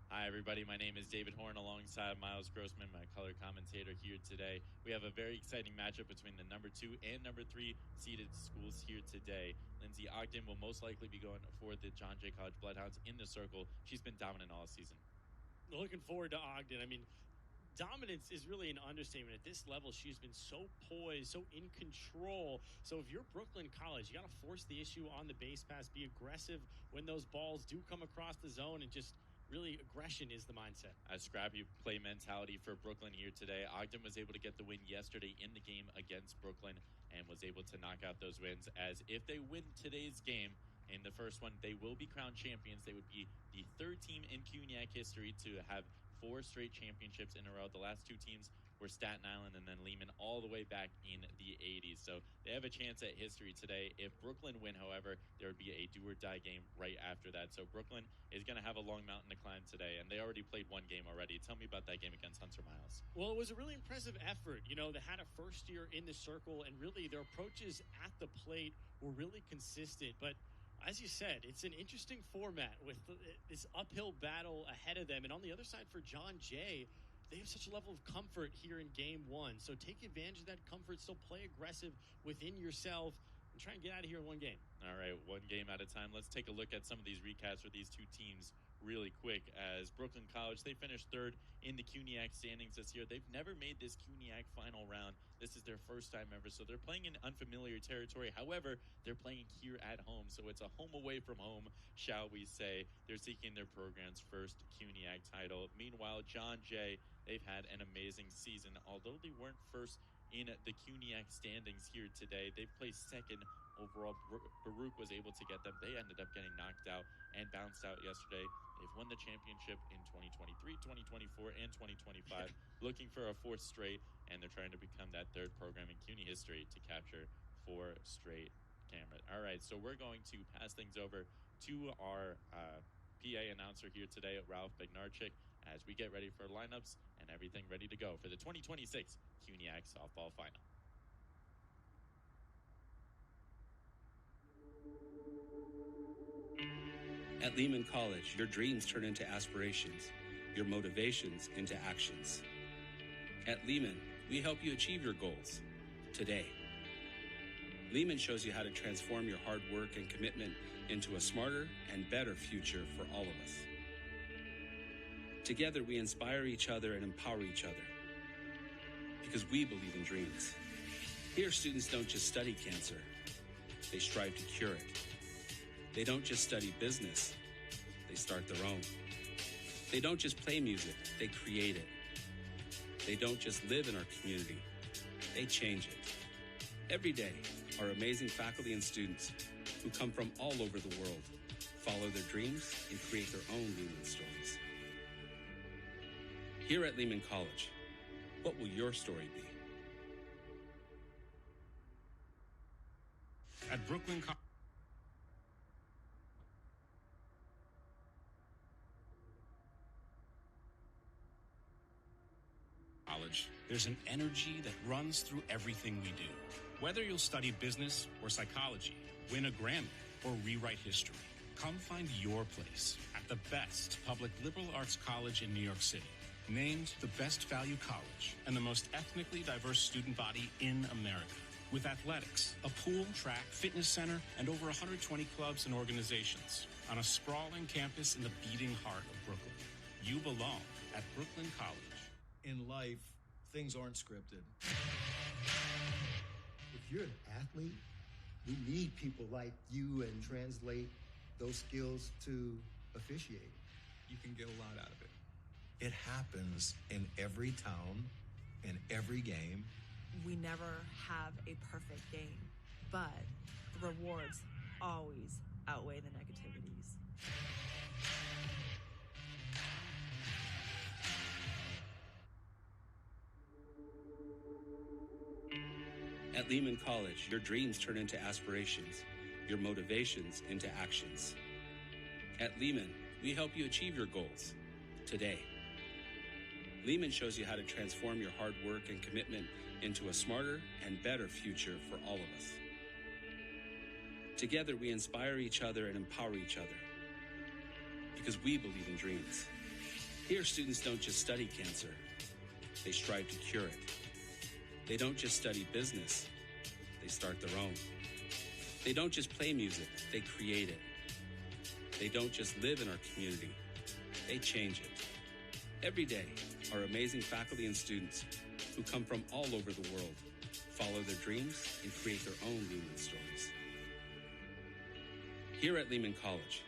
Hi, everybody. My name is David Horn alongside Miles Grossman, my color commentator here today. We have a very exciting matchup between the number 2 and number 3 seeded schools here today. Lindsay Ogden will most likely be going for the John Jay College Bloodhounds in the circle. She's been dominant all season. Looking forward to Ogden. I mean, dominance is really an understatement. At this level, she's been so poised, so in control. So if you're Brooklyn College, you got to force the issue on the base pass, be aggressive when those balls do come across the zone, and just really aggression is the mindset. A scrappy play mentality for Brooklyn here today. Ogden was able to get the win yesterday in the game against Brooklyn and was able to knock out those wins, as if they win today's game in the first one, they will be crowned champions. They would be the 3rd team in CUNYAC history to have 4 straight championships in a row. The last 2 teams were Staten Island and then Lehman all the way back in the 80s. So they have a chance at history today. If Brooklyn win, however, there would be a do-or-die game right after that. So Brooklyn is going to have a long mountain to climb today, and they already played 1 game already. Tell me about that game against Hunter Miles. Well, it was a really impressive effort. You know, they had a first year in the circle, and really their approaches at the plate were really consistent. But as you said, it's an interesting format with this uphill battle ahead of them. And on the other side for John Jay, they have such a level of comfort here in game 1. So take advantage of that comfort, still play aggressive within yourself, and try and get out of here in 1 game. All right, 1 game at a time. Let's take a look at some of these recaps for these 2 teams really quick. As Brooklyn College, they finished 3rd in the CUNYAC standings this year. They've never made this CUNYAC final round. This is their first time ever, so they're playing in unfamiliar territory. However, they're playing here at home, so it's a home away from home, shall we say. They're seeking their program's first CUNYAC title. Meanwhile, John Jay, they've had an amazing season. Although they weren't first in the CUNYAC standings here today, they placed 2nd overall. Baruch was able to get them. They ended up getting knocked out and bounced out yesterday. They've won the championship in 2023, 2024, and 2025, looking for a 4th straight, and they're trying to become that 3rd program in CUNY history to capture 4 straight cameras. All right, so we're going to pass things over to our PA announcer here today, Ralph Begnarczyk, as we get ready for lineups and everything ready to go for the 2026 CUNYAC Softball Final. At Lehman College, your dreams turn into aspirations, your motivations into actions. At Lehman, we help you achieve your goals today. Lehman shows you how to transform your hard work and commitment into a smarter and better future for all of us. Together, we inspire each other and empower each other because we believe in dreams. Here, students don't just study cancer, they strive to cure it. They don't just study business, they start their own. They don't just play music, they create it. They don't just live in our community, they change it. Every day, our amazing faculty and students who come from all over the world follow their dreams and create their own Lehman stories. Here at Lehman College, what will your story be? At Brooklyn College, there's an energy that runs through everything we do. Whether you'll study business or psychology, win a Grammy, or rewrite history, come find your place at the best public liberal arts college in New York City. Named the best value college and the most ethnically diverse student body in America. With athletics, a pool, track, fitness center, and over 120 clubs and organizations on a sprawling campus in the beating heart of Brooklyn. You belong at Brooklyn College. In life, things aren't scripted. If you're an athlete, we need people like you and translate those skills to officiate. You can get a lot out of it. It happens in every town, in every game. We never have a perfect game, but the rewards always outweigh the negativities. At Lehman College, your dreams turn into aspirations, your motivations into actions. At Lehman, we help you achieve your goals today. Lehman shows you how to transform your hard work and commitment into a smarter and better future for all of us. Together, we inspire each other and empower each other because we believe in dreams. Here, students don't just study cancer, they strive to cure it. They don't just study business, they start their own. They don't just play music, they create it. They don't just live in our community, they change it. Every day, our amazing faculty and students who come from all over the world follow their dreams and create their own Lehman stories. Here at Lehman College,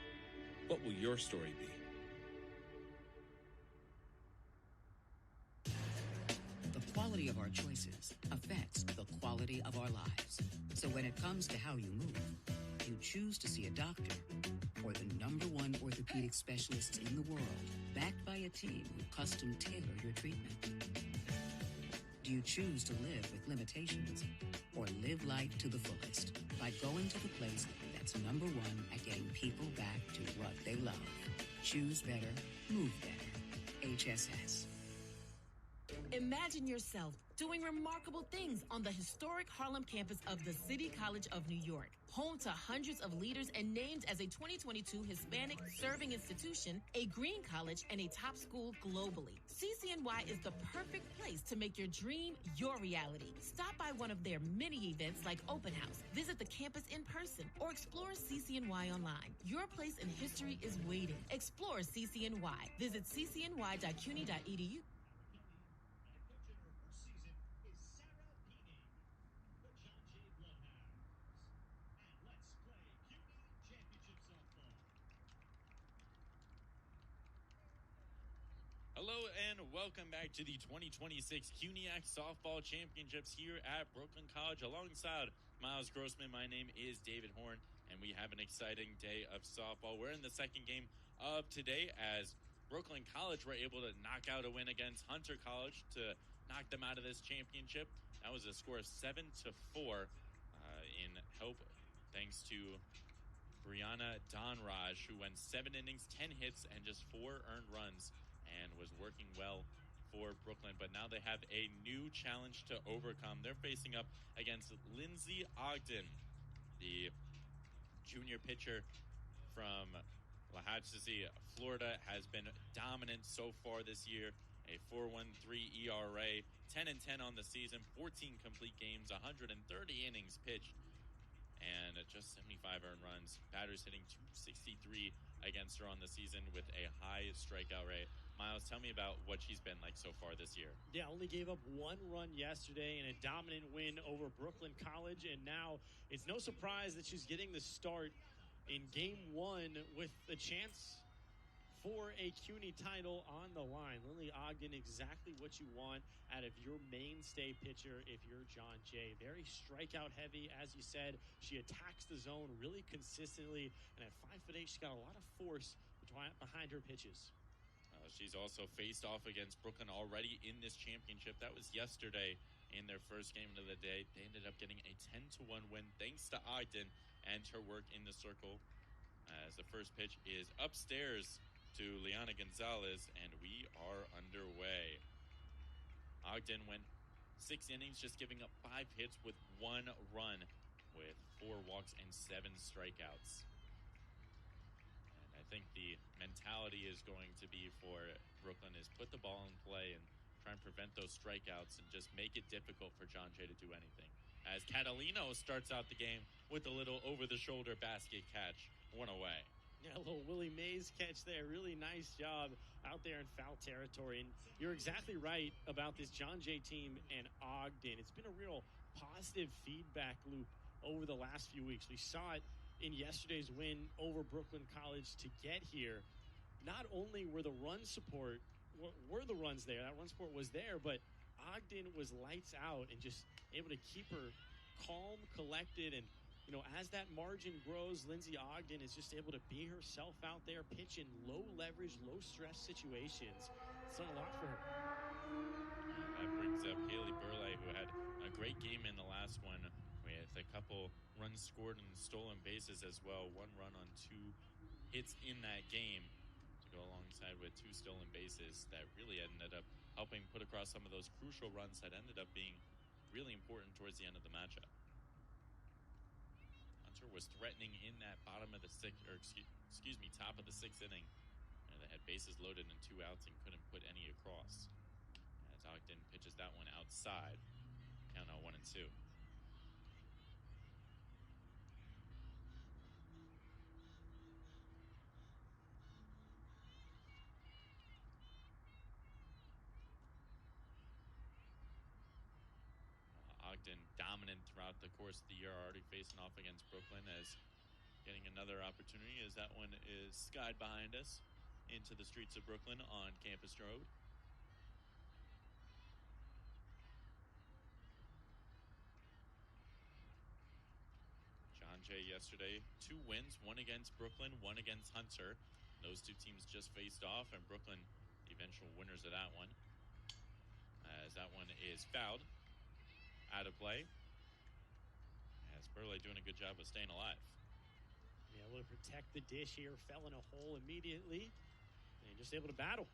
what will your story be? The quality of our choices affects the quality of our lives. So when it comes to how you move, you choose to see a doctor or the #1 orthopedic specialists in the world, backed by a team who custom tailor your treatment. Do you choose to live with limitations or live life to the fullest by going to the place that's #1 at getting people back to what they love? Choose better, move better. HSS. Imagine yourself doing remarkable things on the historic Harlem campus of the City College of New York, home to hundreds of leaders and named as a 2022 Hispanic serving institution, a green college, and a top school globally. CCNY is the perfect place to make your dream your reality. Stop by one of their many events like Open House, visit the campus in person, or explore CCNY online. Your place in history is waiting. Explore CCNY. Visit ccny.cuny.edu. Hello and welcome back to the 2026 CUNYAC Softball Championships here at Brooklyn College. Alongside Miles Grossman, my name is David Horn, and we have an exciting day of softball. We're in the second game of today as Brooklyn College were able to knock out a win against Hunter College to knock them out of this championship. That was a score of 7-4 in help thanks to Brianna Donraj, who went 7 innings, 10 hits, and just 4 earned runs, and was working well for Brooklyn. But now they have a new challenge to overcome. They're facing up against Lindsay Ogden, the junior pitcher from Lahatchie, Florida, has been dominant so far this year. A 4.13 ERA, 10-10 on the season, 14 complete games, 130 innings pitched, and just 75 earned runs. Batters hitting .263 against her on the season with a high strikeout rate. Miles, tell me about what she's been like so far this year. Yeah, only gave up 1 run yesterday in a dominant win over Brooklyn College, and now it's no surprise that she's getting the start in Game 1 with a chance for a CUNY title on the line. Lily Ogden, exactly what you want out of your mainstay pitcher if you're John Jay. Very strikeout heavy, as you said. She attacks the zone really consistently, and at 5'8", she's got a lot of force behind her pitches. She's also faced off against Brooklyn already in this championship. That was yesterday in their first game of the day. They ended up getting a 10-1 win thanks to Ogden and her work in the circle. As the first pitch is upstairs to Liana Gonzalez, and we are underway. Ogden went 6 innings, just giving up 5 hits with 1 run, with 4 walks and 7 strikeouts. I think the mentality is going to be for Brooklyn is put the ball in play and try and prevent those strikeouts and just make it difficult for John Jay to do anything. As Catalino starts out the game with a little over-the-shoulder basket catch, 1 away. Yeah, a little Willie Mays catch there. Really nice job out there in foul territory. And you're exactly right about this John Jay team and Ogden. It's been a real positive feedback loop over the last few weeks. We saw it in yesterday's win over Brooklyn College to get here, not only were the run support, were the runs there, that run support was there, but Ogden was lights out and just able to keep her calm, collected, and as that margin grows, Lindsey Ogden is just able to be herself out there, pitch in low leverage, low stress situations. It's done a lot for her. That brings up Haley Burley, who had a great game in the last one with a couple runs scored and stolen bases as well. One run on 2 hits in that game to go alongside with 2 stolen bases that really ended up helping put across some of those crucial runs that ended up being really important towards the end of the matchup. Hunter was threatening in that bottom of the top of the 6th inning. They had bases loaded and 2 outs and couldn't put any across. As Ogden pitches that one outside, count out 1-2. Ogden dominant throughout the course of the year, already facing off against Brooklyn, as getting another opportunity as that one is skied behind us into the streets of Brooklyn on Campus Road. John Jay yesterday, 2 wins, one against Brooklyn, one against Hunter. Those 2 teams just faced off, and Brooklyn, the eventual winners of that one. As that one is fouled, out of play. As Burley doing a good job of staying alive. Yeah, able to protect the dish here, fell in a hole immediately, and just able to battle.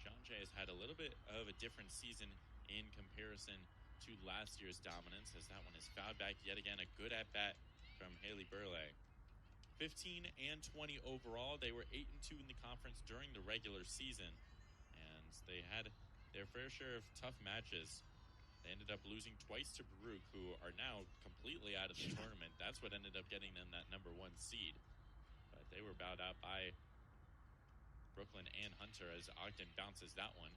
John Jay has had a little bit of a different season in comparison to last year's dominance, as that one is fouled back yet again. A good at-bat from Haley Burley. 15 and 20 overall. They were 8-2 in the conference during the regular season, and they had their fair share of tough matches. They ended up losing twice to Baruch, who are now completely out of the tournament. That's what ended up getting them that number 1 seed. But they were bowed out by Brooklyn and Hunter as Ogden bounces that one.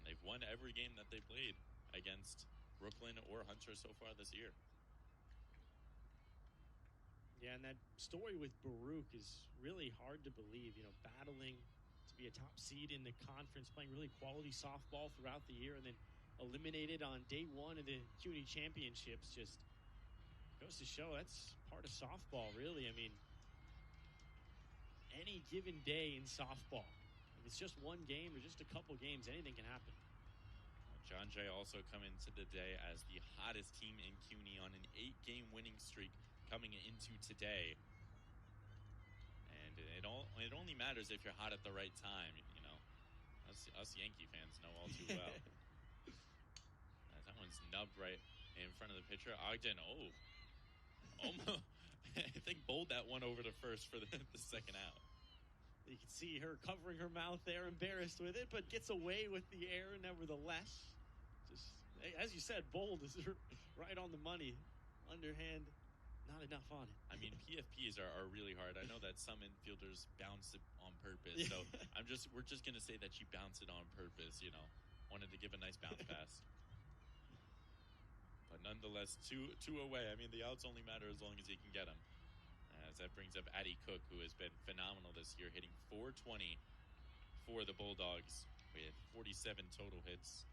And they've won every game that they played against Brooklyn or Hunter so far this year. Yeah, and that story with Baruch is really hard to believe. Battling to be a top seed in the conference, playing really quality softball throughout the year, and then eliminated on day 1 of the CUNY championships. Just goes to show that's part of softball, really. I mean, any given day in softball, if it's just one game or just a couple games, anything can happen. John Jay also coming into the day as the hottest team in CUNY on an 8-game winning streak coming into today. And it only matters if you're hot at the right time, Us Yankee fans know all too well. That one's nubbed right in front of the pitcher. Ogden, almost, I think bowled that one over to first for the second out. You can see her covering her mouth there, embarrassed with it, but gets away with the error nevertheless. Just, as you said, bold is right on the money. Underhand, not enough on it. I mean, PFPs are really hard. I know that some infielders bounce it on purpose, so we're just gonna say that she bounced it on purpose. Wanted to give a nice bounce pass, but nonetheless, two away. I mean, the outs only matter as long as you can get them. As that brings up Addie Cook, who has been phenomenal this year, hitting .420 for the Bulldogs with 47 total hits,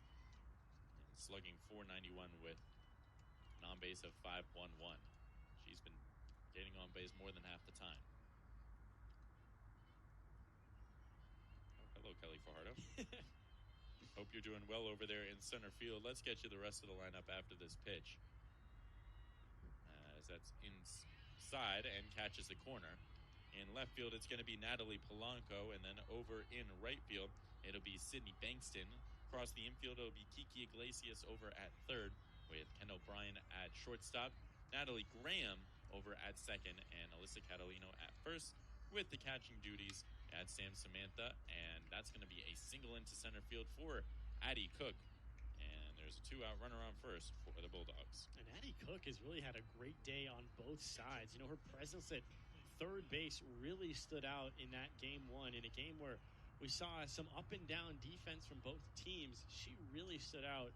and slugging .491 with an on-base of .511. She's been getting on base more than half the time. Oh, hello, Kelly Fajardo. Hope you're doing well over there in center field. Let's get you the rest of the lineup after this pitch. As that's inside and catches the corner. In left field, it's going to be Natalie Polanco, and then over in right field, it'll be Sydney Bankston. Across the infield, it'll be Kiki Iglesias over at third, with Ken O'Brien at shortstop, Natalie Graham over at second, and Alyssa Catalino at first, with the catching duties at Sam Samantha. And that's going to be a single into center field for Addie Cook. And there's a 2-out runner on first for the Bulldogs. And Addie Cook has really had a great day on both sides. Her presence at third base really stood out in that game one, in a game where we saw some up and down defense from both teams. She really stood out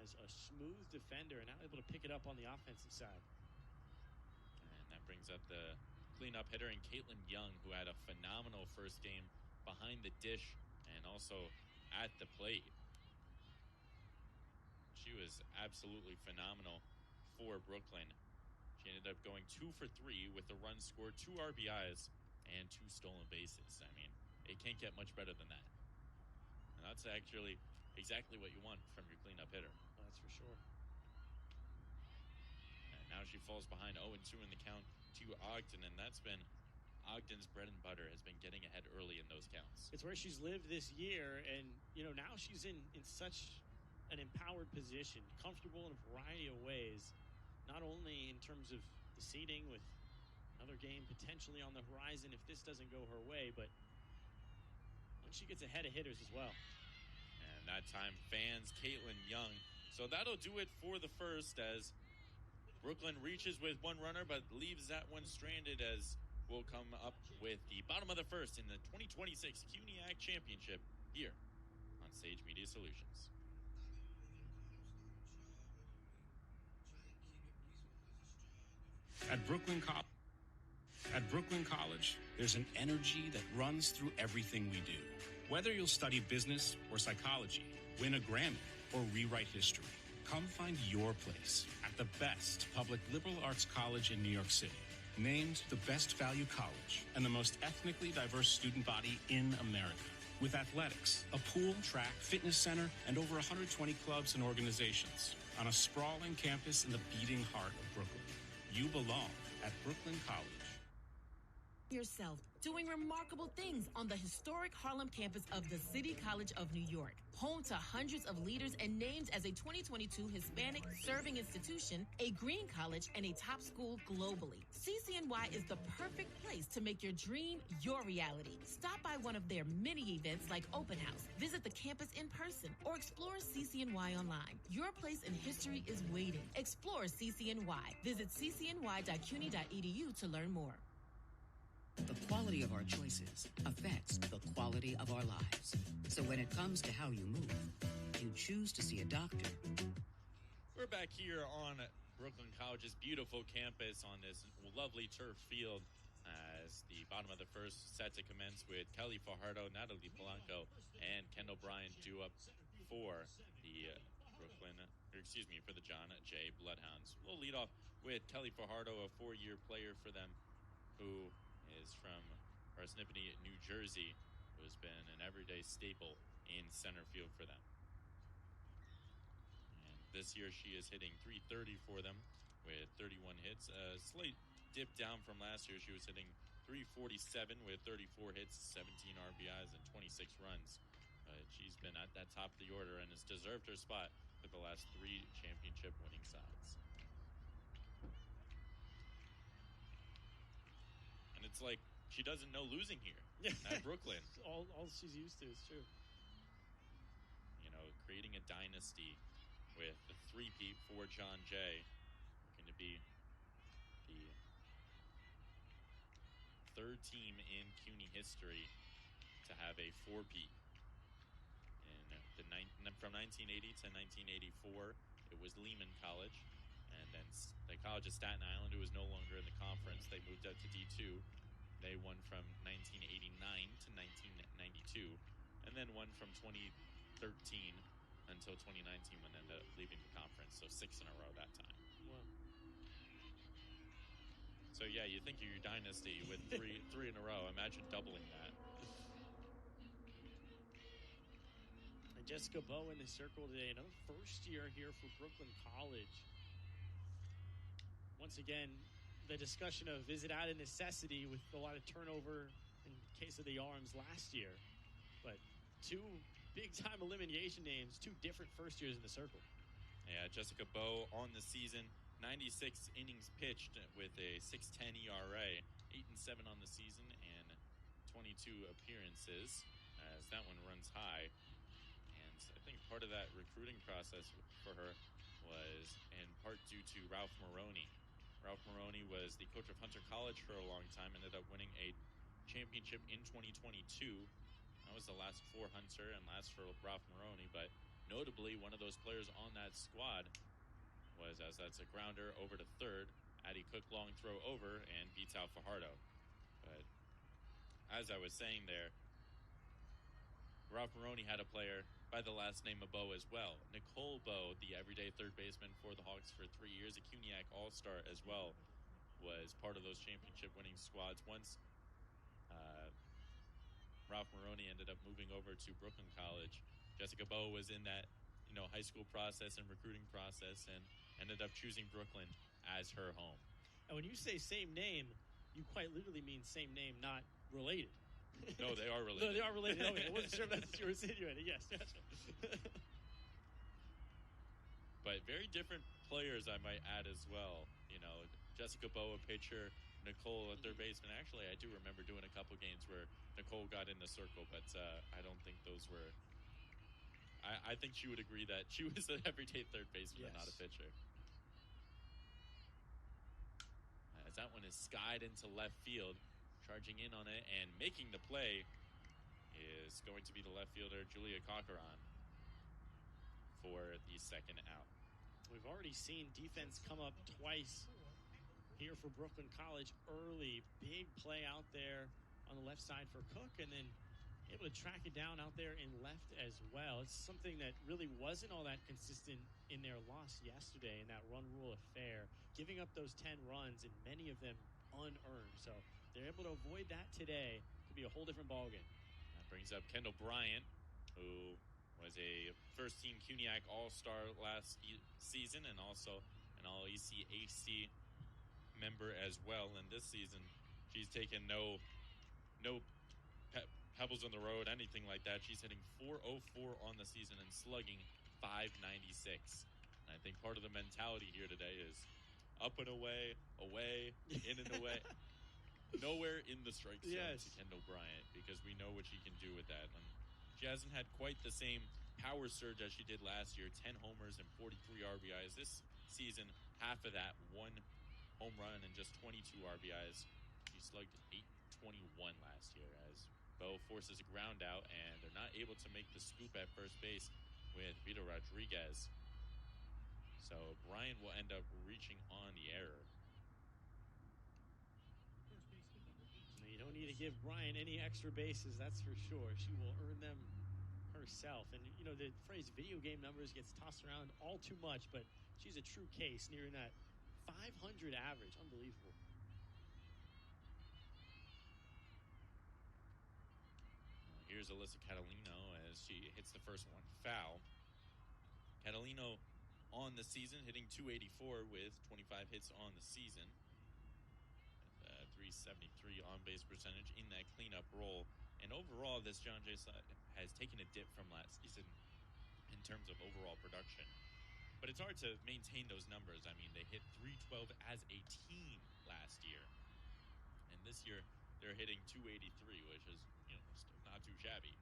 as a smooth defender and now able to pick it up on the offensive side. And that brings up the cleanup hitter in Caitlin Young, who had a phenomenal first game behind the dish and also at the plate. She was absolutely phenomenal for Brooklyn. She ended up going 2 for 3 with a run scored, 2 RBIs, and 2 stolen bases. I mean, it can't get much better than that. And that's actually exactly what you want from your cleanup hitter. That's for sure. And now she falls behind 0-2 in the count to Ogden, and that's been Ogden's bread and butter, has been getting ahead early in those counts. It's where she's lived this year, and, now she's in such an empowered position, comfortable in a variety of ways, not only in terms of the seeding with another game potentially on the horizon if this doesn't go her way, but once she gets ahead of hitters as well. And that time fans Caitlin Young. So that'll do it for the first, as Brooklyn reaches with one runner but leaves that one stranded, as we'll come up with the bottom of the first in the 2026 CUNYAC Championship here on Sage Media Solutions. At Brooklyn College, there's an energy that runs through everything we do. Whether you'll study business or psychology, win a Grammy, or rewrite history, come find your place at the best public liberal arts college in New York City. Named the best value college and the most ethnically diverse student body in America. With athletics, a pool, track, fitness center, and over 120 clubs and organizations on a sprawling campus in the beating heart of Brooklyn. You belong at Brooklyn College. Yourself doing remarkable things on the historic Harlem campus of the City College of New York, home to hundreds of leaders and named as a 2022 Hispanic serving institution, a green college, and a top school globally. CCNY is the perfect place to make your dream your reality. Stop by one of their many events like Open House, visit the campus in person, or explore CCNY online. Your place in history is waiting. Explore CCNY. Visit ccny.cuny.edu to learn more. The quality of our choices affects the quality of our lives. So when it comes to how you move, you choose to see a doctor. We're back here on Brooklyn College's beautiful campus on this lovely turf field as the bottom of the first set to commence with Kelly Fajardo, Natalie Polanco, and Kendall Bryan due up for the for the John Jay Bloodhounds. We'll lead off with Kelly Fajardo, a 4-year player for them, who is from Parsippany, New Jersey, who has been an everyday staple in center field for them. And this year she is hitting .330 for them with 31 hits. A slight dip down from last year. She was hitting .347 with 34 hits, 17 RBIs, and 26 runs. But she's been at that top of the order and has deserved her spot for the last 3 championship winning sides. And it's like she doesn't know losing here at Brooklyn. all she's used to is true. Creating a dynasty with the 3-peat for John Jay. Looking to be the 3rd team in CUNY history to have a 4-peat. From 1980 to 1984, it was Lehman College. And then the College of Staten Island, who was no longer in the conference, they moved up to D2. They won from 1989 to 1992, and then won from 2013 until 2019 when they ended up leaving the conference. So 6 in a row that time. Wow. So yeah, you think of your dynasty with three in a row. Imagine doubling that. And Jessica Bowe in the circle today. Another first year here for Brooklyn College. Once again, the discussion of is it out of necessity with a lot of turnover in case of the arms last year. But 2 big-time elimination names, 2 different first years in the circle. Yeah, Jessica Bowe on the season, 96 innings pitched with a 6.10 ERA, 8-7 on the season, and 22 appearances, as that one runs high. And I think part of that recruiting process for her was in part due to Ralph Moroney, Ralph Maroney was the coach of Hunter College for a long time, ended up winning a championship in 2022. That was the last for Hunter and last for Ralph Maroney, but notably one of those players on that squad was, as that's a grounder over to third, Addie Cook long throw over and beats out Fajardo. But as I was saying there, Ralph Maroney had a player by the last name of Bowe as well. Nicole Bowe, the everyday third baseman for the Hawks for 3 years, a CUNYAC All-Star as well, was part of those championship-winning squads. Once Ralph Maroney ended up moving over to Brooklyn College, Jessica Bowe was in that high school process and recruiting process and ended up choosing Brooklyn as her home. And when you say same name, you quite literally mean same name, not related. No, they are related. No, they are related. Okay, I wasn't sure if that's what you were insinuating. Yes, gotcha. But very different players, I might add as well. Jessica Bowe, a pitcher, Nicole, a third baseman. Actually, I do remember doing a couple games where Nicole got in the circle, but I don't think those were. I think she would agree that she was an everyday third baseman and not a pitcher. As that one is skied into left field, charging in on it and making the play is going to be the left fielder Julia Cochran for the second out. We've already seen defense come up twice here for Brooklyn College early. Big play out there on the left side for Cook, and then able to track it down out there in left as well. It's something that really wasn't all that consistent in their loss yesterday in that run rule affair, giving up those 10 runs and many of them unearned. So they're able to avoid that today. Could be a whole different ballgame. That brings up Kendall Bryant, who was a first-team CUNYAC All-Star last season and also an All-ECAC member as well. And this season, she's taken no pebbles on the road, anything like that. She's hitting .404 on the season and slugging .596. And I think part of the mentality here today is up and away, in and away. Nowhere in the strike zone to Kendall Bryant, because we know what she can do with that. And she hasn't had quite the same power surge as she did last year. 10 homers and 43 RBIs. This season, half of that, 1 home run and just 22 RBIs. She slugged .821 last year as Bowe forces a ground out, and they're not able to make the scoop at first base with Vito Rodriguez. So Bryant will end up reaching on the error. You don't need to give Bryant any extra bases, that's for sure. She will earn them herself. And, the phrase video game numbers gets tossed around all too much, but she's a true case, nearing that 500 average. Unbelievable. Here's Alyssa Catalino as she hits the first one foul. Catalino on the season hitting .284 with 25 hits on the season. .373 on-base percentage in that cleanup role. And overall, this John Jay has taken a dip from last season in terms of overall production. But it's hard to maintain those numbers. I mean, they hit .312 as a team last year. And this year, they're hitting .283, which is, still not too shabby.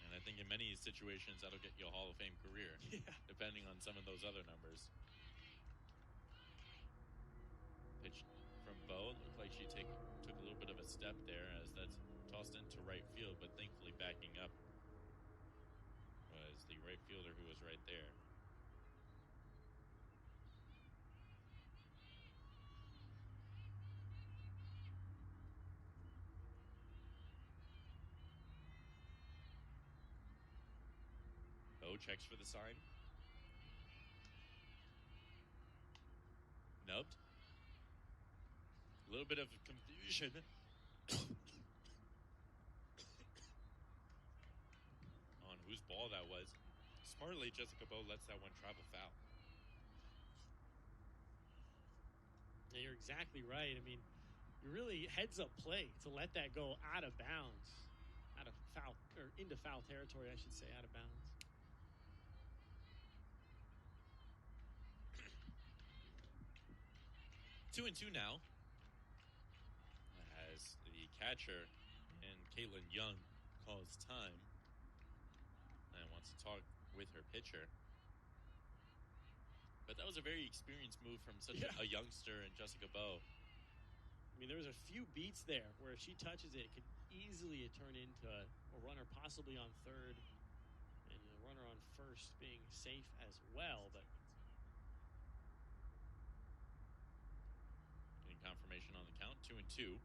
And I think in many situations, that'll get you a Hall of Fame career, depending on some of those other numbers. Pitch from Bowe. Looked like she took a little bit of a step there as that's tossed into right field, but thankfully backing up was the right fielder who was right there. Bowe checks for the sign. Nubbed. A little bit of confusion. On whose ball that was. Smartly, Jessica Bowe lets that one travel foul. Yeah, you're exactly right. I mean, you really heads up play to let that go out of bounds. Out of foul, or into foul territory, I should say, out of bounds. 2-2 now. As the catcher and Caitlin Young calls time and wants to talk with her pitcher. But that was a very experienced move from such Yeah. a youngster and Jessica Bowe. I mean, there was a few beats there where if she touches it, it could easily turn into a runner possibly on third and a runner on first being safe as well. But Getting confirmation on the count, 2-2.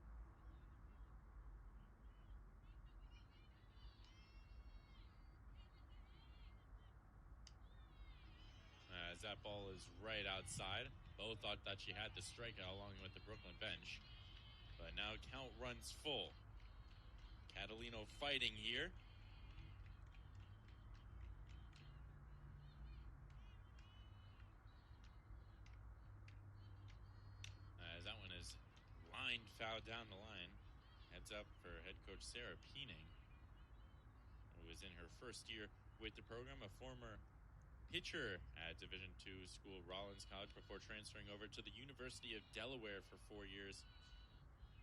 As that ball is right outside. Both thought that she had the strikeout along with the Brooklyn bench. But now count runs full. Catalino fighting here. As that one is lined foul down the line. Heads up for head coach Sarah Peening, who was in her first year with the program, a former pitcher at Division II school Rollins College before transferring over to the University of Delaware for 4 years.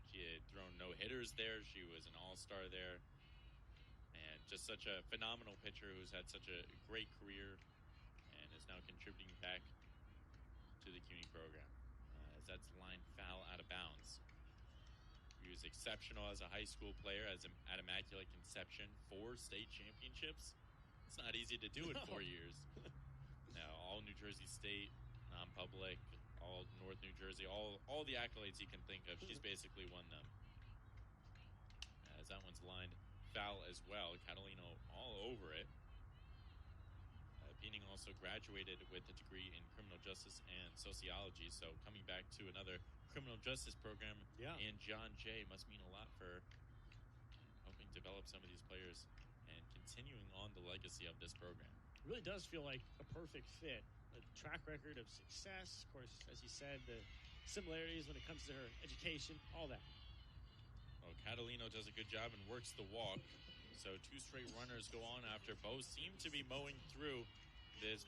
She had thrown no-hitters there. She was an all-star there. And just such a phenomenal pitcher who's had such a great career and is now contributing back to the CUNY program. As that's lined foul out of bounds. He was exceptional as a high school player, at Immaculate Conception, 4 state championships. It's not easy to do in 4 years. Now, all New Jersey State, non-public, all North New Jersey, all the accolades you can think of, she's basically won them. As that one's lined foul as well. Catalino all over it. Peening also graduated with a degree in criminal justice and sociology, so coming back to another criminal justice program in John Jay must mean a lot for her, helping develop some of these players and continuing on the legacy of this program. it really does feel like a perfect fit. A track record of success, of course, as you said, the similarities when it comes to her education, all that. Well, Catalino does a good job and works the walk. So 2 straight runners go on after both seem to be mowing through this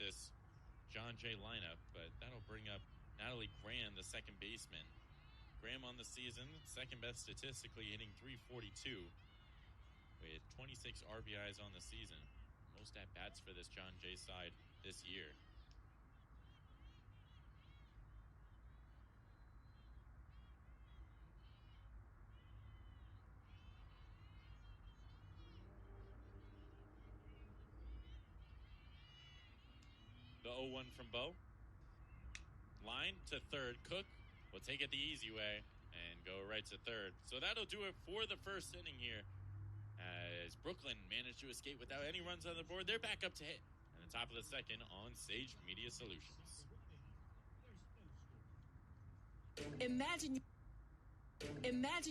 this John Jay lineup, but that'll bring up Natalie Graham, the second baseman. Graham on the season, second best statistically, hitting .342 with 26 RBIs on the season. Most at-bats for this John Jay side this year. The 0-1 from Bo. Line to third. Cook will take it the easy way and go right to third. So that'll do it for the first inning here. As Brooklyn managed to escape without any runs on the board, they're back up to hit. And the top of the second on Sage Media Solutions. Imagine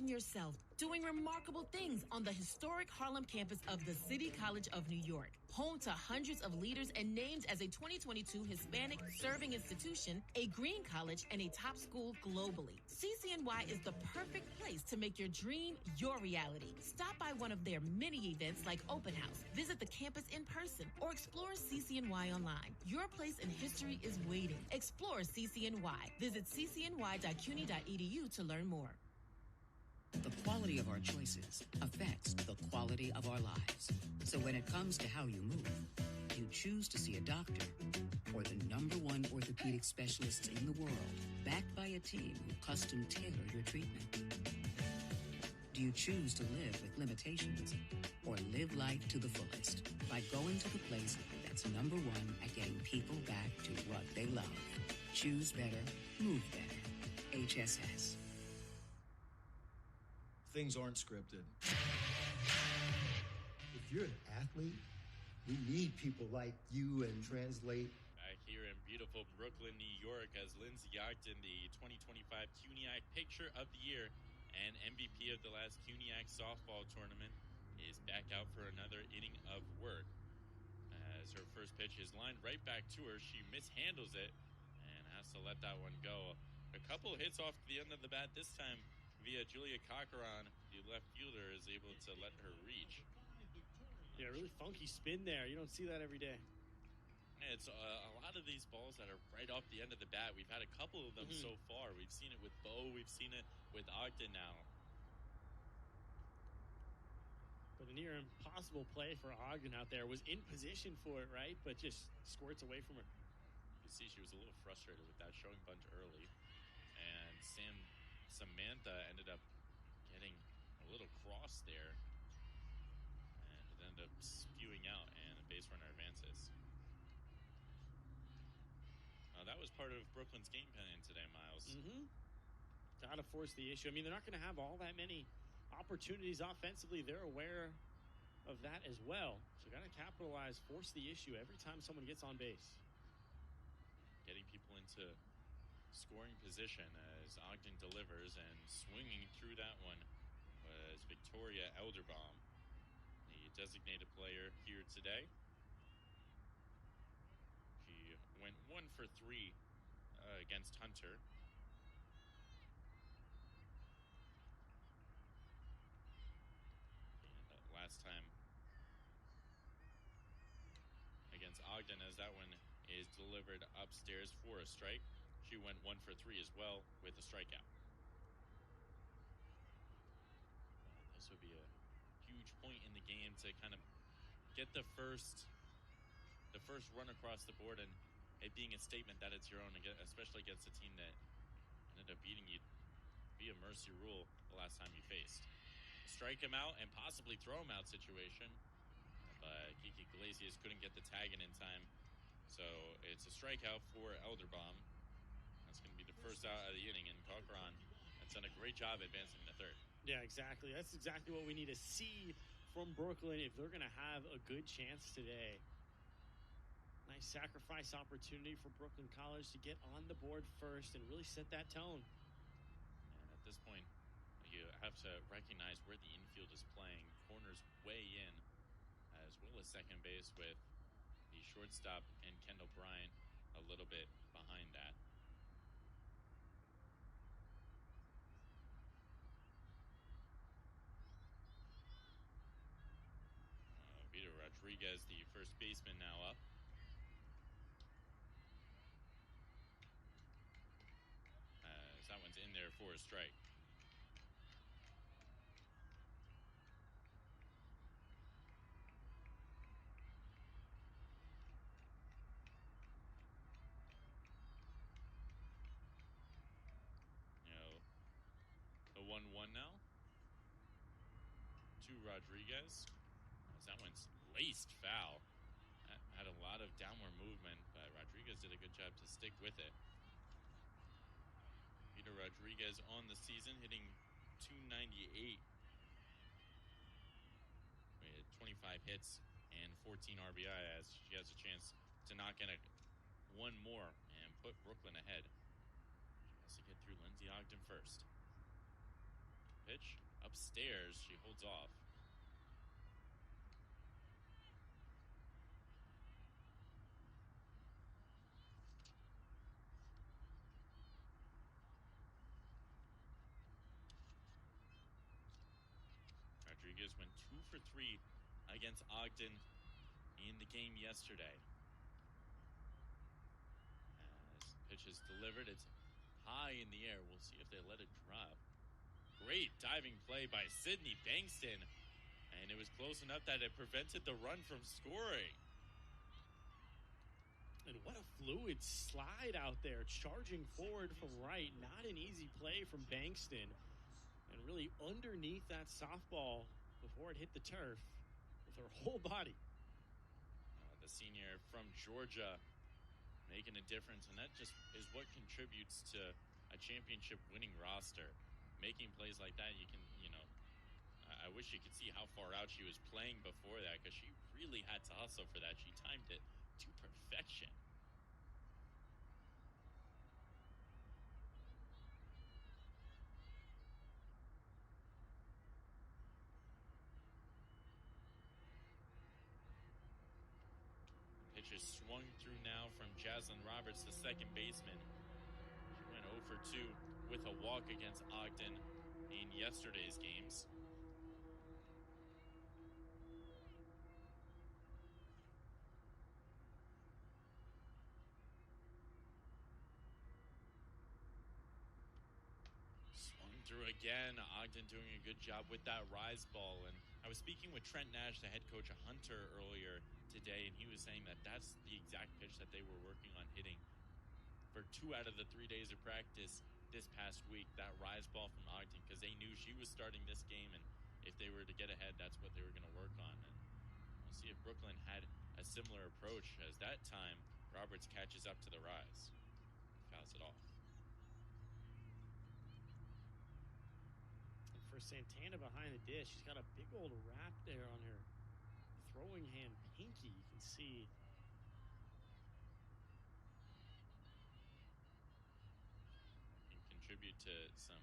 yourself doing remarkable things on the historic Harlem campus of the City College of New York, home to hundreds of leaders and named as a 2022 Hispanic serving institution, a green college, and a top school globally. CCNY is the perfect place to make your dream your reality. Stop by one of their many events like Open House, visit the campus in person, or explore CCNY online. Your place in history is waiting. Explore CCNY. Visit ccny.cuny.edu to learn more. The quality of our choices affects the quality of our lives. So when it comes to how you move, you choose to see a doctor or the #1 orthopedic specialists in the world, backed by a team who custom tailor your treatment. Do you choose to live with limitations or live life to the fullest by going to the place that's #1 at getting people back to what they love? Choose better, move better. HSS. Things aren't scripted. If you're an athlete, we need people like you and Translate. Back here in beautiful Brooklyn, New York, as Lindsey Ogden, the 2025 CUNYAC Picture of the Year and MVP of the last CUNYAC softball tournament, is back out for another inning of work. As her first pitch is lined right back to her, she mishandles it and has to let that one go. A couple hits off the end of the bat this time via Julia Cochran. The left fielder is able to let her reach. Yeah, really funky spin there. You don't see that every day. It's a lot of these balls that are right off the end of the bat. We've had a couple of them so far. We've seen it with Bo. We've seen it with Ogden now. But a near impossible play for Ogden out there. Was in position for it, right? But just squirts away from her. You see she was a little frustrated with that, showing bunt early. And Samantha ended up getting a little cross there. And it ended up spewing out, and the base runner advances. That was part of Brooklyn's game plan today, Miles. Gotta force the issue. I mean, they're not going to have all that many opportunities offensively. They're aware of that as well. So gotta capitalize, force the issue every time someone gets on base. Getting people into scoring position as Ogden delivers, and swinging through that one was Victoria Elderbaum, the designated player here today. She went 1 for 3 against Hunter. And last time against Ogden, as that one is delivered upstairs for a strike. She went 1 for 3 as well with a strikeout. This would be a huge point in the game to kind of get the first run across the board, and it being a statement that it's your own, especially against a team that ended up beating you via mercy rule the last time you faced. Strike him out and possibly throw him out situation, but Kiki Iglesias couldn't get the tag in time. So it's a strikeout for Elderbaum. That's going to be the first out of the inning, and Cochran has done a great job advancing the third. Yeah, exactly. That's exactly what we need to see from Brooklyn if they're going to have a good chance today. Nice sacrifice opportunity for Brooklyn College to get on the board first and really set that tone. And at this point, you have to recognize where the infield is playing. Corners way in, as well as second base, with the shortstop and Kendall Bryant a little bit behind that. Vito Rodriguez, the first baseman, now up. As that one's in there for a strike. The 1-1 now to Rodriguez. As that one's laced foul. That had a lot of downward movement, but Rodriguez did a good job to stick with it. Peter Rodriguez on the season hitting .298 with 25 hits and 14 RBI, as she has a chance to knock in one more and put Brooklyn ahead. She has to get through Lindsay Ogden first. Pitch upstairs, she holds off. Rodriguez went 2 for 3 against Ogden in the game yesterday. As pitch is delivered, it's high in the air. We'll see if they let it drop. Great diving play by Sydney Bankston, and it was close enough that it prevented the run from scoring. And what a fluid slide out there, charging forward from right. Not an easy play from Bankston. And really underneath that softball before it hit the turf with her whole body. The senior from Georgia making a difference, and that just is what contributes to a championship winning roster. Making plays like that, I wish you could see how far out she was playing before that, because she really had to hustle for that. She timed it to perfection. Pitch is swung through now from Jaslyn Roberts, the second baseman. She went 0 for 2 with a walk against Ogden in yesterday's games. Swung through again. Ogden doing a good job with that rise ball. And I was speaking with Trent Nash, the head coach of Hunter, earlier today, and he was saying that that's the exact pitch that they were working on hitting for 2 out of the 3 days of practice this past week, that rise ball from Ogden, because they knew she was starting this game, and if they were to get ahead, that's what they were going to work on. And we'll see if Brooklyn had a similar approach, as that time Roberts catches up to the rise, fouls it off. And for Santana behind the dish, she's got a big old wrap there on her throwing hand pinky. You can see contribute to some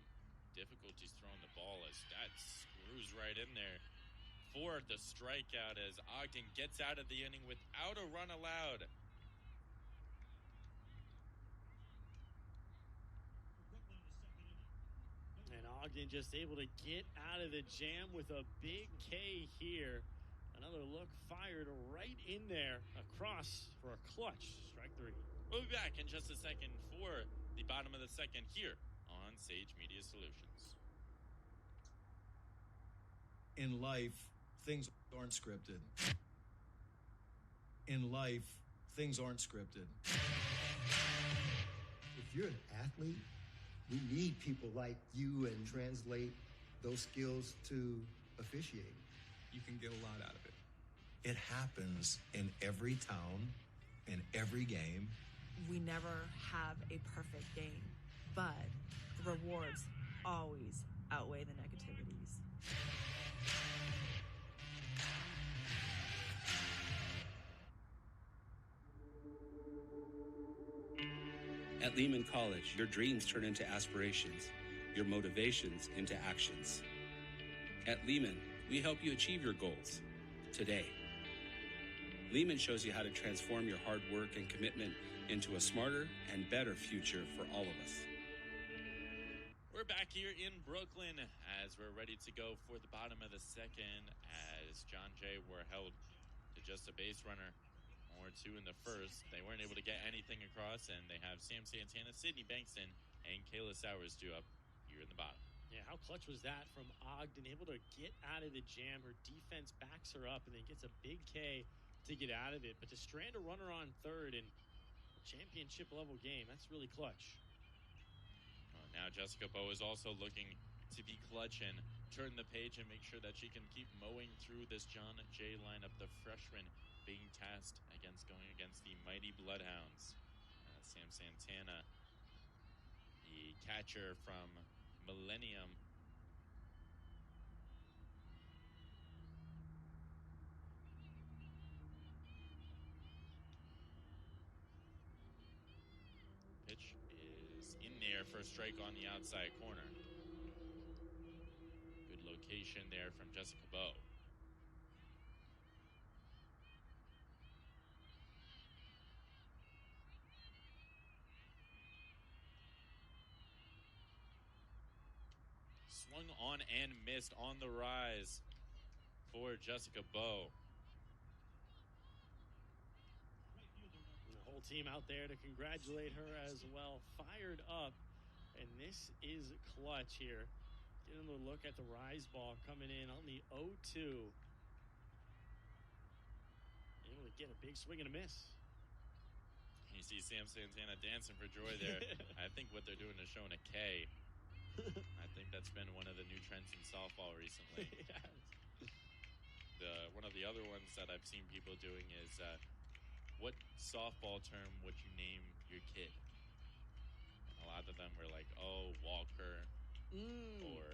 difficulties throwing the ball, as that screws right in there for the strikeout, as Ogden gets out of the inning without a run allowed. And Ogden just able to get out of the jam with a big K here. Another look fired right in there across for a clutch strike 3. We'll be back in just a second for the bottom of the second here on Sage Media Solutions. In life, things aren't scripted. In life, things aren't scripted. If you're an athlete, we need people like you and translate those skills to officiating. You can get a lot out of it. It happens in every town, in every game. We never have a perfect game, but the rewards always outweigh the negativities. At Lehman College, your dreams turn into aspirations, your motivations into actions. At Lehman, we help you achieve your goals today. Lehman shows you how to transform your hard work and commitment into a smarter and better future for all of us. We're back here in Brooklyn as we're ready to go for the bottom of the second, as John Jay were held to just a base runner or two in the first. They weren't able to get anything across, and they have Sam Santana, Sydney Bankston, and Kayla Sowers due up here in the bottom. Yeah, how clutch was that from Ogden? Able to get out of the jam. Her defense backs her up and then gets a big K to get out of it. But to strand a runner on third in a championship level game, that's really clutch. Now Jessica Bowe is also looking to be clutch and turn the page and make sure that she can keep mowing through this John Jay lineup, the freshman being tasked against going against the mighty Bloodhounds. Sam Santana, the catcher from Millennium, pitch is in there for a strike on the outside corner. Good location there from Jessica Bowe. Swung on and missed on the rise for Jessica Bowe. And the whole team out there to congratulate her as well. Fired up. And this is clutch here. Getting a look at the rise ball coming in on the 0-2. Able to get a big swing and a miss. You see Sam Santana dancing for joy there. I think what they're doing is showing a K. I think that's been one of the new trends in softball recently. Yes. One of the other ones that I've seen people doing is, what softball term would you name your kid? And a lot of them were like, oh, Walker, or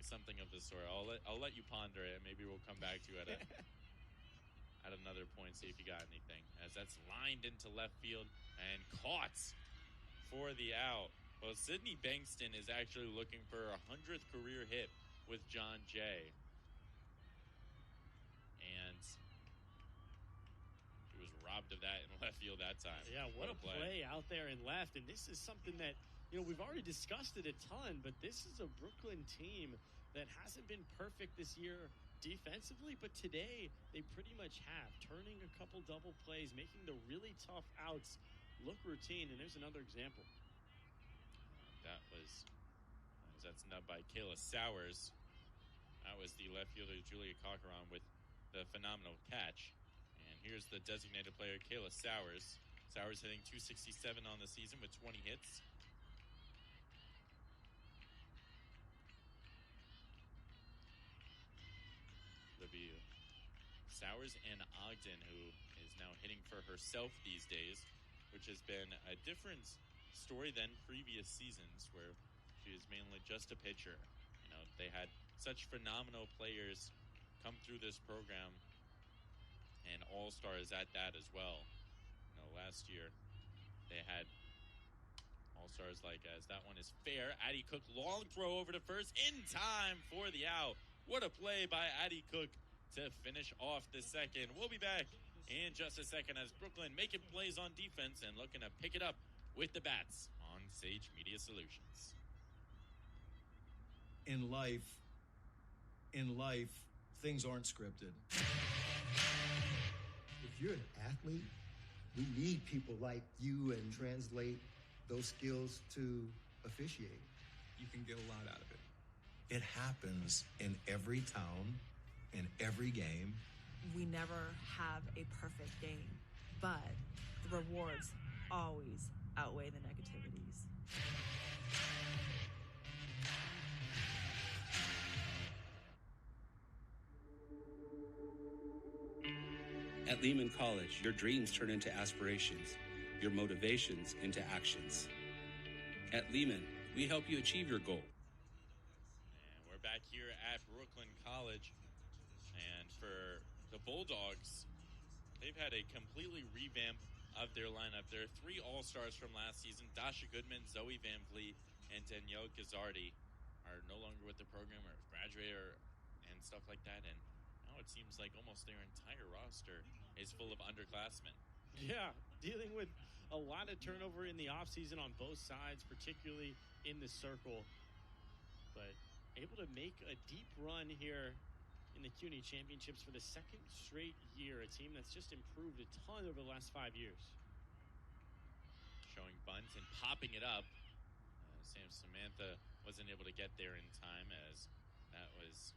something of the sort. I'll let you ponder it, and maybe we'll come back to it at another point, see if you got anything. As that's lined into left field and caught for the out. Well, Sydney Bankston is actually looking for her 100th career hit with John Jay. And she was robbed of that in left field that time. Yeah, what a play out there in left. And this is something that, we've already discussed it a ton, but this is a Brooklyn team that hasn't been perfect this year defensively, but today they pretty much have, turning a couple double plays, making the really tough outs look routine. And there's another example. That's nubbed by Kayla Sowers. That was the left fielder Julia Cochran with the phenomenal catch. And here's the designated player, Kayla Sowers, Sowers hitting .267 on the season with 20 hits. It'll be Sowers and Ogden, who is now hitting for herself these days, which has been a different story than previous seasons where she is mainly just a pitcher. You know, they had such phenomenal players come through this program and all-stars at that as well. You know, last year they had all-stars like as that one is fair. Addie Cook, long throw over to first in time for the out. What a play by Addie Cook to finish off the second. We'll be back in just a second as Brooklyn making plays on defense and looking to pick it up with the bats on Sage Media Solutions. In life, things aren't scripted. If you're an athlete, we need people like you and translate those skills to officiate. You can get a lot out of it. It happens in every town, in every game. We never have a perfect game, but the rewards always outweigh the negativities. At Lehman College, your dreams turn into aspirations, your motivations into actions. At Lehman, we help you achieve your goal. And we're back here at Brooklyn College. And for the Bulldogs, they've had a completely revamp of their lineup. There are 3 all-stars from last season. Dasha Goodman, Zoe Van Vliet, and Danielle Gazzardi are no longer with the program or graduated and stuff like that. And now it seems like almost their entire roster is full of underclassmen. Yeah, dealing with a lot of turnover in the offseason on both sides, particularly in the circle. But able to make a deep run here in the CUNY Championships for the second straight year, a team that's just improved a ton over the last 5 years. Showing bunt and popping it up. Sam Samantha wasn't able to get there in time as that was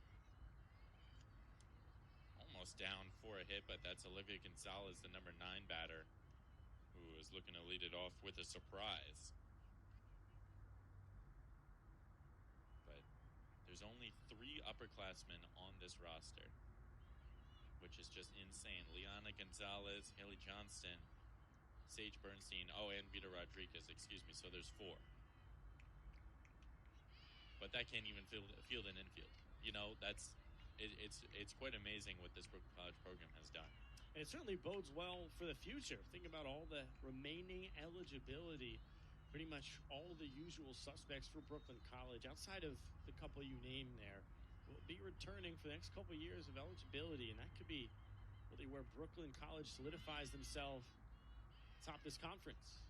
almost down for a hit, but that's Olivia Gonzalez, the number 9 batter, who is looking to lead it off with a surprise. But there's only 3 upperclassmen on this roster, which is just insane. Liana Gonzalez, Haley Johnston, Sage Bernstein, and Vita Rodriguez, excuse me. So there's 4. But that can't even field and infield. You know, it's quite amazing what this Brooklyn College program has done. And it certainly bodes well for the future. Think about all the remaining eligibility, pretty much all the usual suspects for Brooklyn College, outside of the couple you named there, will be returning for the next couple years of eligibility, and that could be really where Brooklyn College solidifies themselves atop this conference.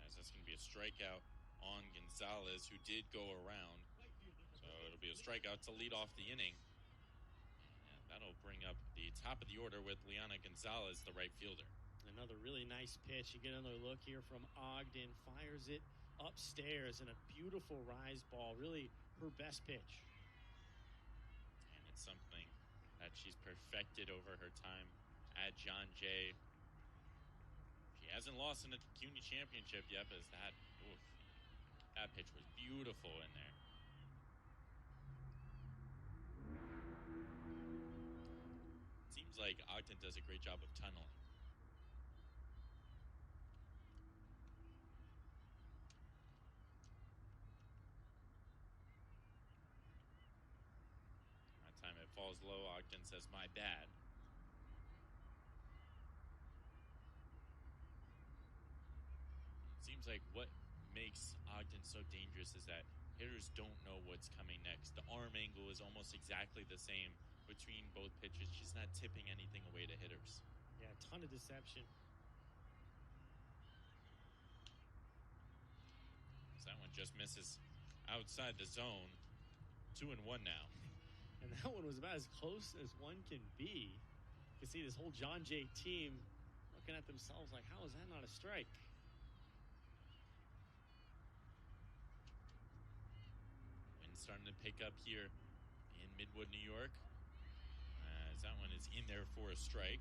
As that's going to be a strikeout on Gonzalez, who did go around. So it'll be a strikeout to lead off the inning. And that'll bring up the top of the order with Liana Gonzalez, the right fielder. Another really nice pitch. You get another look here from Ogden. Fires it upstairs in a beautiful rise ball. Really her best pitch. And it's something that she's perfected over her time at John Jay. She hasn't lost in a CUNY championship yet, but that pitch was beautiful in there. Seems like Ogden does a great job of tunneling. That time it falls low. Ogden says, "My bad." Seems like what makes Ogden so dangerous is that hitters don't know what's coming next. The arm angle is almost exactly the same between both pitches. She's not tipping anything away to hitters. Yeah, a ton of deception. So that one just misses outside the zone. 2-1 now. And that one was about as close as one can be. You can see this whole John Jay team looking at themselves like, how is that not a strike? Wind's starting to pick up here in Midwood, New York. As that one is in there for a strike.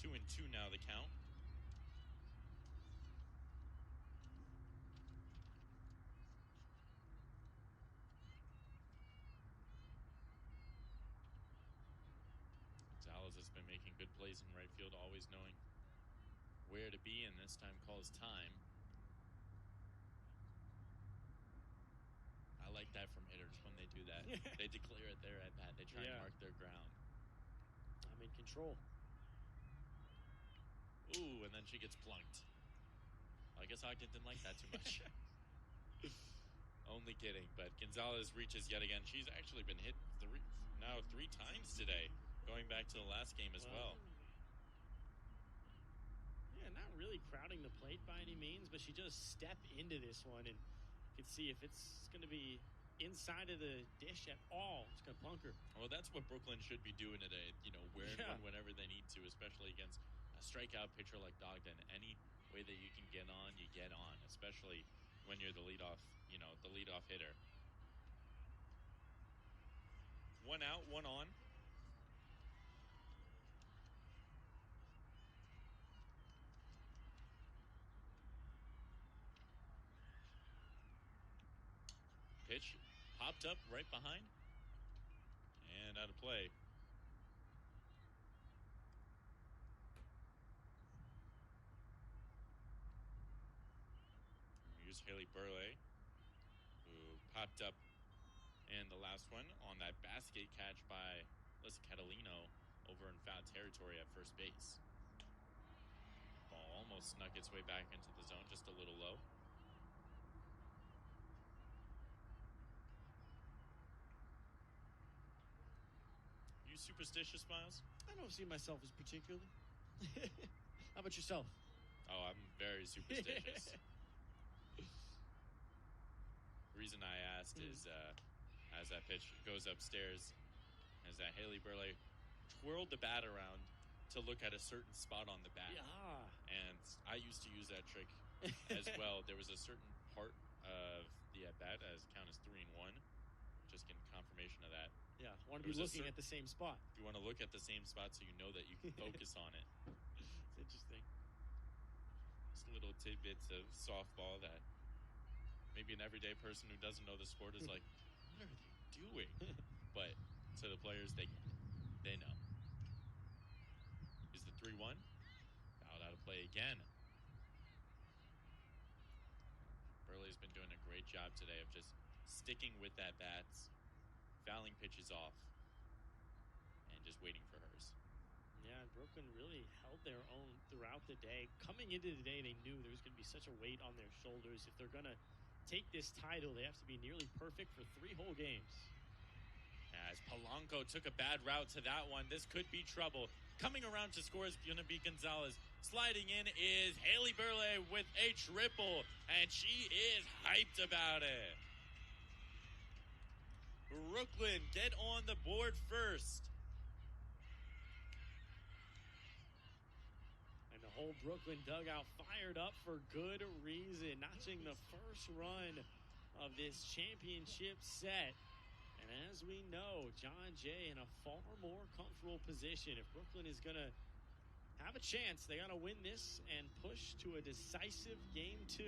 2-2 now, the count. Gonzalez has been making good plays in right field, always knowing where to be, and this time calls time. I like that from hitters when they do that. They declare it their at bat. They try and mark their ground. I'm in control. Ooh, and then she gets plunked. I guess Ogden didn't like that too much. Only kidding, but Gonzalez reaches yet again. She's actually been hit three times today, going back to the last game as well. Yeah, not really crowding the plate by any means, but she does step into this one, and you can see if it's going to be inside of the dish at all, it's going to plunk her. Well, that's what Brooklyn should be doing today. Wearing one whenever they need to, especially against a strikeout pitcher like Ogden. Any way that you can get on, you get on, especially when you're the leadoff hitter. 1 out, 1 on. Pitch popped up right behind and out of play. Here's Haley Burley, who popped up in the last one on that basket catch by Alyssa Catalino over in foul territory at first base. Ball almost snuck its way back into the zone, just a little low. You superstitious, Miles? I don't see myself as particularly. How about yourself? Oh, I'm very superstitious. The reason I asked is as that pitch goes upstairs, as that Haley Burley twirled the bat around to look at a certain spot on the bat. Yeah. And I used to use that trick as well. There was a certain part of the at-bat, as count as 3 and 1. Just getting confirmation of that. Yeah, want to be looking at the same spot. You want to look at the same spot so you know that you can focus on it. It's interesting. Just little tidbits of softball that maybe an everyday person who doesn't know the sport is like, what are they doing? But to the players, they get it. They know. Is the 3-1? Fouled out of play again. Burley's been doing a great job today of just sticking with that bats, fouling pitches off, and just waiting for hers. Yeah, Brooklyn really held their own throughout the day. Coming into the day, they knew there was going to be such a weight on their shoulders. If they're going to take this title, they have to be nearly perfect for 3 whole games. As Polanco took a bad route to that one, this could be trouble. Coming around to score is going to be Gonzalez. Sliding in is Haley Burley with a triple, and she is hyped about it. Brooklyn get on the board first. And the whole Brooklyn dugout fired up for good reason, notching the first run of this championship set. And as we know, John Jay in a far more comfortable position. If Brooklyn is going to have a chance, they got to win this and push to a decisive game 2.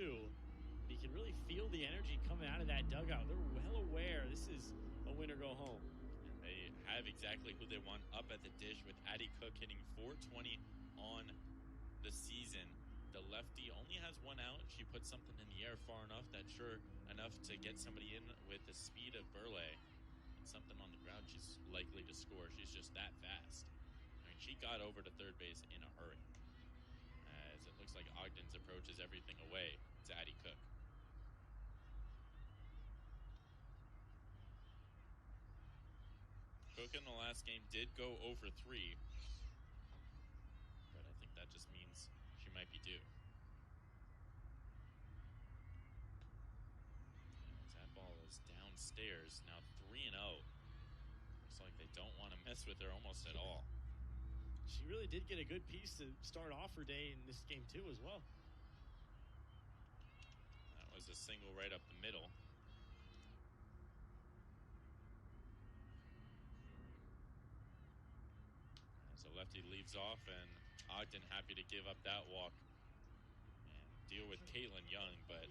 You can really feel the energy coming out of that dugout. They're well aware this is a win or go home. And they have exactly who they want up at the dish, with Addie Cook hitting .420 on the season. The lefty only has 1 out. She put something in the air far enough enough to get somebody in with the speed of Burley. And something on the ground, she's likely to score. She's just that fast. I mean, she got over to third base in a hurry, as it looks like Ogden's approaches everything away to Addie Cook. Cook in the last game did go over 3, but I think that just means she might be due. As that ball is downstairs, now 3-0. Looks like they don't want to mess with her almost at all. She really did get a good piece to start off her day in this game too as well. That was a single right up the middle. As the lefty leaves off, and Ogden happy to give up that walk and deal with Caitlin Young, but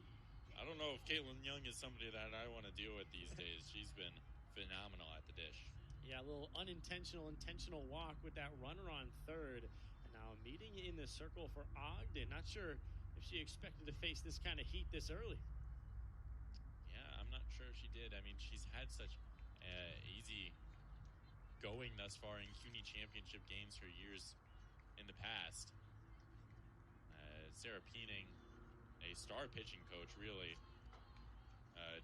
I don't know if Caitlin Young is somebody that I want to deal with these days. She's been phenomenal at the dish. Yeah, a little intentional walk with that runner on third. And now meeting in the circle for Ogden. Not sure if she expected to face this kind of heat this early. Yeah, I'm not sure if she did. I mean, she's had such easy going thus far in CUNY championship games for years in the past. Sarah Peening, a star pitching coach, really.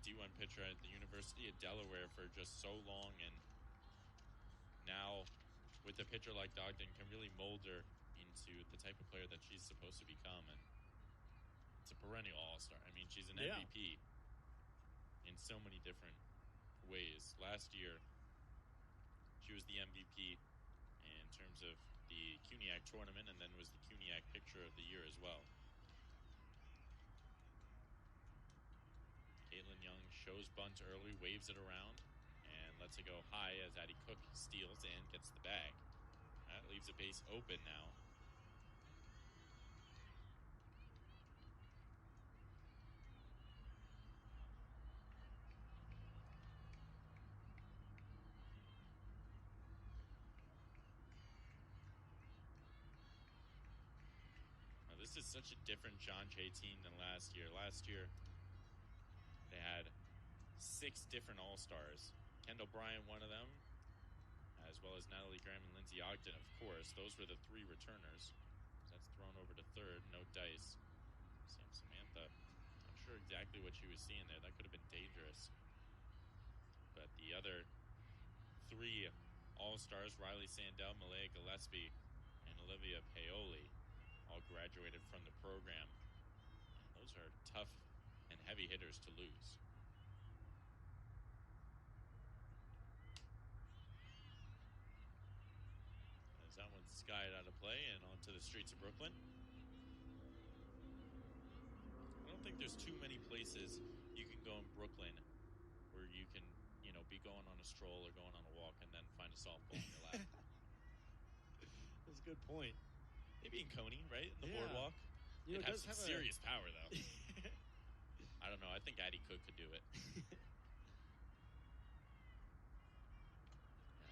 D1 pitcher at the University of Delaware for just so long, and now with a pitcher like Ogden can really mold her into the type of player that she's supposed to become, and it's a perennial all-star. I mean, she's an MVP in so many different ways. Last year, she was the MVP in terms of the CUNYAC tournament, and then was the CUNYAC Pitcher of the Year as well. Caitlin Young shows bunt early, waves it around, and lets it go high as Addie Cook steals and gets the bag. That leaves a base open now. Now, this is such a different John Jay team than last year. Last year, they had 6 different All-Stars. Kendall Bryant, one of them, as well as Natalie Graham and Lindsay Ogden, of course. Those were the 3 returners. That's thrown over to third. No dice. Sam Samantha, not sure exactly what she was seeing there. That could have been dangerous. But the other 3 All-Stars, Riley Sandell, Malaya Gillespie, and Olivia Paoli, all graduated from the program. And those are tough and heavy hitters to lose. As that one's skied out of play and onto the streets of Brooklyn. I don't think there's too many places you can go in Brooklyn where you can, be going on a stroll or going on a walk and then find a softball in your lap. That's a good point. Maybe in Coney, right? In the Yeah. boardwalk. It It has does some have serious power, though. I don't know. I think Addie Cook could do it.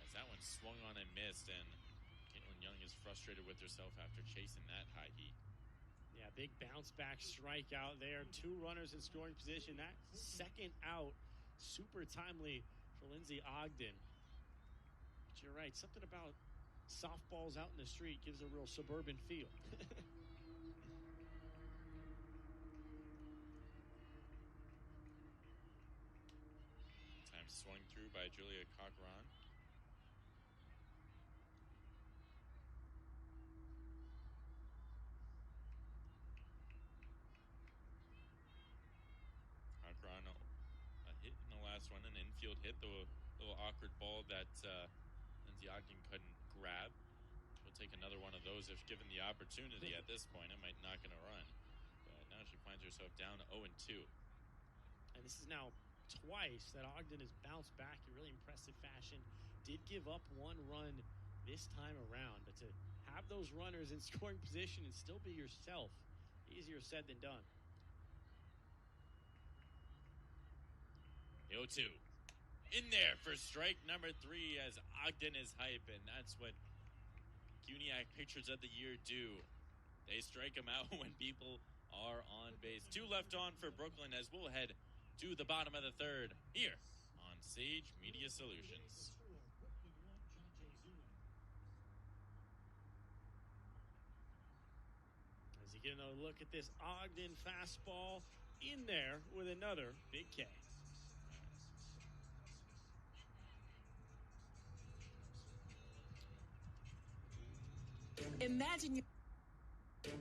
As that one swung on and missed, and Caitlin Young is frustrated with herself after chasing that high heat. Yeah, big bounce back strikeout there. 2 runners in scoring position. That second out, super timely for Lindsay Ogden. But you're right, something about softballs out in the street gives a real suburban feel. Time swung through by Julia Cochran. Cochran, a hit in the last one, an infield hit, though a little awkward ball that Lindsay Ogden couldn't grab. She'll take another one of those if given the opportunity. At this point, it might knock in a run. But now she finds herself down 0-2. And this is now twice that Ogden has bounced back in really impressive fashion. Did give up 1 run this time around, but to have those runners in scoring position and still be yourself, easier said than done. 0-2. In there for strike number 3 as Ogden is hype, and that's what CUNYAC Pitchers of the Year do. They strike them out when people are on base. 2 left on for Brooklyn as we'll head to the bottom of the 3rd here on Sage Media Solutions. As you get another look at this Ogden fastball in there with another big K.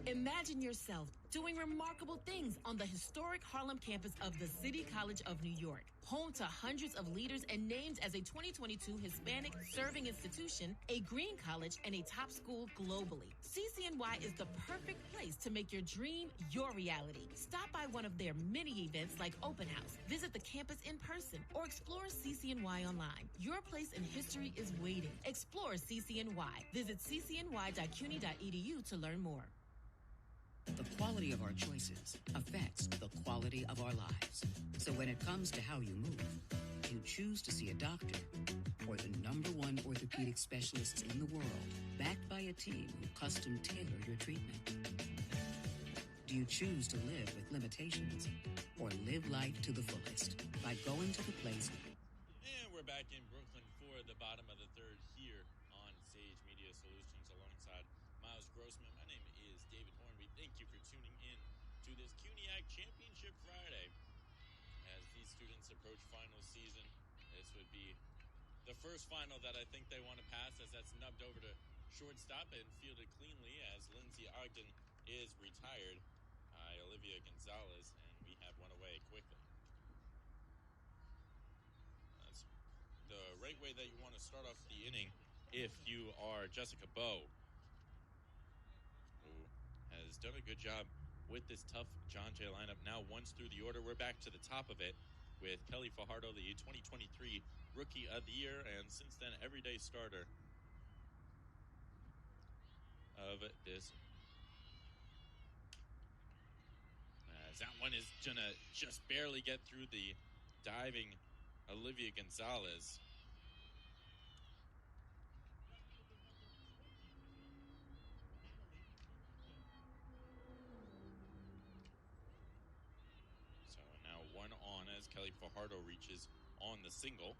Imagine yourself doing remarkable things on the historic Harlem campus of the City College of New York. Home to hundreds of leaders and named as a 2022 Hispanic Serving Institution, a green college, and a top school globally. CCNY is the perfect place to make your dream your reality. Stop by one of their many events like Open House, visit the campus in person, or explore CCNY online. Your place in history is waiting. Explore CCNY. Visit ccny.cuny.edu to learn more. The quality of our choices affects the quality of our lives. So when it comes to how you move, you choose to see a doctor or the #1 orthopedic specialists in the world, backed by a team who custom tailor your treatment. Do you choose to live with limitations or live life to the fullest by going to the place? And we're back in Brooklyn for the bottom of the third here on Sage Media Solutions alongside Miles Grossman. My name is David Horn. We thank you for tuning in to this CUNYAC Championship Friday. As these students approach final season, this would be the first final that I think they want to pass, as that's nubbed over to shortstop and fielded cleanly as Lindsey Ogden is retired by Olivia Gonzalez, and we have one away quickly. That's the right way that you want to start off the inning if you are Jessica Bowe, who has done a good job with this tough John Jay lineup. Now once through the order, we're back to the top of it with Kelly Fajardo, the 2023 Rookie of the Year, and since then, everyday starter of this. As that one is gonna just barely get through the diving Olivia Gonzalez. So now one on as Kelly Fajardo reaches on the single.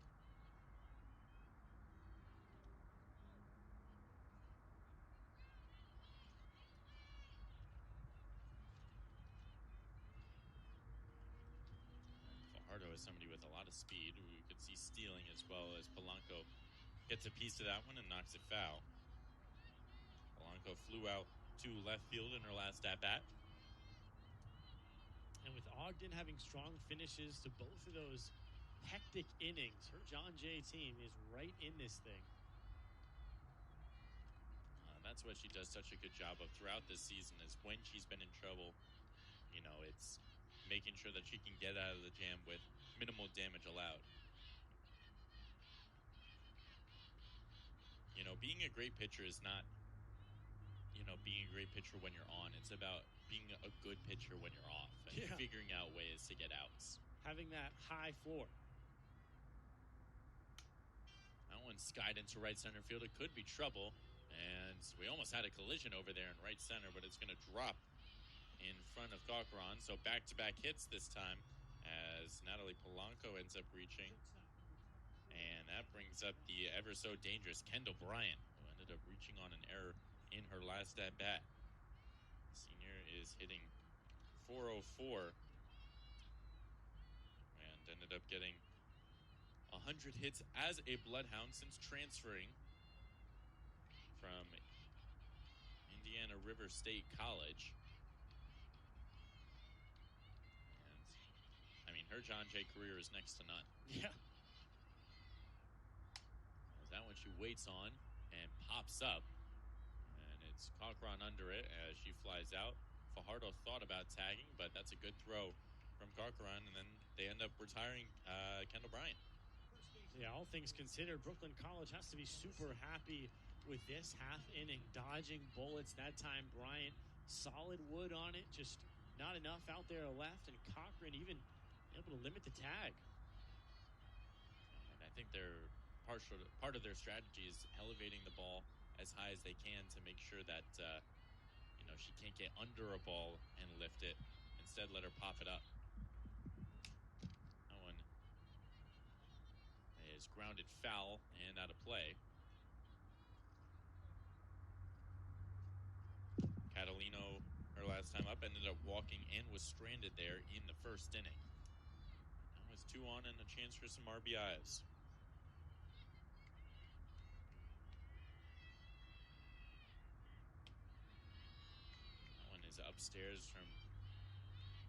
Fajardo is somebody with a lot of speed. We could see stealing as well, as Polanco gets a piece of that one and knocks it foul. Polanco flew out to left field in her last at-bat. And with Ogden having strong finishes to both of those hectic innings, her John Jay team is right in this thing. That's what she does such a good job of throughout this season, is when she's been in trouble, you know, it's making sure that she can get out of the jam with minimal damage allowed. You know, being a great pitcher is not, you know, being a great pitcher when you're on. It's about being a good pitcher when you're off and figuring out ways to get outs. Having that high floor. That one skied into right center field. It could be trouble. And we almost had a collision over there in right center, but it's going to drop in front of Cochran. So back-to-back hits this time as Natalie Polanco ends up reaching. And that brings up the ever-so-dangerous Kendall Bryant, who ended up reaching on an error in her last at-bat. Senior is hitting .404 and ended up getting 100 hits as a Bloodhound since transferring from Indiana River State College. And, I mean, her John Jay career is next to none. Yeah. As that one she waits on and pops up. And it's Cochran under it as she flies out. Fajardo thought about tagging, but that's a good throw from Cochran. And then they end up retiring Kendall Bryant. Yeah, all things considered, Brooklyn College has to be super happy with this half inning, dodging bullets. That time, Bryant, solid wood on it, just not enough out there left, and Cochran even able to limit the tag. And I think they're part of their strategy is elevating the ball as high as they can to make sure that you know, she can't get under a ball and lift it. Instead, let her pop it up. That one is grounded foul and out of play. Catalino, her last time up, ended up walking and was stranded there in the first inning. Now it's 2 on and a chance for some RBIs. That one is up upstairs from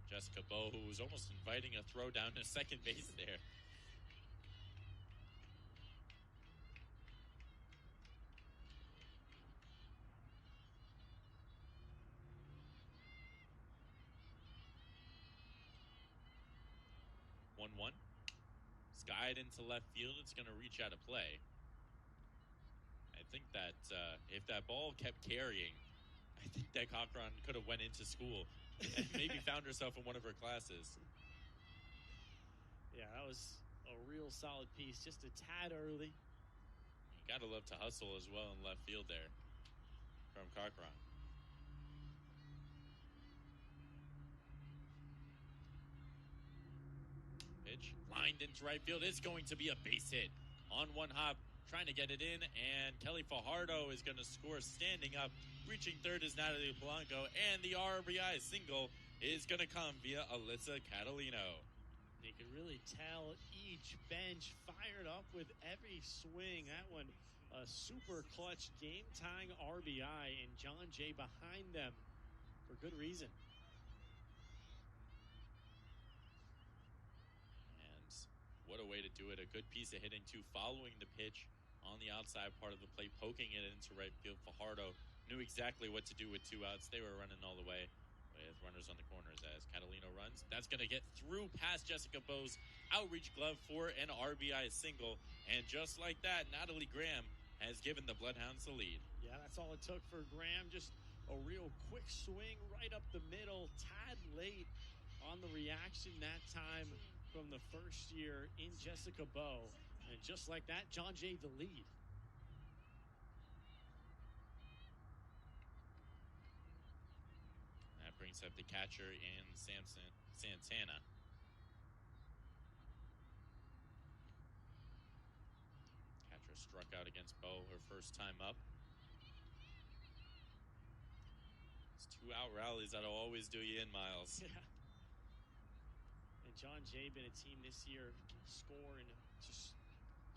Jessica Bowe, who was almost inviting a throw down to second base there. One. Skied into left field. It's going to reach out of play. I think that if that ball kept carrying, I think that Cochran could have went into school and maybe found herself in one of her classes. Yeah, that was a real solid piece. Just a tad early. You got to love to hustle as well in left field there from Cochran. Pitch lined into right field. It's going to be a base hit on one hop, trying to get it in, and Kelly Fajardo is going to score standing up. Reaching third is Natalie Polanco, and the RBI single is going to come via Alyssa Catalino. You can really tell each bench fired up with every swing. That one, a super clutch game-tying RBI, and John Jay behind them for good reason. And what a way to do it. A good piece of hitting, too, following the pitch on the outside part of the plate, poking it into right field. Fajardo knew exactly what to do with 2 outs. They were running all the way with runners on the corners as Catalino runs. That's going to get through past Jessica Bowe's outreach glove for an RBI single. And just like that, Natalie Graham has given the Bloodhounds the lead. Yeah, that's all it took for Graham. Just a real quick swing right up the middle. Tad late on the reaction that time from the first year in Jessica Bowe. And just like that, John Jay the lead. That brings up the catcher in Santana. Catcher struck out against Bowe her first time up. It's 2-out rallies that'll always do you in, Miles. Yeah. And John Jay been a team this year can score in just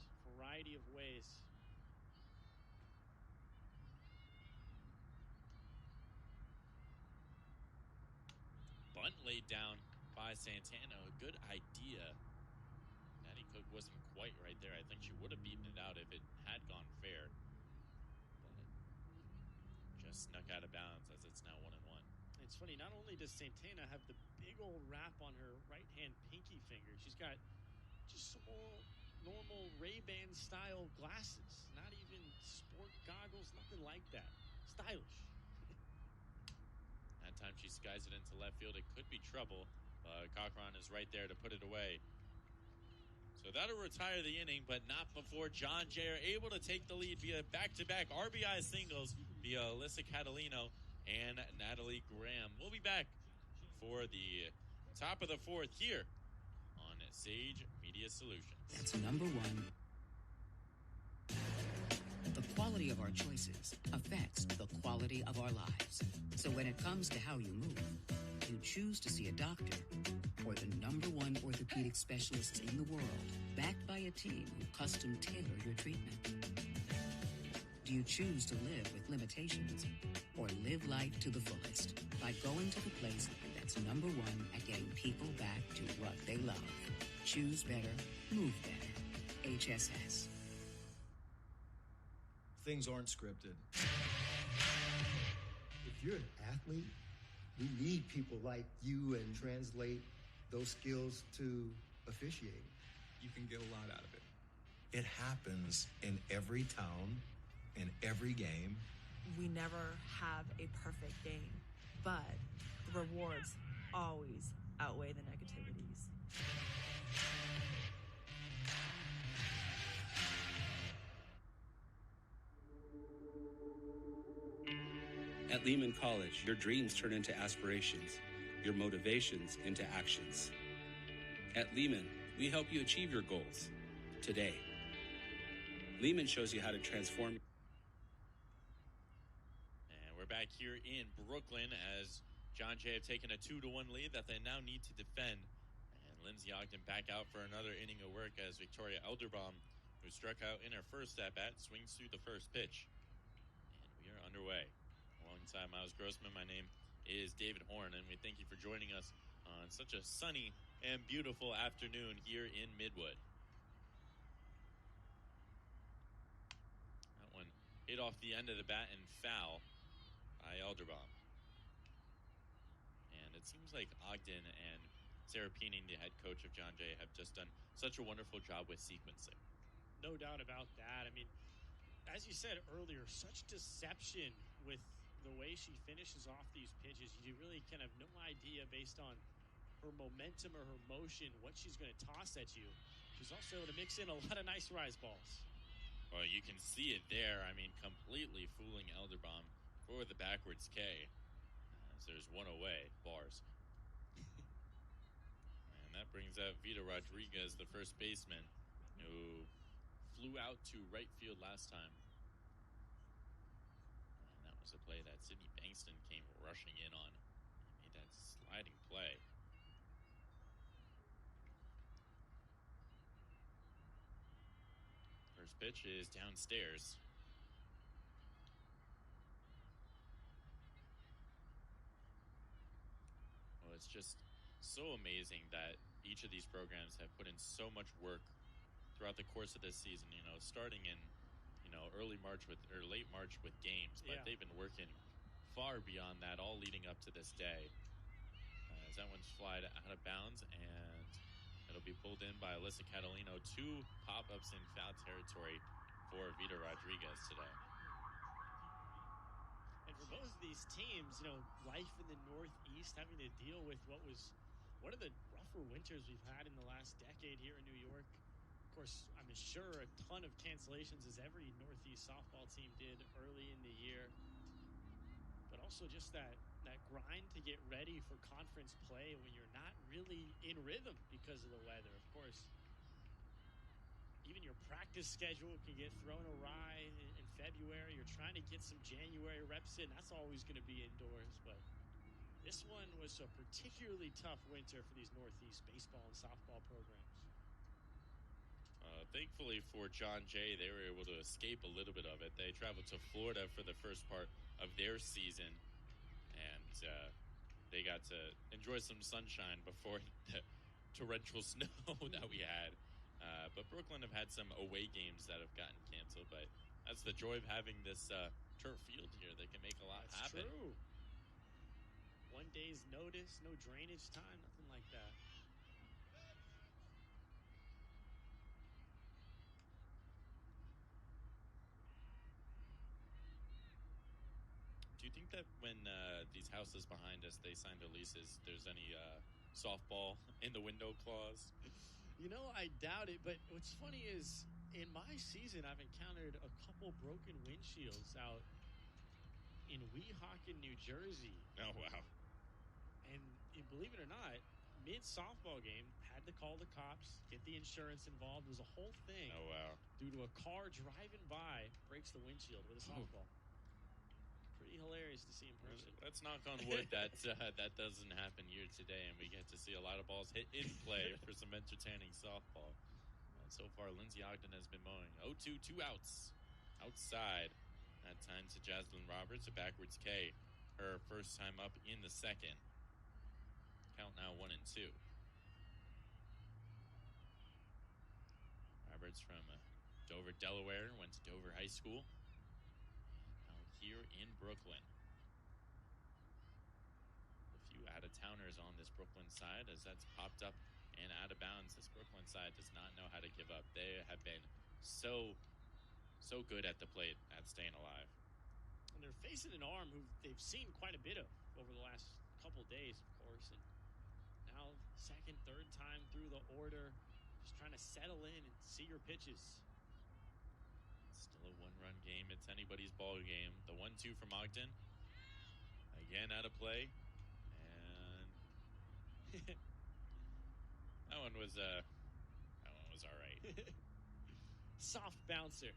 a variety of ways. Bunt laid down by Santana. A good idea. Natty Cook wasn't quite right there. I think she would have beaten it out if it had gone fair. But just snuck out of bounds as it's now 1-1. It's funny, not only does Santana have the big old wrap on her right-hand pinky finger, she's got just some more normal Ray-Ban style glasses. Not even sport goggles, nothing like that. Stylish. That time she skies it into left field. It could be trouble, but Cochran is right there to put it away. So that'll retire the inning, but not before John Jay are able to take the lead via back-to-back RBI singles via Alyssa Catalino and Natalie Graham. We'll be back for the top of the fourth here on Sage Media Solutions. That's number one. The quality of our choices affects the quality of our lives. So when it comes to how you move, you choose to see a doctor or the number one orthopedic specialists in the world, backed by a team who custom tailor your treatment. Do you choose to live with limitations or live life to the fullest by going to the place that's number one at getting people back to what they love? Choose better, move better. HSS. Things aren't scripted. If you're an athlete, we need people like you and translate those skills to officiating. You can get a lot out of it. It happens in every town, in every game. We never have a perfect game, but the rewards always outweigh the negativities. At Lehman College, your dreams turn into aspirations, your motivations into actions. At Lehman, we help you achieve your goals today. Lehman shows you how to transform. And we're back here in Brooklyn as John Jay have taken a 2-1 lead that they now need to defend. And Lindsay Ogden back out for another inning of work as Victoria Elderbaum, who struck out in her first at-bat, swings through the first pitch. And we are underway. Alongside Miles Grossman, my name is David Horn, and we thank you for joining us on such a sunny and beautiful afternoon here in Midwood. That one hit off the end of the bat and foul by Elderbaum. And it seems like Ogden and Sarah Peening, the head coach of John Jay, have just done such a wonderful job with sequencing. No doubt about that. I mean, as you said earlier, such deception with the way she finishes off these pitches. You really kind of no idea based on her momentum or her motion what she's going to toss at you. She's also able to mix in a lot of nice rise balls. Well, you can see it there. I mean, completely fooling Elderbaum for the backwards K. As there's one away, bars. And that brings out Vita Rodriguez, the first baseman, who flew out to right field last time. And that was a play that Sydney Bankston came rushing in on. He made that sliding play. First pitch is downstairs. Well, it's just so amazing that each of these programs have put in so much work throughout the course of this season, you know, starting in, you know, late March with games, but they've been working far beyond that, all leading up to this day. As that one's flied out of bounds, and it'll be pulled in by Alyssa Catalino. 2 pop-ups in foul territory for Vita Rodriguez today. And for both of these teams, you know, life in the Northeast, having to deal with what was one of the rougher winters we've had in the last decade here in New York. Of course, I'm sure a ton of cancellations, as every Northeast softball team did early in the year. But also just that grind to get ready for conference play when you're not really in rhythm because of the weather. Of course, even your practice schedule can get thrown awry in February. You're trying to get some January reps in. That's always going to be indoors. But this one was a particularly tough winter for these Northeast baseball and softball programs. Thankfully for John Jay, they were able to escape a little bit of it. They traveled to Florida for the first part of their season, and they got to enjoy some sunshine before the torrential snow that we had. But Brooklyn have had some away games that have gotten canceled, but that's the joy of having this turf field here. They can make a lot happen. That's true. 1 day's notice, no drainage time, nothing like that. Do you think that when these houses behind us, they signed the leases, there's any softball in the window clause? You know, I doubt it, but what's funny is in my season, I've encountered a couple broken windshields out in Weehawken, New Jersey. Oh, wow. And believe it or not, mid-softball game, had to call the cops, get the insurance involved. It was a whole thing. Oh, wow. Due to a car driving by, breaks the windshield with a softball. Pretty hilarious to see in person. Let's knock on wood that doesn't happen here today, and we get to see a lot of balls hit in play for some entertaining softball. So far, Lindsay Ogden has been mowing. 0-2, 2 outs. Outside. That time to Jaslyn Roberts, a backwards K. Her first time up in the second. Count now 1-2. Roberts from Dover, Delaware, went to Dover High School. Now here in Brooklyn. A few out-of-towners on this Brooklyn side as that's popped up and out of bounds. This Brooklyn side does not know how to give up. They have been so good at the plate at staying alive. And they're facing an arm who they've seen quite a bit of over the last couple days, of course. And now second, third time through the order, just trying to settle in and see your pitches. Still a one-run game. It's anybody's ball game. The 1-2 from Ogden. Again out of play. And that one was all right. Soft bouncer.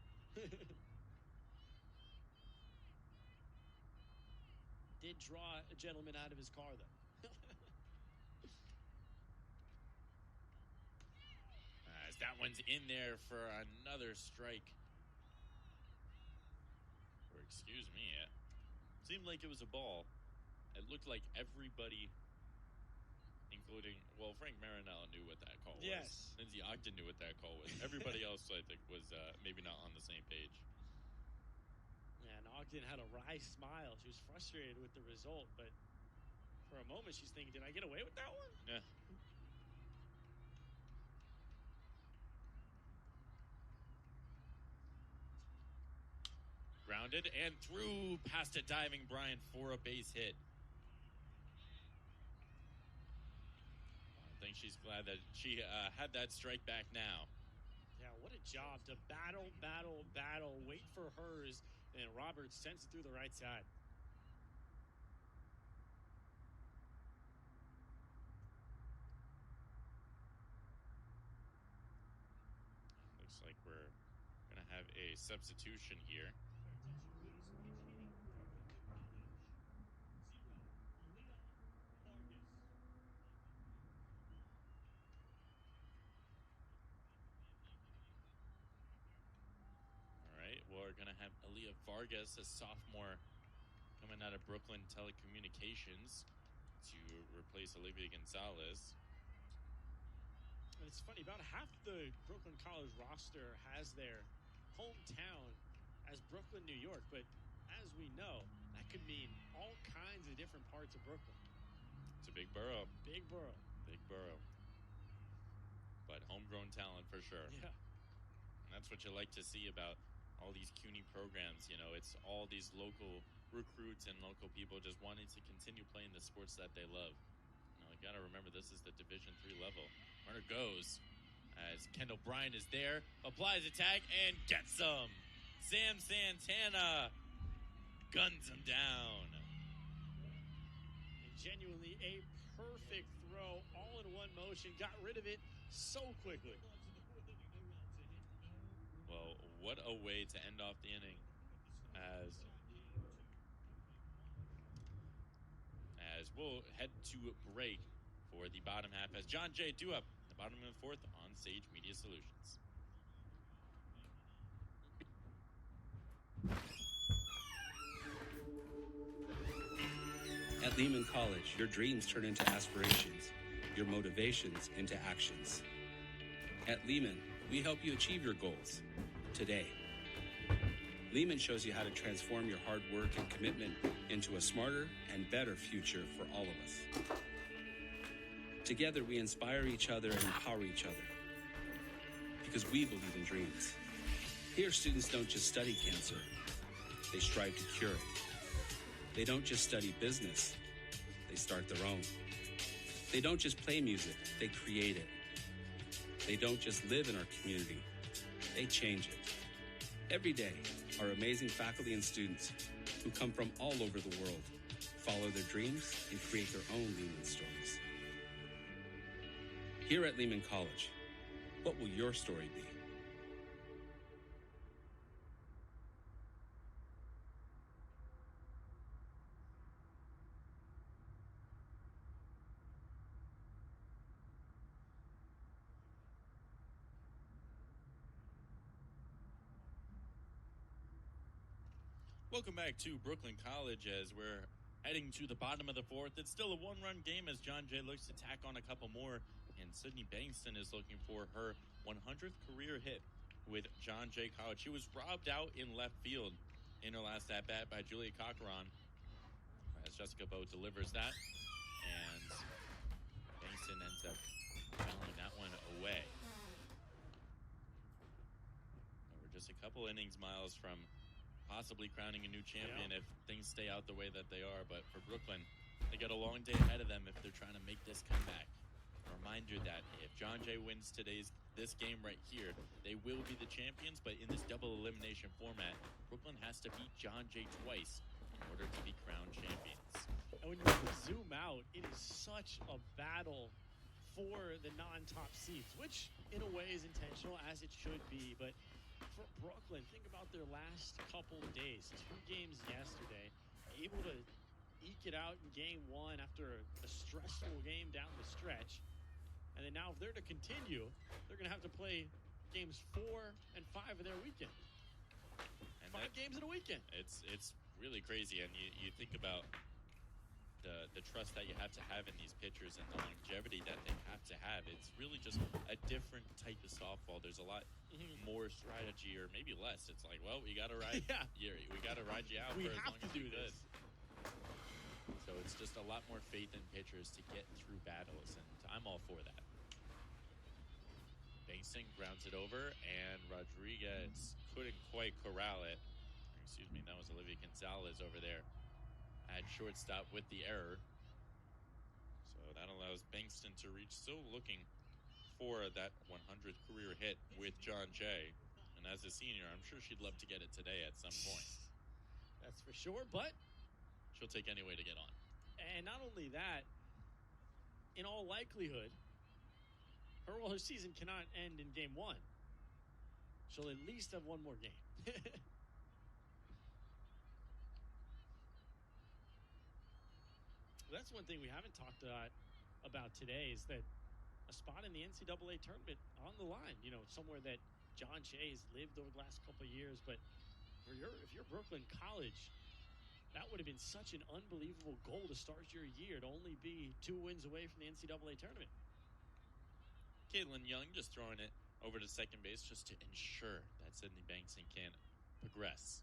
Did draw a gentleman out of his car, though. As that one's in there for another strike. Or excuse me, it seemed like it was a ball. it looked like everybody, including, well, Frank Marinello knew what that call was. Yes. Lindsey Ogden knew what that call was. Everybody else, I think, was maybe not on the same page. Yeah, and Ogden had a wry smile. She was frustrated with the result, but for a moment she's thinking, did I get away with that one? Yeah. Grounded and through past a diving Bryant for a base hit. I think she's glad that she had that strike back now. Yeah, what a job to battle, wait for hers, and Roberts sends it through the right side. Looks like we're going to have a substitution here. All right, we're going to have Aaliyah Vargas, a sophomore, coming out of Brooklyn Telecommunications to replace Olivia Gonzalez. And it's funny, about half the Brooklyn College roster has their hometown as Brooklyn, New York. But as we know, that could mean all kinds of different parts of Brooklyn. It's a big borough. Big borough. Big borough. But homegrown talent for sure. Yeah. And that's what you like to see about all these CUNY programs. You know, it's all these local recruits and local people just wanting to continue playing the sports that they love. You know, you got to remember this is the Division III level. Runner goes as Kendall Bryan is there, applies a tag, and gets him. Sam Santana guns him down. And genuinely a perfect throw, all in one motion, got rid of it so quickly. Well, what a way to end off the inning as we'll head to break for the bottom half as John Jay due up in the bottom of the fourth on Sage Media Solutions. At Lehman College, your dreams turn into aspirations, your motivations into actions. At Lehman, we help you achieve your goals today. Lehman shows you how to transform your hard work and commitment into a smarter and better future for all of us. Together, we inspire each other and empower each other because we believe in dreams. Here, students don't just study cancer, they strive to cure it. They don't just study business, they start their own. They don't just play music, they create it. They don't just live in our community, they change it. Every day, our amazing faculty and students who come from all over the world follow their dreams and create their own Lehman stories. Here at Lehman College, what will your story be? Welcome back to Brooklyn College as we're heading to the bottom of the fourth. It's still a one-run game as John Jay looks to tack on a couple more, and Sydney Bankston is looking for her 100th career hit with John Jay College. She was robbed out in left field in her last at-bat by Julia Cochran as Jessica Bowe delivers that, and Bankston ends up fouling that one away. And we're just a couple innings, Miles, from possibly crowning a new champion if things stay out the way that they are. But for Brooklyn, they got a long day ahead of them if they're trying to make this comeback. A reminder that if John Jay wins this game right here, they will be the champions. But in this double elimination format, Brooklyn has to beat John Jay twice in order to be crowned champions. And when you zoom out, it is such a battle for the non-top seeds, which in a way is intentional, as it should be. But for Brooklyn, think about their last couple days. 2 games yesterday, able to eke it out in game 1 after a stressful game down the stretch. And then now if they're to continue, they're going to have to play games 4 and 5 of their weekend. And 5 games in a weekend. It's really crazy. And you think about the the trust that you have to have in these pitchers and the longevity that they have to have. It's really just a different type of softball. There's a lot more strategy, or maybe less. It's like, well, we got to ride. We got to ride you out We for as have long to as we do could. this. So it's just a lot more faith in pitchers to get through battles, and I'm all for that. Bankston grounds it over, and Rodriguez couldn't quite corral it. Excuse me, that was Olivia Gonzalez over there at shortstop with the error. So that allows Bankston to reach, still looking for that 100th career hit with John Jay. And as a senior, I'm sure she'd love to get it today at some point. That's for sure, but She'll take any way to get on. and not only that, in all likelihood, her season cannot end in game one. She'll at least have one more game. That's one thing we haven't talked about today is that a spot in the NCAA tournament on the line, you know, somewhere that John Jay has lived over the last couple of years. But if you're Brooklyn College, that would have been such an unbelievable goal to start your year, to only be 2 wins away from the NCAA tournament. Caitlin Young just throwing it over to second base just to ensure that Sydney Bankston can progress.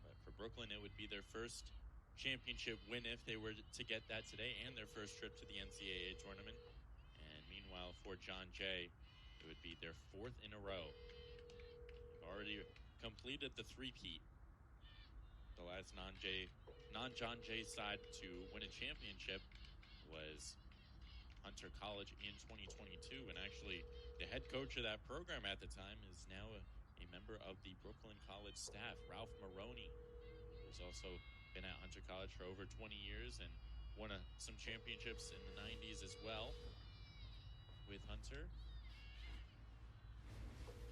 But for Brooklyn, it would be their first championship win if they were to get that today, and their first trip to the NCAA tournament. And meanwhile, for John Jay, it would be their 4th in a row. They've already completed the three-peat. The last non-John Jay side to win a championship was Hunter College in 2022, and actually the head coach of that program at the time is now a member of the Brooklyn College staff, Ralph Maroney, who's also been at Hunter College for over 20 years and won some championships in the 90s as well with Hunter.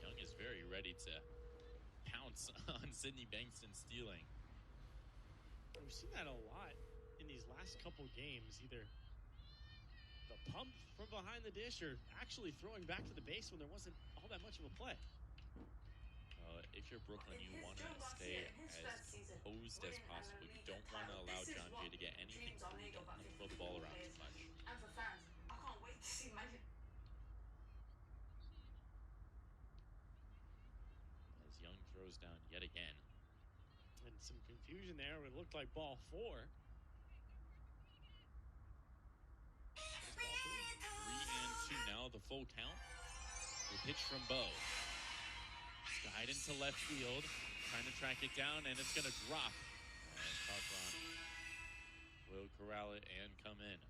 Young is very ready to pounce on Sydney Bankston stealing. We've seen that a lot in these last couple games, either the pump from behind the dish or actually throwing back to the base when there wasn't all that much of a play. If you're Brooklyn, you want to stay as composed as possible. You don't want to allow John Jay to get anything free. You don't want to throw the ball around too much. And for fans, I can't wait to see Man United. As Young throws down yet again. And some confusion there. It looked like ball 4. 3-2 now, the full count. The pitch from Bo. Skied into left field, trying to track it down, and it's going to drop. And Cochran will corral it and come in.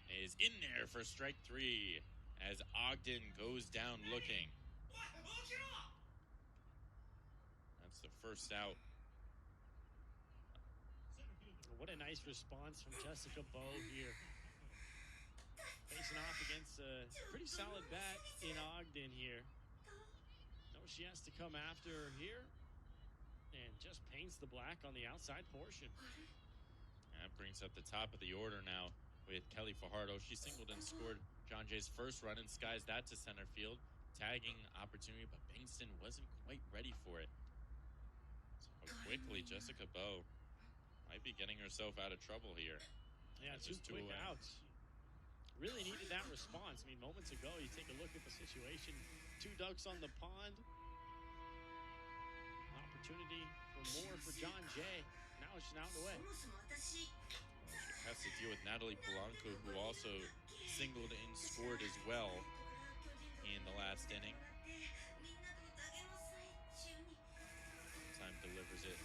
Is in there for strike 3 as Ogden goes down looking. That's the first out. What a nice response from Jessica Bow here. Facing off against a pretty solid bat in Ogden here. Knows she has to come after her here. And just paints the black on the outside portion. brings up the top of the order now with Kelly Fajardo. She singled and scored John Jay's first run and skies that to center field. Tagging opportunity, but Bankston wasn't quite ready for it. So quickly, Jessica Bowe might be getting herself out of trouble here. Yeah, two quick outs. Really needed that response. I mean, moments ago, you take a look at the situation. 2 ducks on the pond. Opportunity for more for John Jay. Now it's just out and away. She has to deal with Natalie Polanco, who also singled and scored as well in the last inning. Time delivers it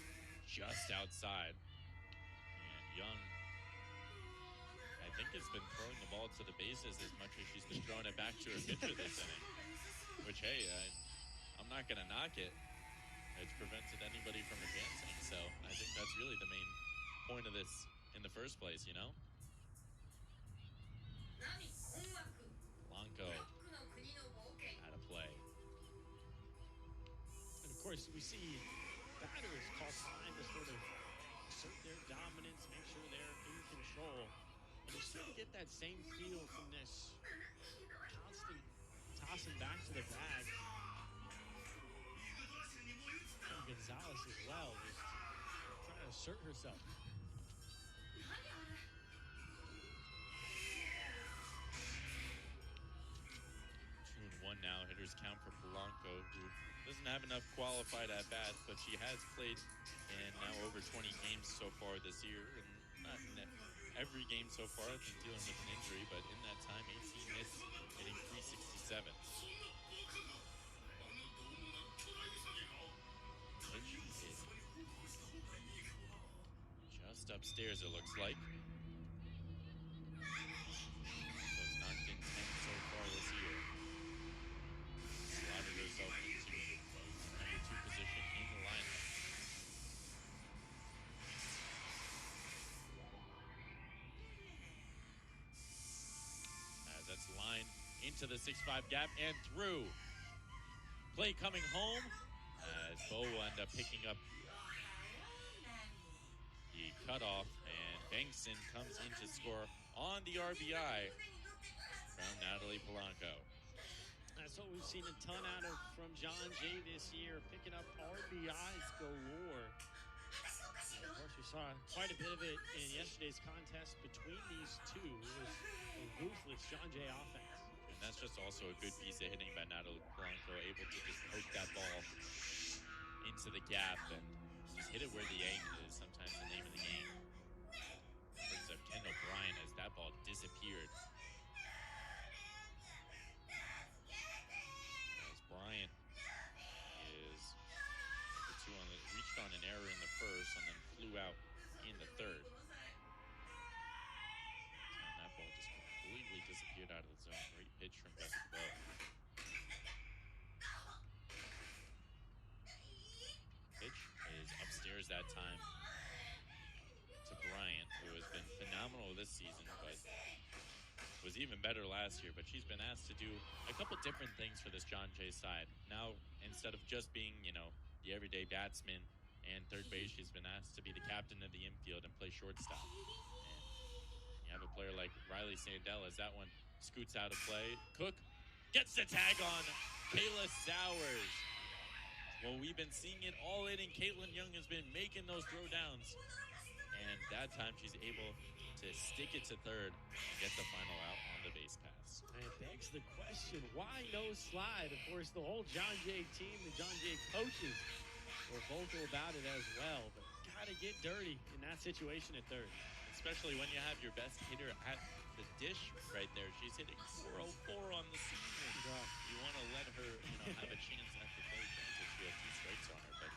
just outside. And Young, I think, has been throwing the ball to the bases as much as she's been throwing it back to her pitcher this inning. Which, hey, I'm not going to knock it. It's prevented anybody from advancing. So I think that's really the main point of this in the first place, you know? Polanco out of play. And of course, we see batters call time to sort of assert their dominance, make sure they're in control. And you sort of get that same feel from this constant tossing back to the bag. And Gonzalez as well, just trying to assert herself. 2-1 now. Hitters count for Polanco, who doesn't have enough qualified at bats, but she has played in now over 20 games so far this year. And not in every game so far, been dealing with an injury, but in that time, 18 hits, hitting .367. Pitch is just upstairs, it looks like. Was knocked in 10 so far this year. Slotted herself into number 2 position in the lineup. As that's lined into the 6-5 gap and through. Play coming home as Bowe will end up picking up the cutoff, and Bankston comes in to score on the RBI from Natalie Polanco. That's what we've seen a ton out of from John Jay this year, picking up RBIs galore. And of course, we saw quite a bit of it in yesterday's contest between these two. It was a ruthless John Jay offense. And that's just also a good piece of hitting by Natalie Polanco, able to just poke that ball into the gap and just hit it where the angle is, sometimes the name of the game. Brings up Ken O'Brien as that ball disappeared. As Bryant is the 2 on the, reached on an error in the first and then flew out in the third. And that ball just completely disappeared out of the zone. Great pitch from Jessica Bowe. Pitch is upstairs that time to Bryant, who has been phenomenal this season, but was even better last year. But she's been asked to do a couple different things for this John Jay side. Now, instead of just being, you know, the everyday batsman and third base, she's been asked to be the captain of the infield and play shortstop. And you have a player like Riley Sandell as that one scoots out of play. Cook gets the tag on Kayla Sowers. Well, we've been seeing it all in, and Caitlin Young has been making those throwdowns. And that time she's able to stick it to third and get the final out on the base pass. And it begs the question, why no slide? Of course, the whole John Jay team, the John Jay coaches were vocal about it as well. But gotta get dirty in that situation at third. Especially when you have your best hitter at the dish right there. She's hitting 404 on the season. You want to let her, you know, have a chance at the plate. Granted, she had 2 strikes on her, but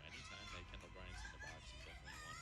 anytime that Kendall Bryant's in the box, you definitely want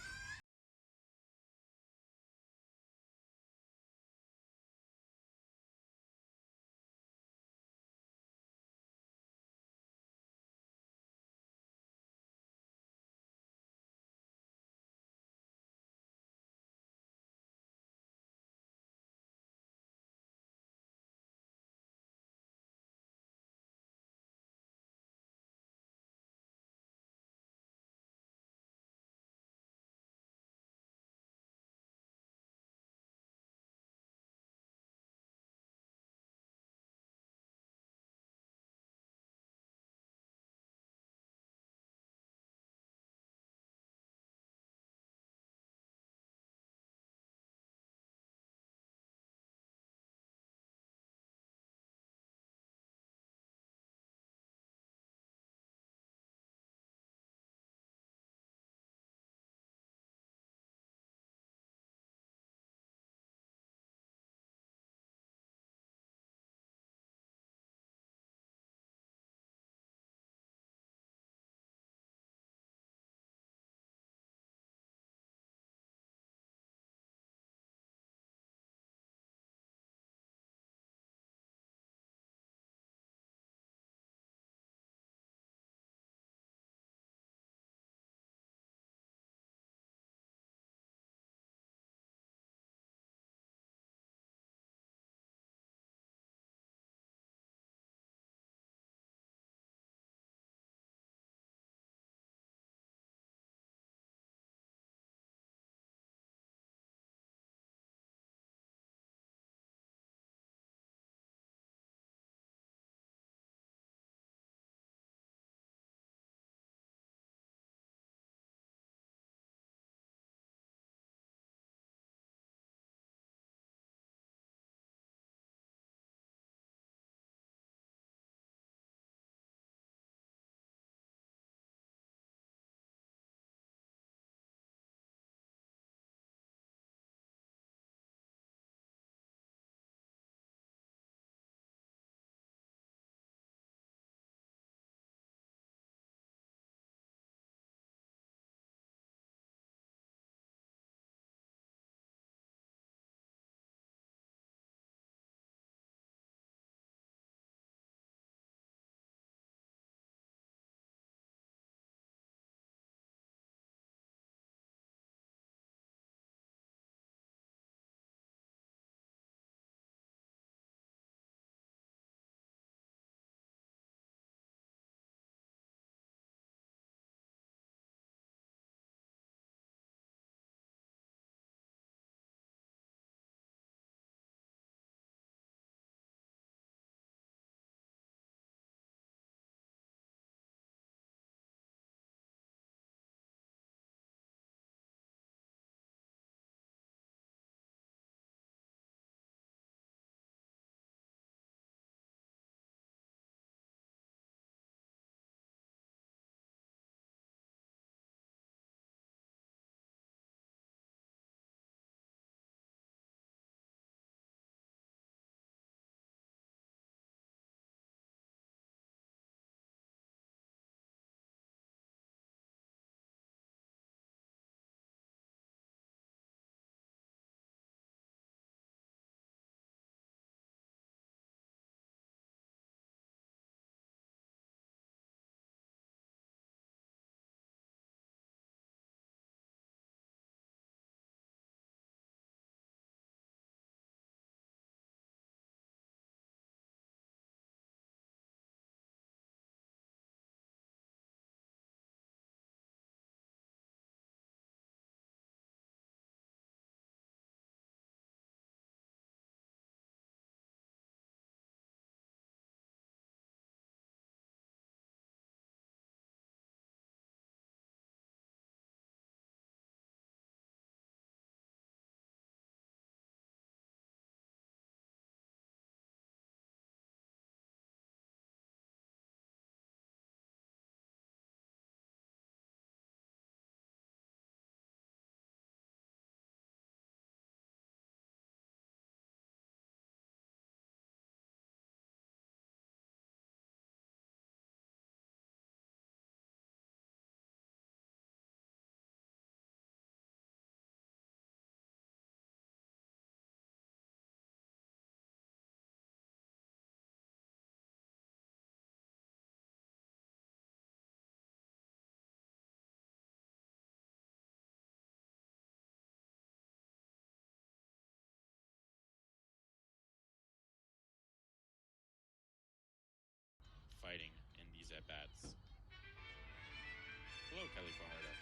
Go, Kelly Fajardo.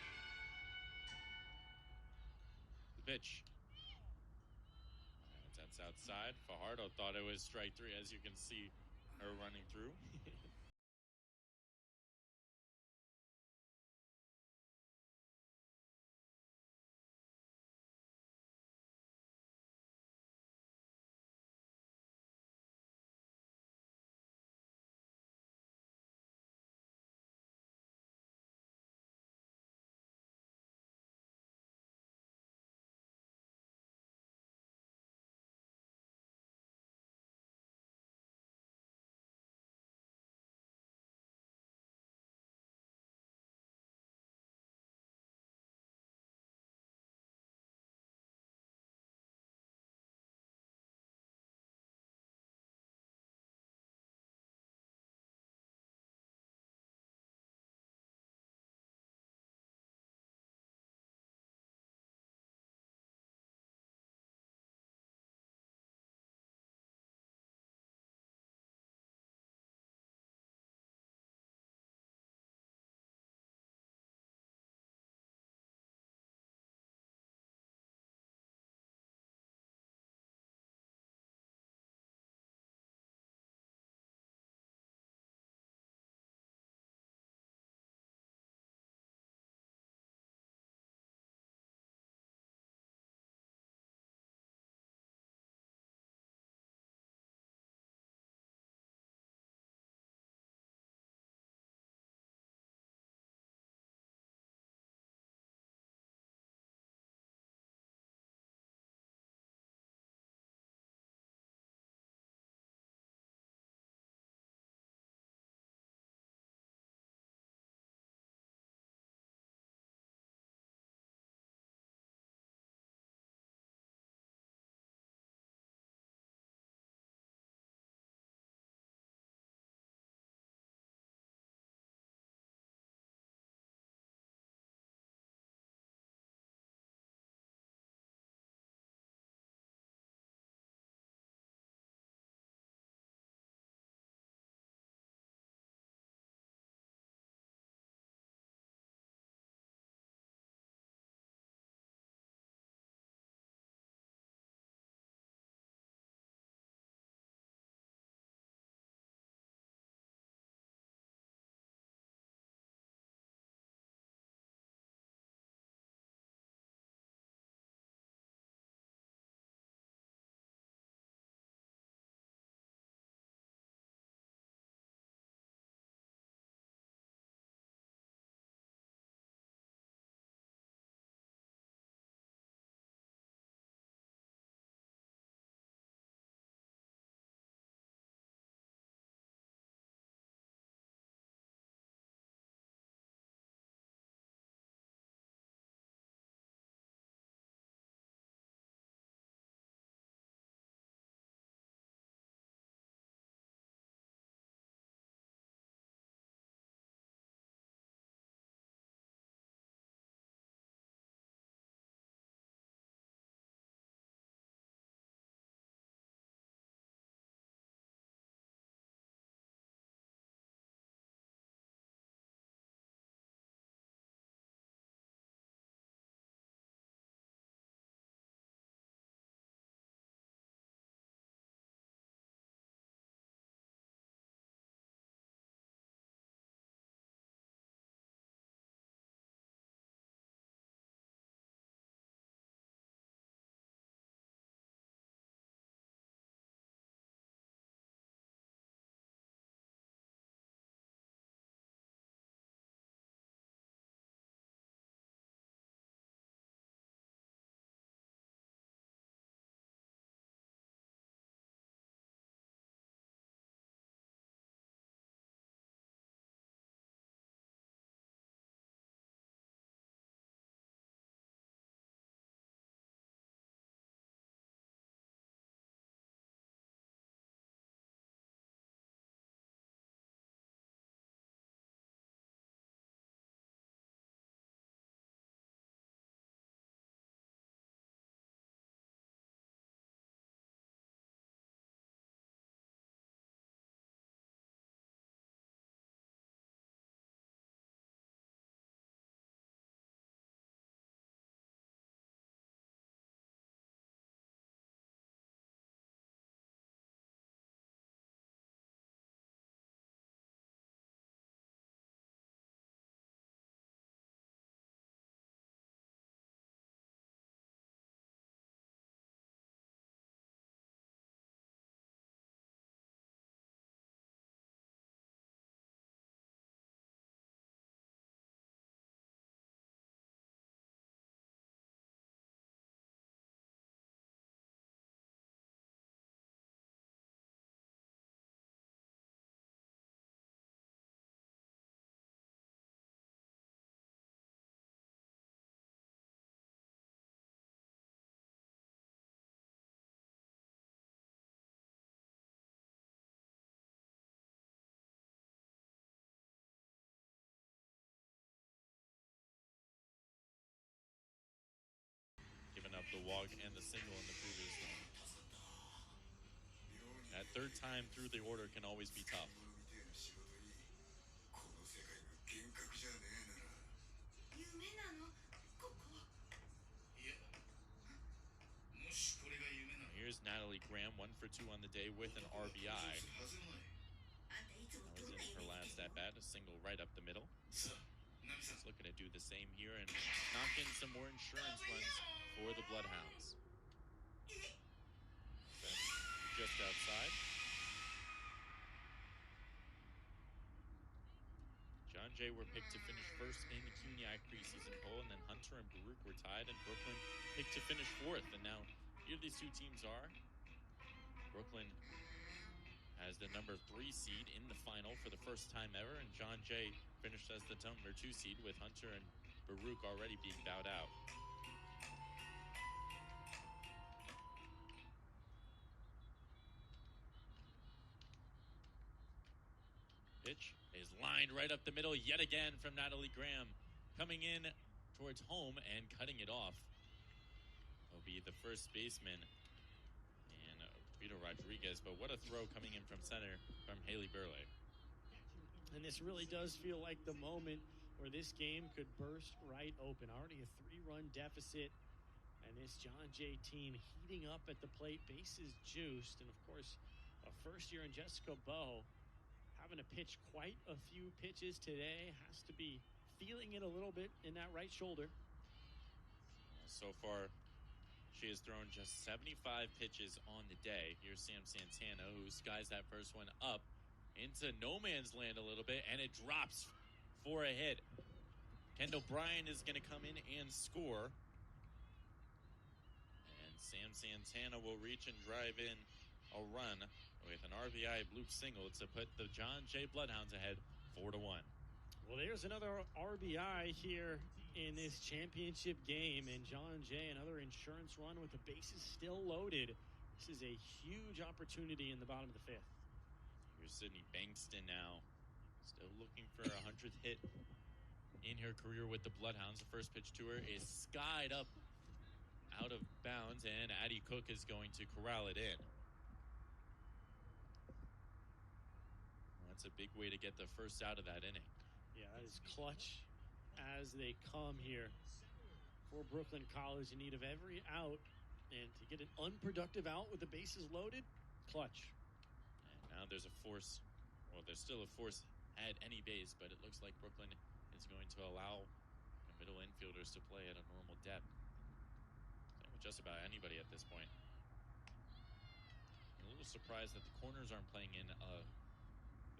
The pitch. That's outside. Fajardo thought it was strike three, as you can see her running through. walk and the single in the previous one. That third time through the order can always be tough. Here's Natalie Graham, 1 for 2 on the day with an RBI. That was in her last at bat, a single right up the middle. She's looking to do the same here and knock in some more insurance runs for the Bloodhounds. That's just outside. John Jay were picked to finish first in the CUNYAC preseason poll, and then Hunter and Baruch were tied, and Brooklyn picked to finish fourth. And now here these two teams are. Brooklyn has the number 3 seed in the final for the first time ever, and John Jay finished as the number 2 seed with Hunter and Baruch already being bowed out. Pitch is lined right up the middle yet again from Natalie Graham, coming in towards home and cutting it off. Will be the first baseman and Vito Rodriguez, but what a throw coming in from center from Haley Burley. And this really does feel like the moment where this game could burst right open. Already a 3-run deficit, and this John Jay team heating up at the plate, bases juiced, and of course, a first year in Jessica Bowe having to pitch quite a few pitches today, has to be feeling it a little bit in that right shoulder. So far, she has thrown just 75 pitches on the day. Here's Sam Santana, who skies that first one up into no man's land a little bit, and it drops for a hit. Kendall Bryan is going to come in and score. And Sam Santana will reach and drive in a run with an RBI bloop single to put the John Jay Bloodhounds ahead 4-1. Well, there's another RBI here in this championship game, and John Jay, another insurance run with the bases still loaded. This is a huge opportunity in the bottom of the 5th. Here's Sydney Bankston now, still looking for a 100th hit in her career with the Bloodhounds. The first pitch to her is skied up out of bounds, and Addie Cook is going to corral it in. That's a big way to get the first out of that inning. Yeah, that is clutch as they come here for Brooklyn College in need of every out, and to get an unproductive out with the bases loaded, clutch. And now there's a force, well, there's still a force at any base, but it looks like Brooklyn is going to allow the middle infielders to play at a normal depth. Same with just about anybody at this point. I'm a little surprised that the corners aren't playing in a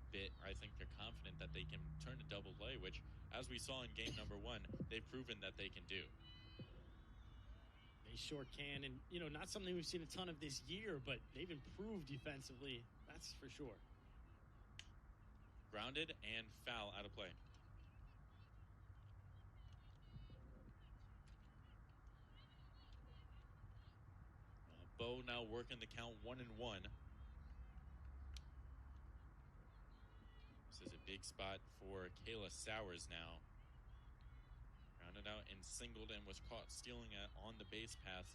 bit. I think they're confident that they can turn a double play, which, as we saw in game number 1, they've proven that they can do. They sure can, and not something we've seen a ton of this year, but they've improved defensively, that's for sure. Grounded and foul out of play. Bowe now working the count 1-1. This is a big spot for Kayla Sowers now. Grounded out and singled and was caught stealing it on the base path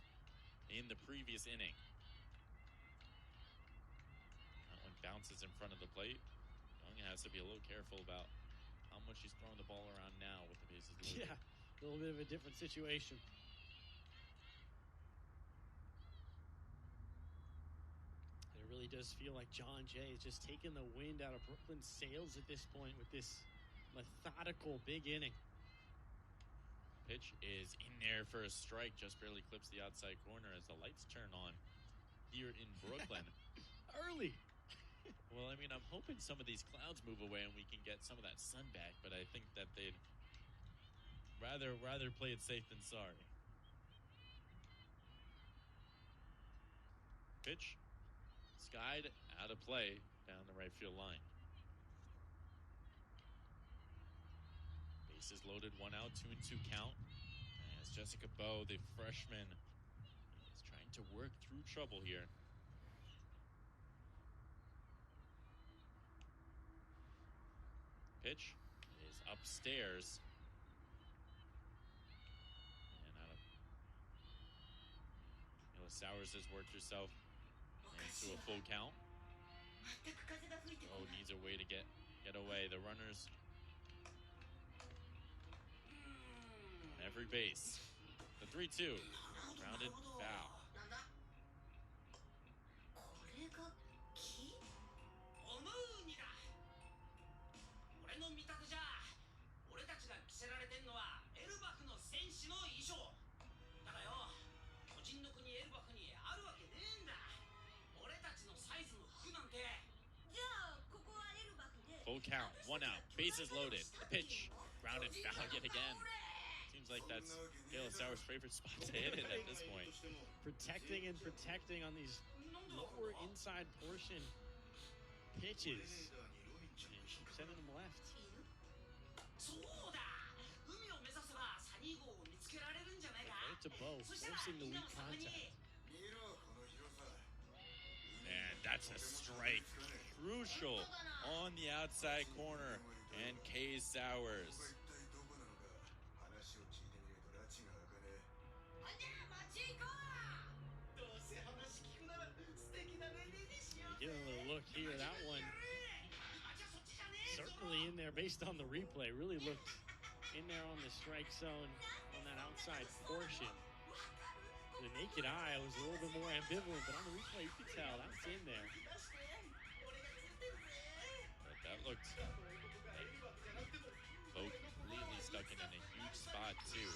in the previous inning. That one bounces in front of the plate. Young has to be a little careful about how much he's throwing the ball around now with the bases loaded. Yeah, a little bit of a different situation. It really does feel like John Jay is just taking the wind out of Brooklyn's sails at this point with this methodical big inning. Pitch is in there for a strike, just barely clips the outside corner as the lights turn on here in Brooklyn. Early. Well, I mean, I'm hoping some of these clouds move away and we can get some of that sun back, but I think that they'd rather play it safe than sorry. Pitch skied out of play down the right field line. Bases loaded, 1 out, 2-2 count. As Jessica Bowe, the freshman, is trying to work through trouble here. Pitch is upstairs. And So Sowers has worked herself into a full count. Oh, needs a way to get away. The runners on every base. The 3-2. Grounded foul. 俺の見立てじゃ俺たちが着せられてんのはエルバフの戦士の衣装だがよ巨人の国エルバフにあるわけねえんだ俺たちのサイズの服なんてじゃあここはエルバフで Full count, 1 out, bases loaded. The pitch, grounded foul yet again. Seems like that's Gale Sowers' favorite spot to hit it at this point. Protecting and protecting on these lower inside portion pitches. And she's sending them left. そうだ海を目指せばサニー号を見つけられるんじゃないか To bow, forcing the weak contact. And that's a strike. Crucial on the outside corner. And Kay Sowers. Get a little look here. That one certainly in there based on the replay. Really looked in there on the strike zone on that outside portion. The naked eye was a little bit more ambivalent, but on the replay you could tell that's in there. But that looked like Bo completely stuck in a huge spot too.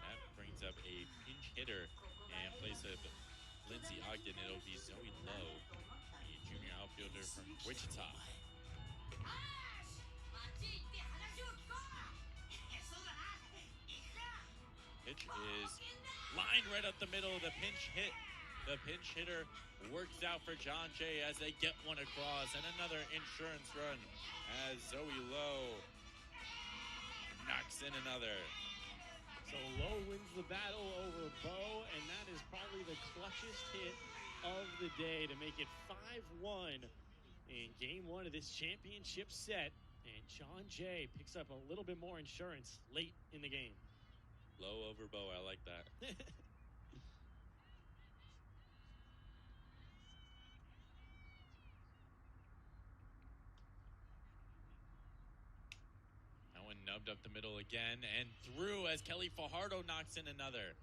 That brings up a pinch hitter and place of Lindsey Ogden. It'll be Zoe Lowe, the junior outfielder from Wichita. Pitch is lined right up the middle. The pinch hitter works out for John Jay as they get one across, and another insurance run as Zoe Lowe knocks in another. So Lowe wins the battle over Bo, and that is probably the clutchest hit of the day to make it 5-1 in game one of this championship set. And John Jay picks up a little bit more insurance late in the game. Low over Bo, I like that. That one nubbed up the middle again and through as Kelly Fajardo knocks in another.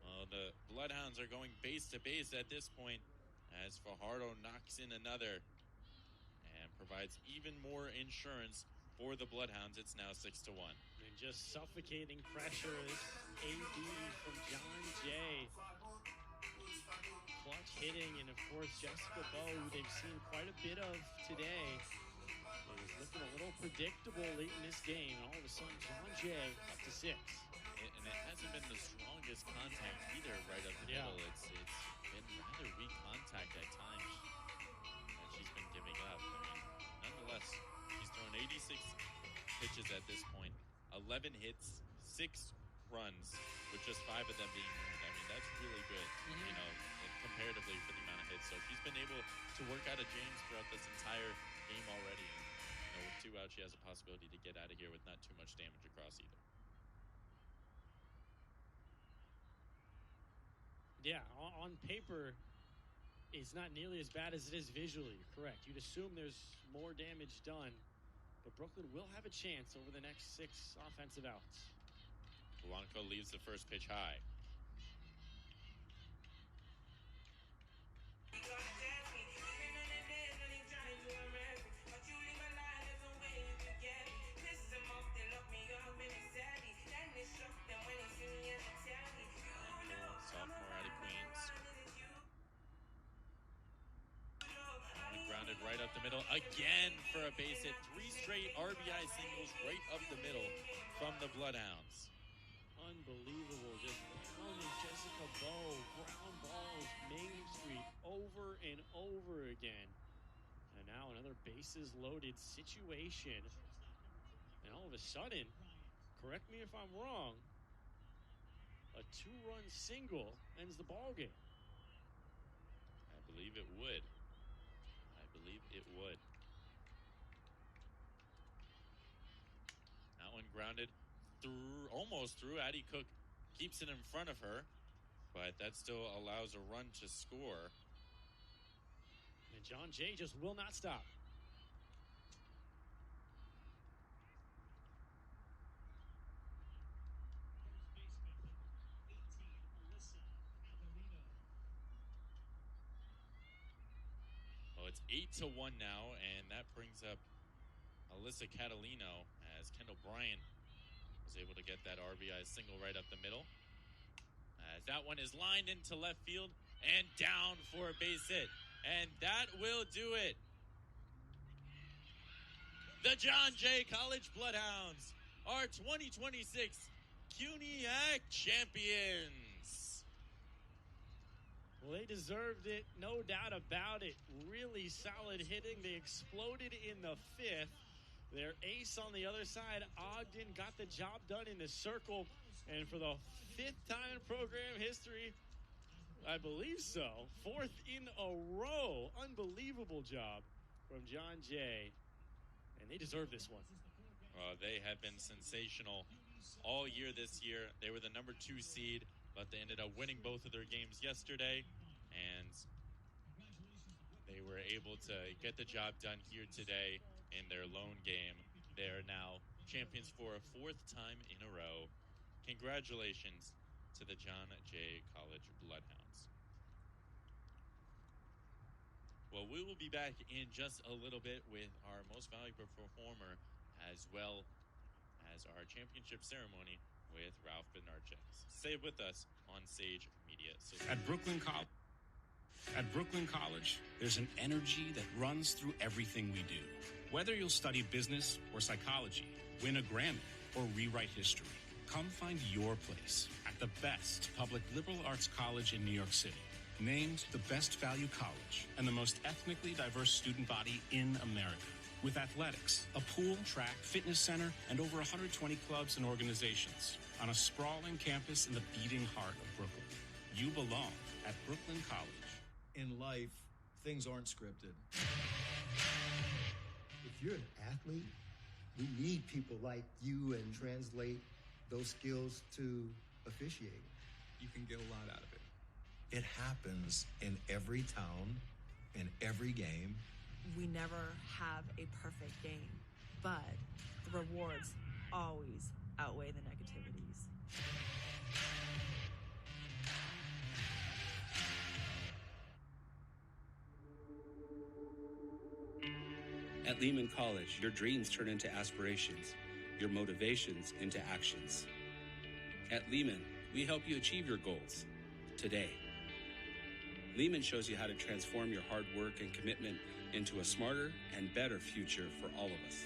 Oh, the Bloodhounds are going base to base at this point as Fajardo knocks in another and provides even more insurance for the Bloodhounds. It's now 6-1. And just suffocating pressure is AD from John Jay. Clutch hitting, and of course Jessica Bo, who they've seen quite a bit of today, is looking a little predictable late in this game. And all of a sudden, John Jay up to 6. And it hasn't been the strongest contact either right up the middle. It's been rather weak contact at times that she's been giving up. I mean, nonetheless, she's thrown 86 pitches at this point, 11 hits, 6 runs, with just 5 of them being earned. I mean, that's really good, you know, comparatively for the amount of hits. So she's been able to work out of James throughout this entire game already. And, you know, with 2 out, she has a possibility to get out of here with not too much damage across either. Yeah, on paper, it's not nearly as bad as it is visually. Correct. You'd assume there's more damage done, but Brooklyn will have a chance over the next 6 offensive outs. Blanco leaves the first pitch high. Sophomore out of Queens. And grounded right up the middle again for a base hit. 3 straight RBI singles right up the middle from the Bloodhounds. Unbelievable. Just pounding Jessica Bo. Ground balls, Main Street, over and over again. And now another bases loaded situation. And all of a sudden, correct me if I'm wrong, a 2-run single ends the ball game. I believe it would. That one grounded through, almost through. Addie Cook keeps it in front of her. but that still allows a run to score. And John Jay just will not stop. Well, it's 8-1 now, and that brings up Alyssa Catalino as Kendall Bryant was able to get that RBI single right up the middle. As that one is lined into left field and down for a base hit. And that will do it. The John Jay College Bloodhounds are 2026 CUNYAC champions. Well, they deserved it, no doubt about it. Really solid hitting. They exploded in the fifth. Their ace on the other side, Ogden, got the job done in the circle. And for the fifth time in program history, I believe so, fourth in a row. Unbelievable job from John Jay. And they deserve this one. They have been sensational all year this year. They were the number 2 seed, but they ended up winning both of their games yesterday, and they were able to get the job done here today in their lone game. They are now champions for a 4th time in a row. Congratulations to the John Jay College Bloodhounds. Well, we will be back in just a little bit with our most valuable performer, as well as our championship ceremony with Ralph Bednarczyk. Stay with us on Sage Media Solutions. At Brooklyn College, there's an energy that runs through everything we do. Whether you'll study business or psychology, win a Grammy, or rewrite history, come find your place at the best public liberal arts college in New York City. Named the best value college and the most ethnically diverse student body in America. With athletics, a pool, track, fitness center, and over 120 clubs and organizations on a sprawling campus in the beating heart of Brooklyn. You belong at Brooklyn College. In life, things aren't scripted. If you're an athlete, we need people like you and translate those skills to officiating. You can get a lot out of it. It happens in every town, in every game. We never have a perfect game, but the rewards always outweigh the negativities. At Lehman College, your dreams turn into aspirations, your motivations into actions. At Lehman, we help you achieve your goals today. Lehman shows you how to transform your hard work and commitment into a smarter and better future for all of us.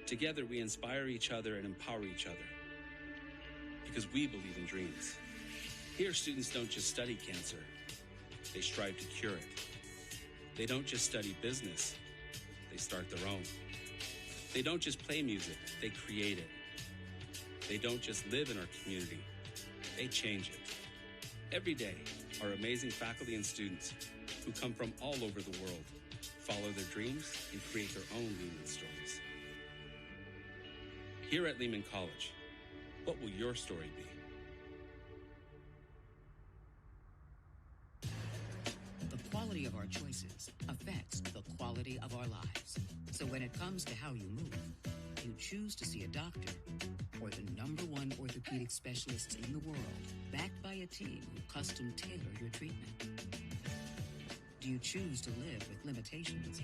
Together, we inspire each other and empower each other because we believe in dreams. Here, students don't just study cancer, they strive to cure it. They don't just study business, they start their own. They don't just play music, they create it. They don't just live in our community, they change it. Every day, our amazing faculty and students who come from all over the world follow their dreams and create their own Lehman stories. Here at Lehman College, what will your story be? The quality of our choices affects the quality of our lives. So when it comes to how you move, you choose to see a doctor or the #1 orthopedic specialists in the world, backed by a team who custom tailor your treatment. Do you choose to live with limitations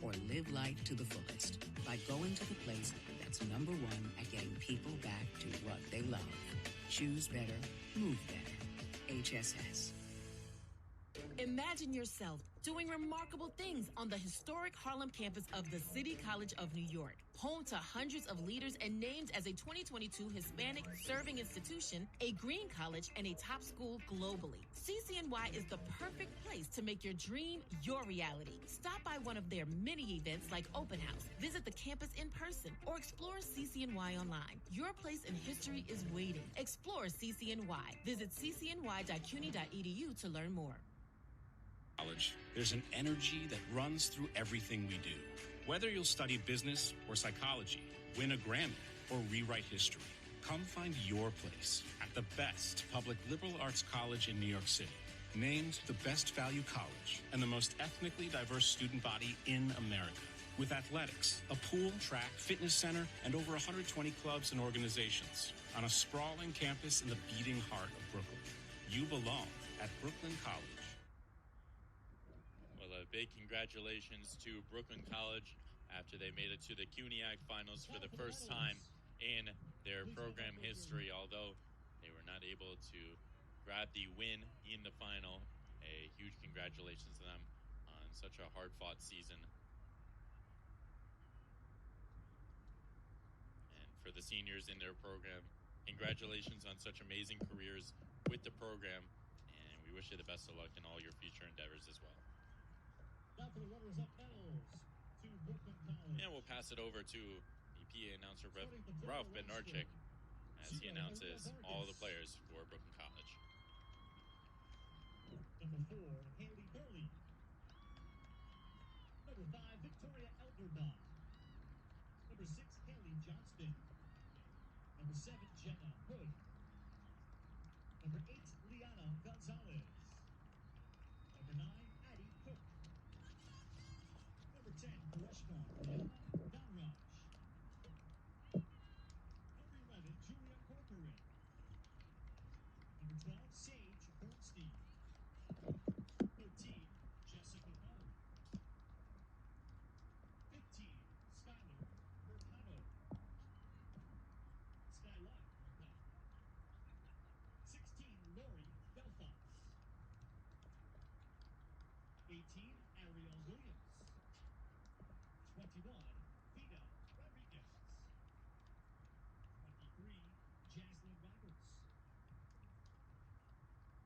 or live life to the fullest by going to the place that's #1 at getting people back to what they love? Choose better, move better. HSS. Imagine yourself doing remarkable things on the historic Harlem campus of the City College of New York, home to hundreds of leaders and named as a 2022 Hispanic Serving Institution, a green college, and a top school globally. CCNY is the perfect place to make your dream your reality. Stop by one of their many events like Open House, visit the campus in person, or explore CCNY online. Your place in history is waiting. Explore CCNY. Visit ccny.cuny.edu to learn more. College, there's an energy that runs through everything we do. Whether you'll study business or psychology, win a Grammy, or rewrite history, Come find your place at the best public liberal arts college in New York City. Named the best value college and the most ethnically diverse student body in America. With athletics, a pool, track, fitness center, and over 120 clubs and organizations on a sprawling campus in the beating heart of Brooklyn. You belong at Brooklyn College. Well, a big congratulations to Brooklyn College after they made it to the CUNYAC finals for the first time in their program history, although they were not able to grab the win in the final. A huge congratulations to them on such a hard-fought season. And for the seniors in their program, congratulations on such amazing careers with the program, and we wish you the best of luck in all your future endeavors as well. Now for the runners-up medals to Brooklyn College. And we'll pass it over to the PA announcer, Ralph Bednarczyk, as he announces all the players for Brooklyn College. Number 4, Haley Burley. Number 5, Victoria Elderbaum. Number 6, Haley Johnston. Number 7, Jenna Hood. Number 8, Liana Gonzalez. Number 9, Addie Cook. Number 10, freshman Rihanna Donraj. Number 11, Julia Corcoran. Number 12, Sage Bernstein. 13, Jessica Moe. 15, Skylar Mercado. Skylar Mercado. 16, Lori Belfast. 18, Ariel Williams. 21, Vida Rodriguez. 23, Jaslyn Roberts.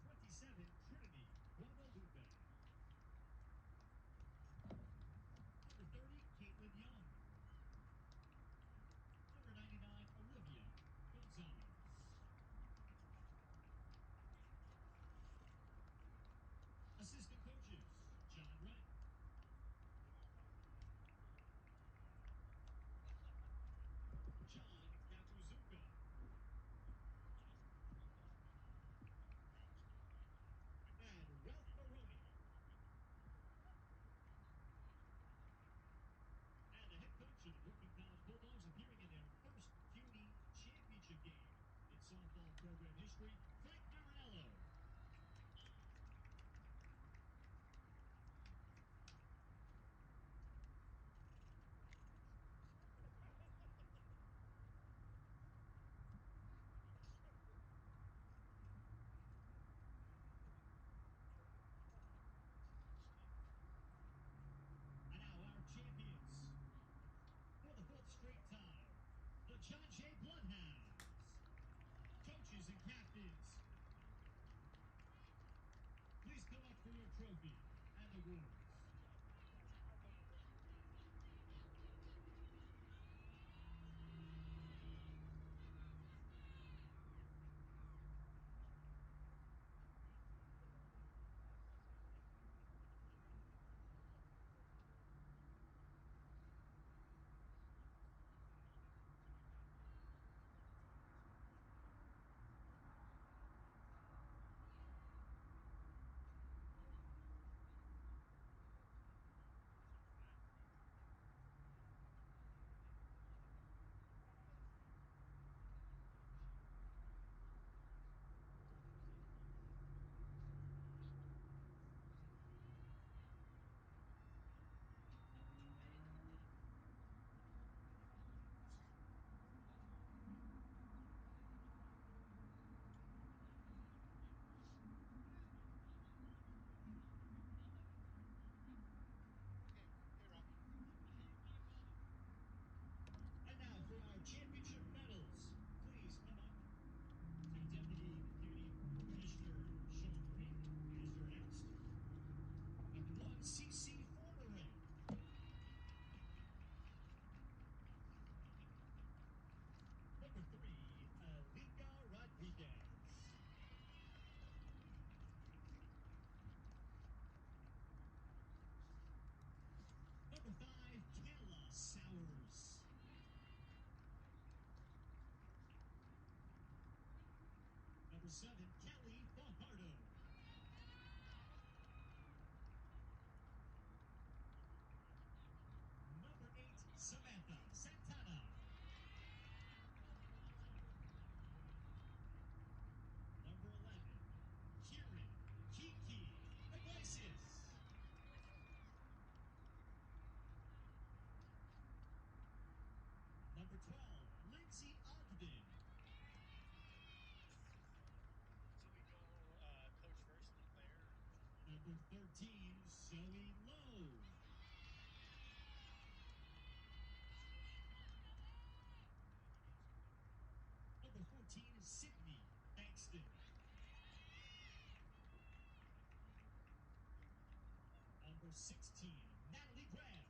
27, Trinity Guadalupe. Number 30, Caitlin Young. Number 99, Olivia Gonzalez. Assistant coaches, John Wright. John Gakuzuka. And Ralph Maroney. And the head coach of the Brooklyn College Bulldogs appearing in their first CUNY championship game in softball program history, Frank Marinello. And now our champions. For the 4th straight time, the John Jay Bloodhounds. Coaches and captains, please come up for your trophy and awards. Zoe Lowe. Number 14, Sydney Bankston. Number 16, Natalie Graham.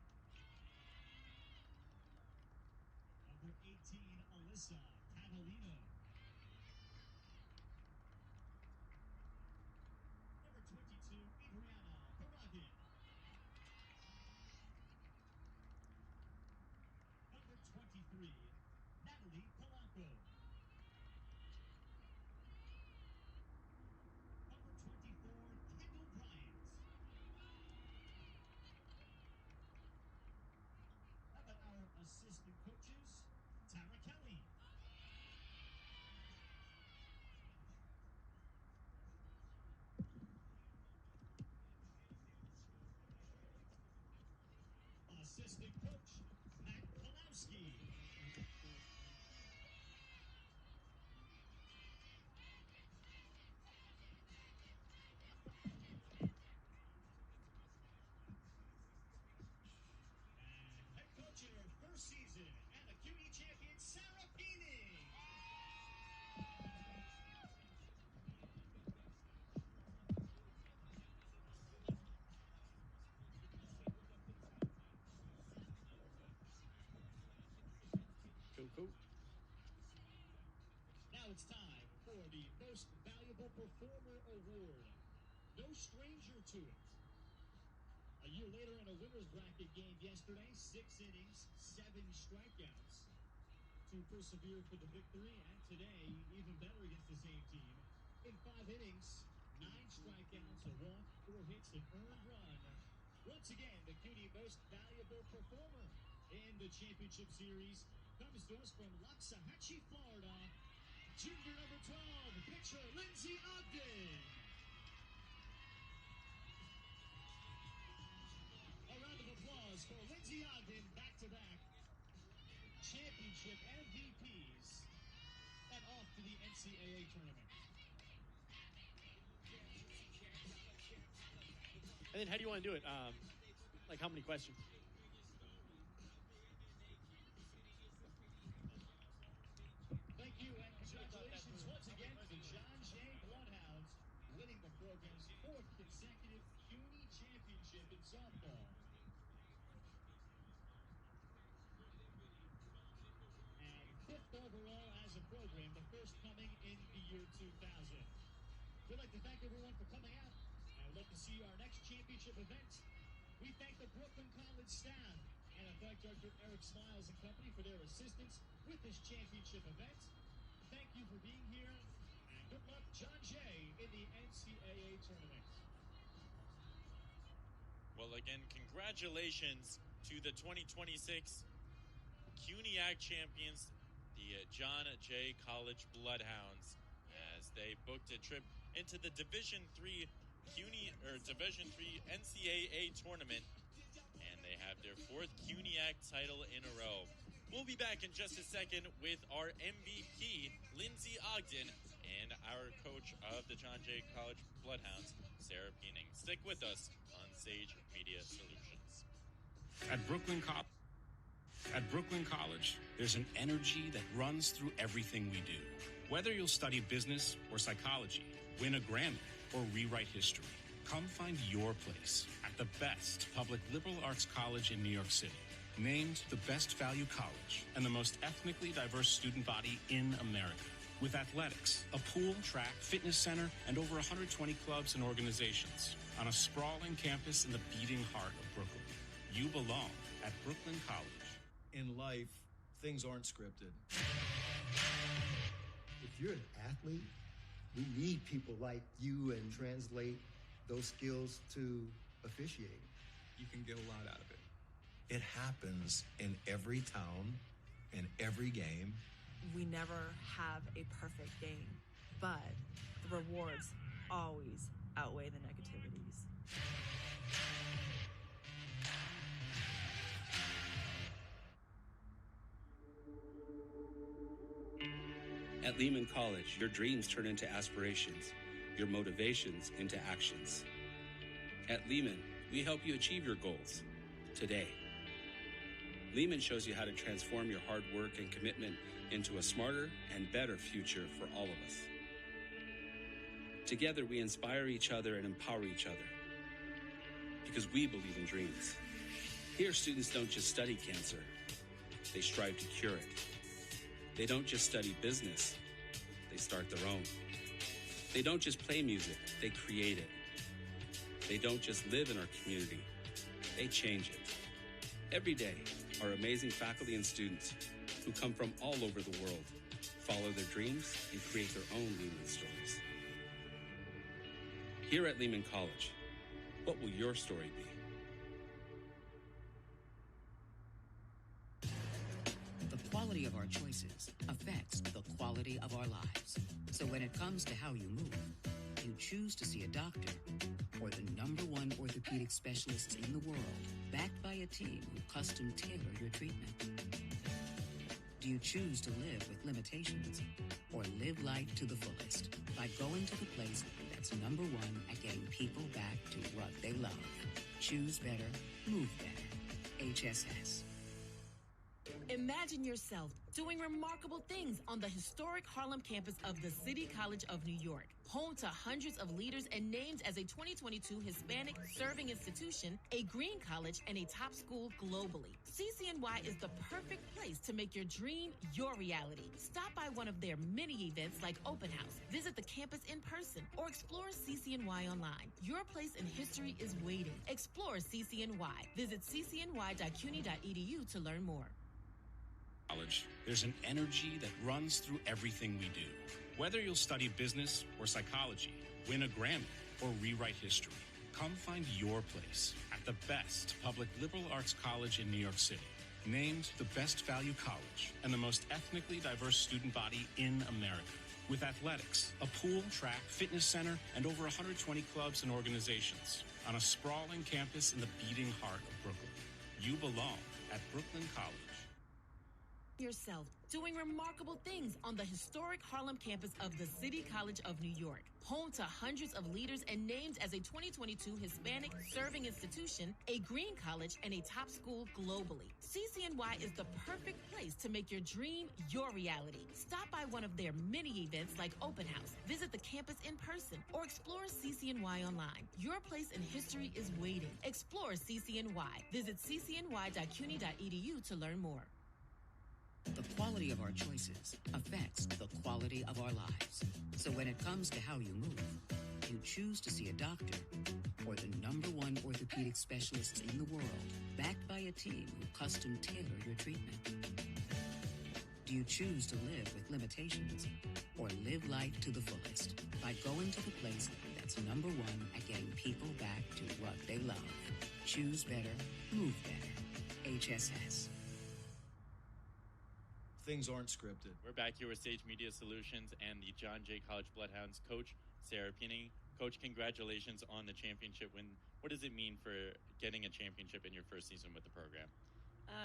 Number 18, Alyssa Catalino. Number 22, Adriana Baragin. Number 23, Natalie Polanco. Number 24, Kendall Bryant. How about our assistant coaches, Tara Kelly. Assistant coach, Matt Kalowski. And head coach in her first season and a CUNY champion, Sarah Peening. Cool. Now it's time for the Most Valuable Performer Award. No stranger to it. A year later in a winner's bracket game yesterday, 6 innings, 7 strikeouts to persevere for the victory. And today, even better against the same team. In 5 innings, 9 strikeouts, a walk, 4 hits, an earned run. Once again, the CUNY Most Valuable Performer in the championship series comes to us from Loxahatchee, Florida. Junior number 12, pitcher Lindsey Ogden. A round of applause for Lindsey Ogden, back-to-back championship MVPs, and off to the NCAA tournament. And then how do you want to do it? Like how many questions? Thank you, and congratulations once again to the John Jay Bloodhounds, winning the program's 4th consecutive CUNY championship in softball. And 5th overall as a program, the first coming in the year 2000. We'd like to thank everyone for coming out, and we'd like to see our next championship event. We thank the Brooklyn College staff and Athletic Director Eric Smiles and company for their assistance with this championship event. Thank you for being here, and good luck, John Jay, in the NCAA tournament. Well, again, congratulations to the 2026 CUNYAC champions, the John Jay College Bloodhounds, as they booked a trip into the Division III Division III NCAA tournament, and they have their 4th CUNYAC title in a row. We'll be back in just a second with our MVP, Lindsey Ogden, and our coach of the John Jay College Bloodhounds, Sarah Peening. Stick with us on Sage Media Solutions. At Brooklyn College, there's an energy that runs through everything we do. Whether you'll study business or psychology, win a Grammy, or rewrite history, come find your place at the best public liberal arts college in New York City. Named the best value college and the most ethnically diverse student body in America. With athletics, a pool, track, fitness center, and over 120 clubs and organizations on a sprawling campus in the beating heart of Brooklyn. You belong at Brooklyn College. In life, things aren't scripted. If you're an athlete, we need people like you and translate those skills to officiating. You can get a lot out of it. It happens in every town, in every game. We never have a perfect game, but the rewards always outweigh the negativities. At Lehman College, your dreams turn into aspirations, your motivations into actions. At Lehman, we help you achieve your goals today. Lehman shows you how to transform your hard work and commitment into a smarter and better future for all of us. Together, we inspire each other and empower each other because we believe in dreams. Here, students don't just study cancer, they strive to cure it. They don't just study business, they start their own. They don't just play music, they create it. They don't just live in our community, they change it. Every day, our amazing faculty and students who come from all over the world follow their dreams and create their own Lehman stories. Here at Lehman College, what will your story be? The quality of our choices affects the quality of our lives. So when it comes to how you move, you choose to see a doctor or the #1 orthopedic specialists in the world, backed by a team who custom tailor your treatment. Do you choose to live with limitations or live life to the fullest by going to the place that's #1 at getting people back to what they love? Choose better, move better. HSS. Imagine yourself doing remarkable things on the historic Harlem campus of the City College of New York, home to hundreds of leaders and named as a 2022 Hispanic Serving Institution, a green college, and a top school globally. CCNY is the perfect place to make your dream your reality. Stop by one of their many events like Open House, visit the campus in person, or explore CCNY online. Your place in history is waiting. Explore CCNY. Visit ccny.cuny.edu to learn more. College, there's an energy that runs through everything we do. Whether you'll study business or psychology, win a Grammy, or rewrite history, come find your place at the best public liberal arts college in New York City. Named the best value college and the most ethnically diverse student body in America. With athletics, a pool, track, fitness center, and over 120 clubs and organizations on a sprawling campus in the beating heart of Brooklyn. You belong at Brooklyn College. Yourself doing remarkable things on the historic Harlem campus of the City College of New York, home to hundreds of leaders and named as a 2022 Hispanic Serving Institution, a green college, and a top school globally. CCNY is the perfect place to make your dream your reality. Stop by one of their many events like Open House, visit the campus in person, or explore CCNY online. Your place in history is waiting. Explore CCNY. Visit ccny.cuny.edu to learn more. The quality of our choices affects the quality of our lives. So when it comes to how you move, you choose to see a doctor or the #1 orthopedic specialists in the world, backed by a team who custom tailor your treatment. Do you choose to live with limitations or live life to the fullest by going to the place that's #1 at getting people back to what they love? Choose better, move better. HSS. Things aren't scripted. We're back here with Sage Media Solutions and the John Jay College Bloodhounds coach, Sarah Peening. Coach, congratulations on the championship win. What does it mean for getting a championship in your first season with the program?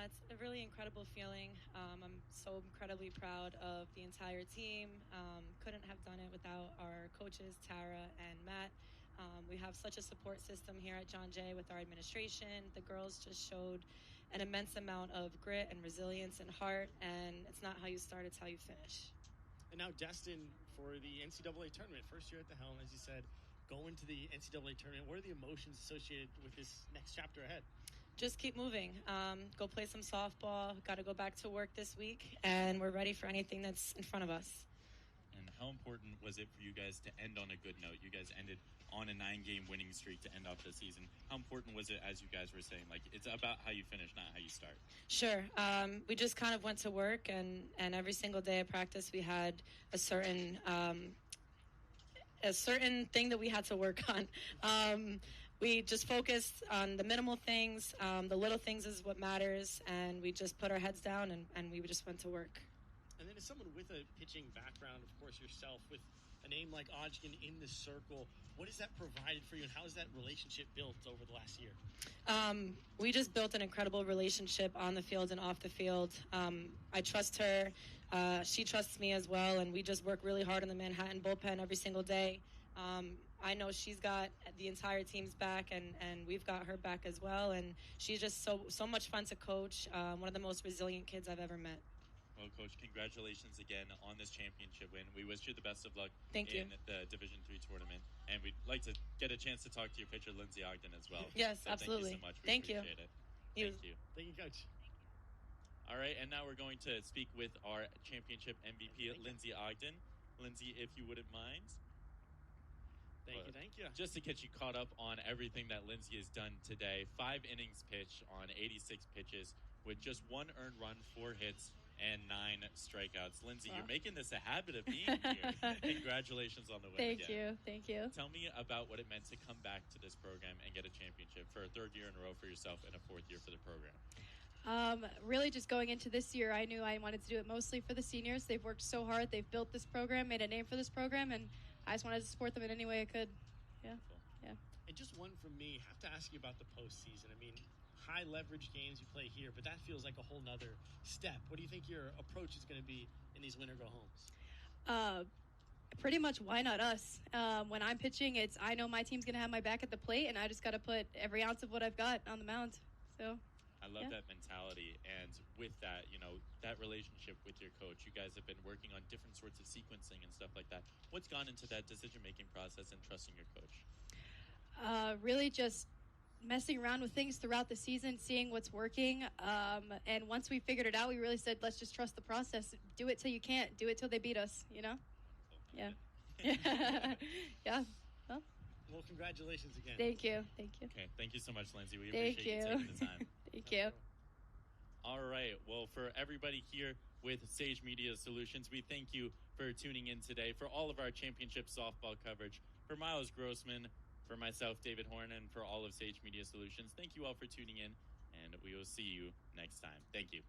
It's a really incredible feeling. I'm so incredibly proud of the entire team. Couldn't have done it without our coaches, Tara and Matt. We have such a support system here at John Jay with our administration. The girls just showed an immense amount of grit and resilience and heart, and it's not how you start, it's how you finish. And now destined for the NCAA tournament. First year at the helm, as you said, going to the NCAA tournament. What are the emotions associated with this next chapter ahead? Just keep moving. Go play some softball. Got to go back to work this week, and we're ready for anything that's in front of us. And how important was it for you guys to end on a good note? You guys ended on a 9-game winning streak to end off the season. How important was it, as you guys were saying, like it's about how you finish, not how you start? Sure. We just kind of went to work, and every single day at practice we had a certain thing that we had to work on. We just focused on the minimal things. The little things is what matters, and we just put our heads down and we just went to work. And then as someone with a pitching background, of course yourself, with a name like Ojgen in the circle, what has that provided for you, and how has that relationship built over the last year? We just built an incredible relationship on the field and off the field. I trust her. She trusts me as well, and we just work really hard in the Manhattan bullpen every single day. I know she's got the entire team's back, and we've got her back as well. And she's just so much fun to coach. One of the most resilient kids I've ever met. Well, Coach, congratulations again on this championship win. We wish you the best of luck Thank you. in the Division III tournament. And we'd like to get a chance to talk to your pitcher, Lindsay Ogden, as well. Yes, so absolutely. Thank you so much. We Thank you. appreciate it. Thank you. Thank you, Coach. All right, and now we're going to speak with our championship MVP, Lindsay Ogden. Lindsay, if you wouldn't mind. Thank you. Just to get you caught up on everything that Lindsay has done today, 5 innings pitched on 86 pitches with just 1 earned run, 4 hits, and 9 strikeouts. Lindsay, Wow. You're making this a habit of being here. Congratulations on the win again. Thank you. Tell me about what it meant to come back to this program and get a championship for a 3rd year in a row for yourself and a 4th year for the program. Really just going into this year, I knew I wanted to do it mostly for the seniors. They've worked so hard. They've built this program, made a name for this program, and I just wanted to support them in any way I could. Yeah. And just one from me, have to ask you about the postseason. I mean, high leverage games you play here, but that feels like a whole nother step. What do you think your approach is going to be in these winner go homes? Pretty much, why not us? When I'm pitching, I know my team's going to have my back at the plate, and I just got to put every ounce of what I've got on the mound. So I love that mentality. And with that, that relationship with your coach, you guys have been working on different sorts of sequencing and stuff like that. What's gone into that decision-making process and trusting your coach? Really just messing around with things throughout the season, seeing what's working. And once we figured it out, we really said, let's just trust the process. Do it till you can't. Do it till they beat us, Yeah. Yeah. Well, congratulations again. Thank you. Okay, thank you so much, Lindsay. We Thank appreciate you taking the time. Thank you. All right. Well, for everybody here with Sage Media Solutions, we thank you for tuning in today. For all of our championship softball coverage, for Miles Grossman, for myself, David Horn, and for all of Sage Media Solutions, thank you all for tuning in, and we will see you next time. Thank you.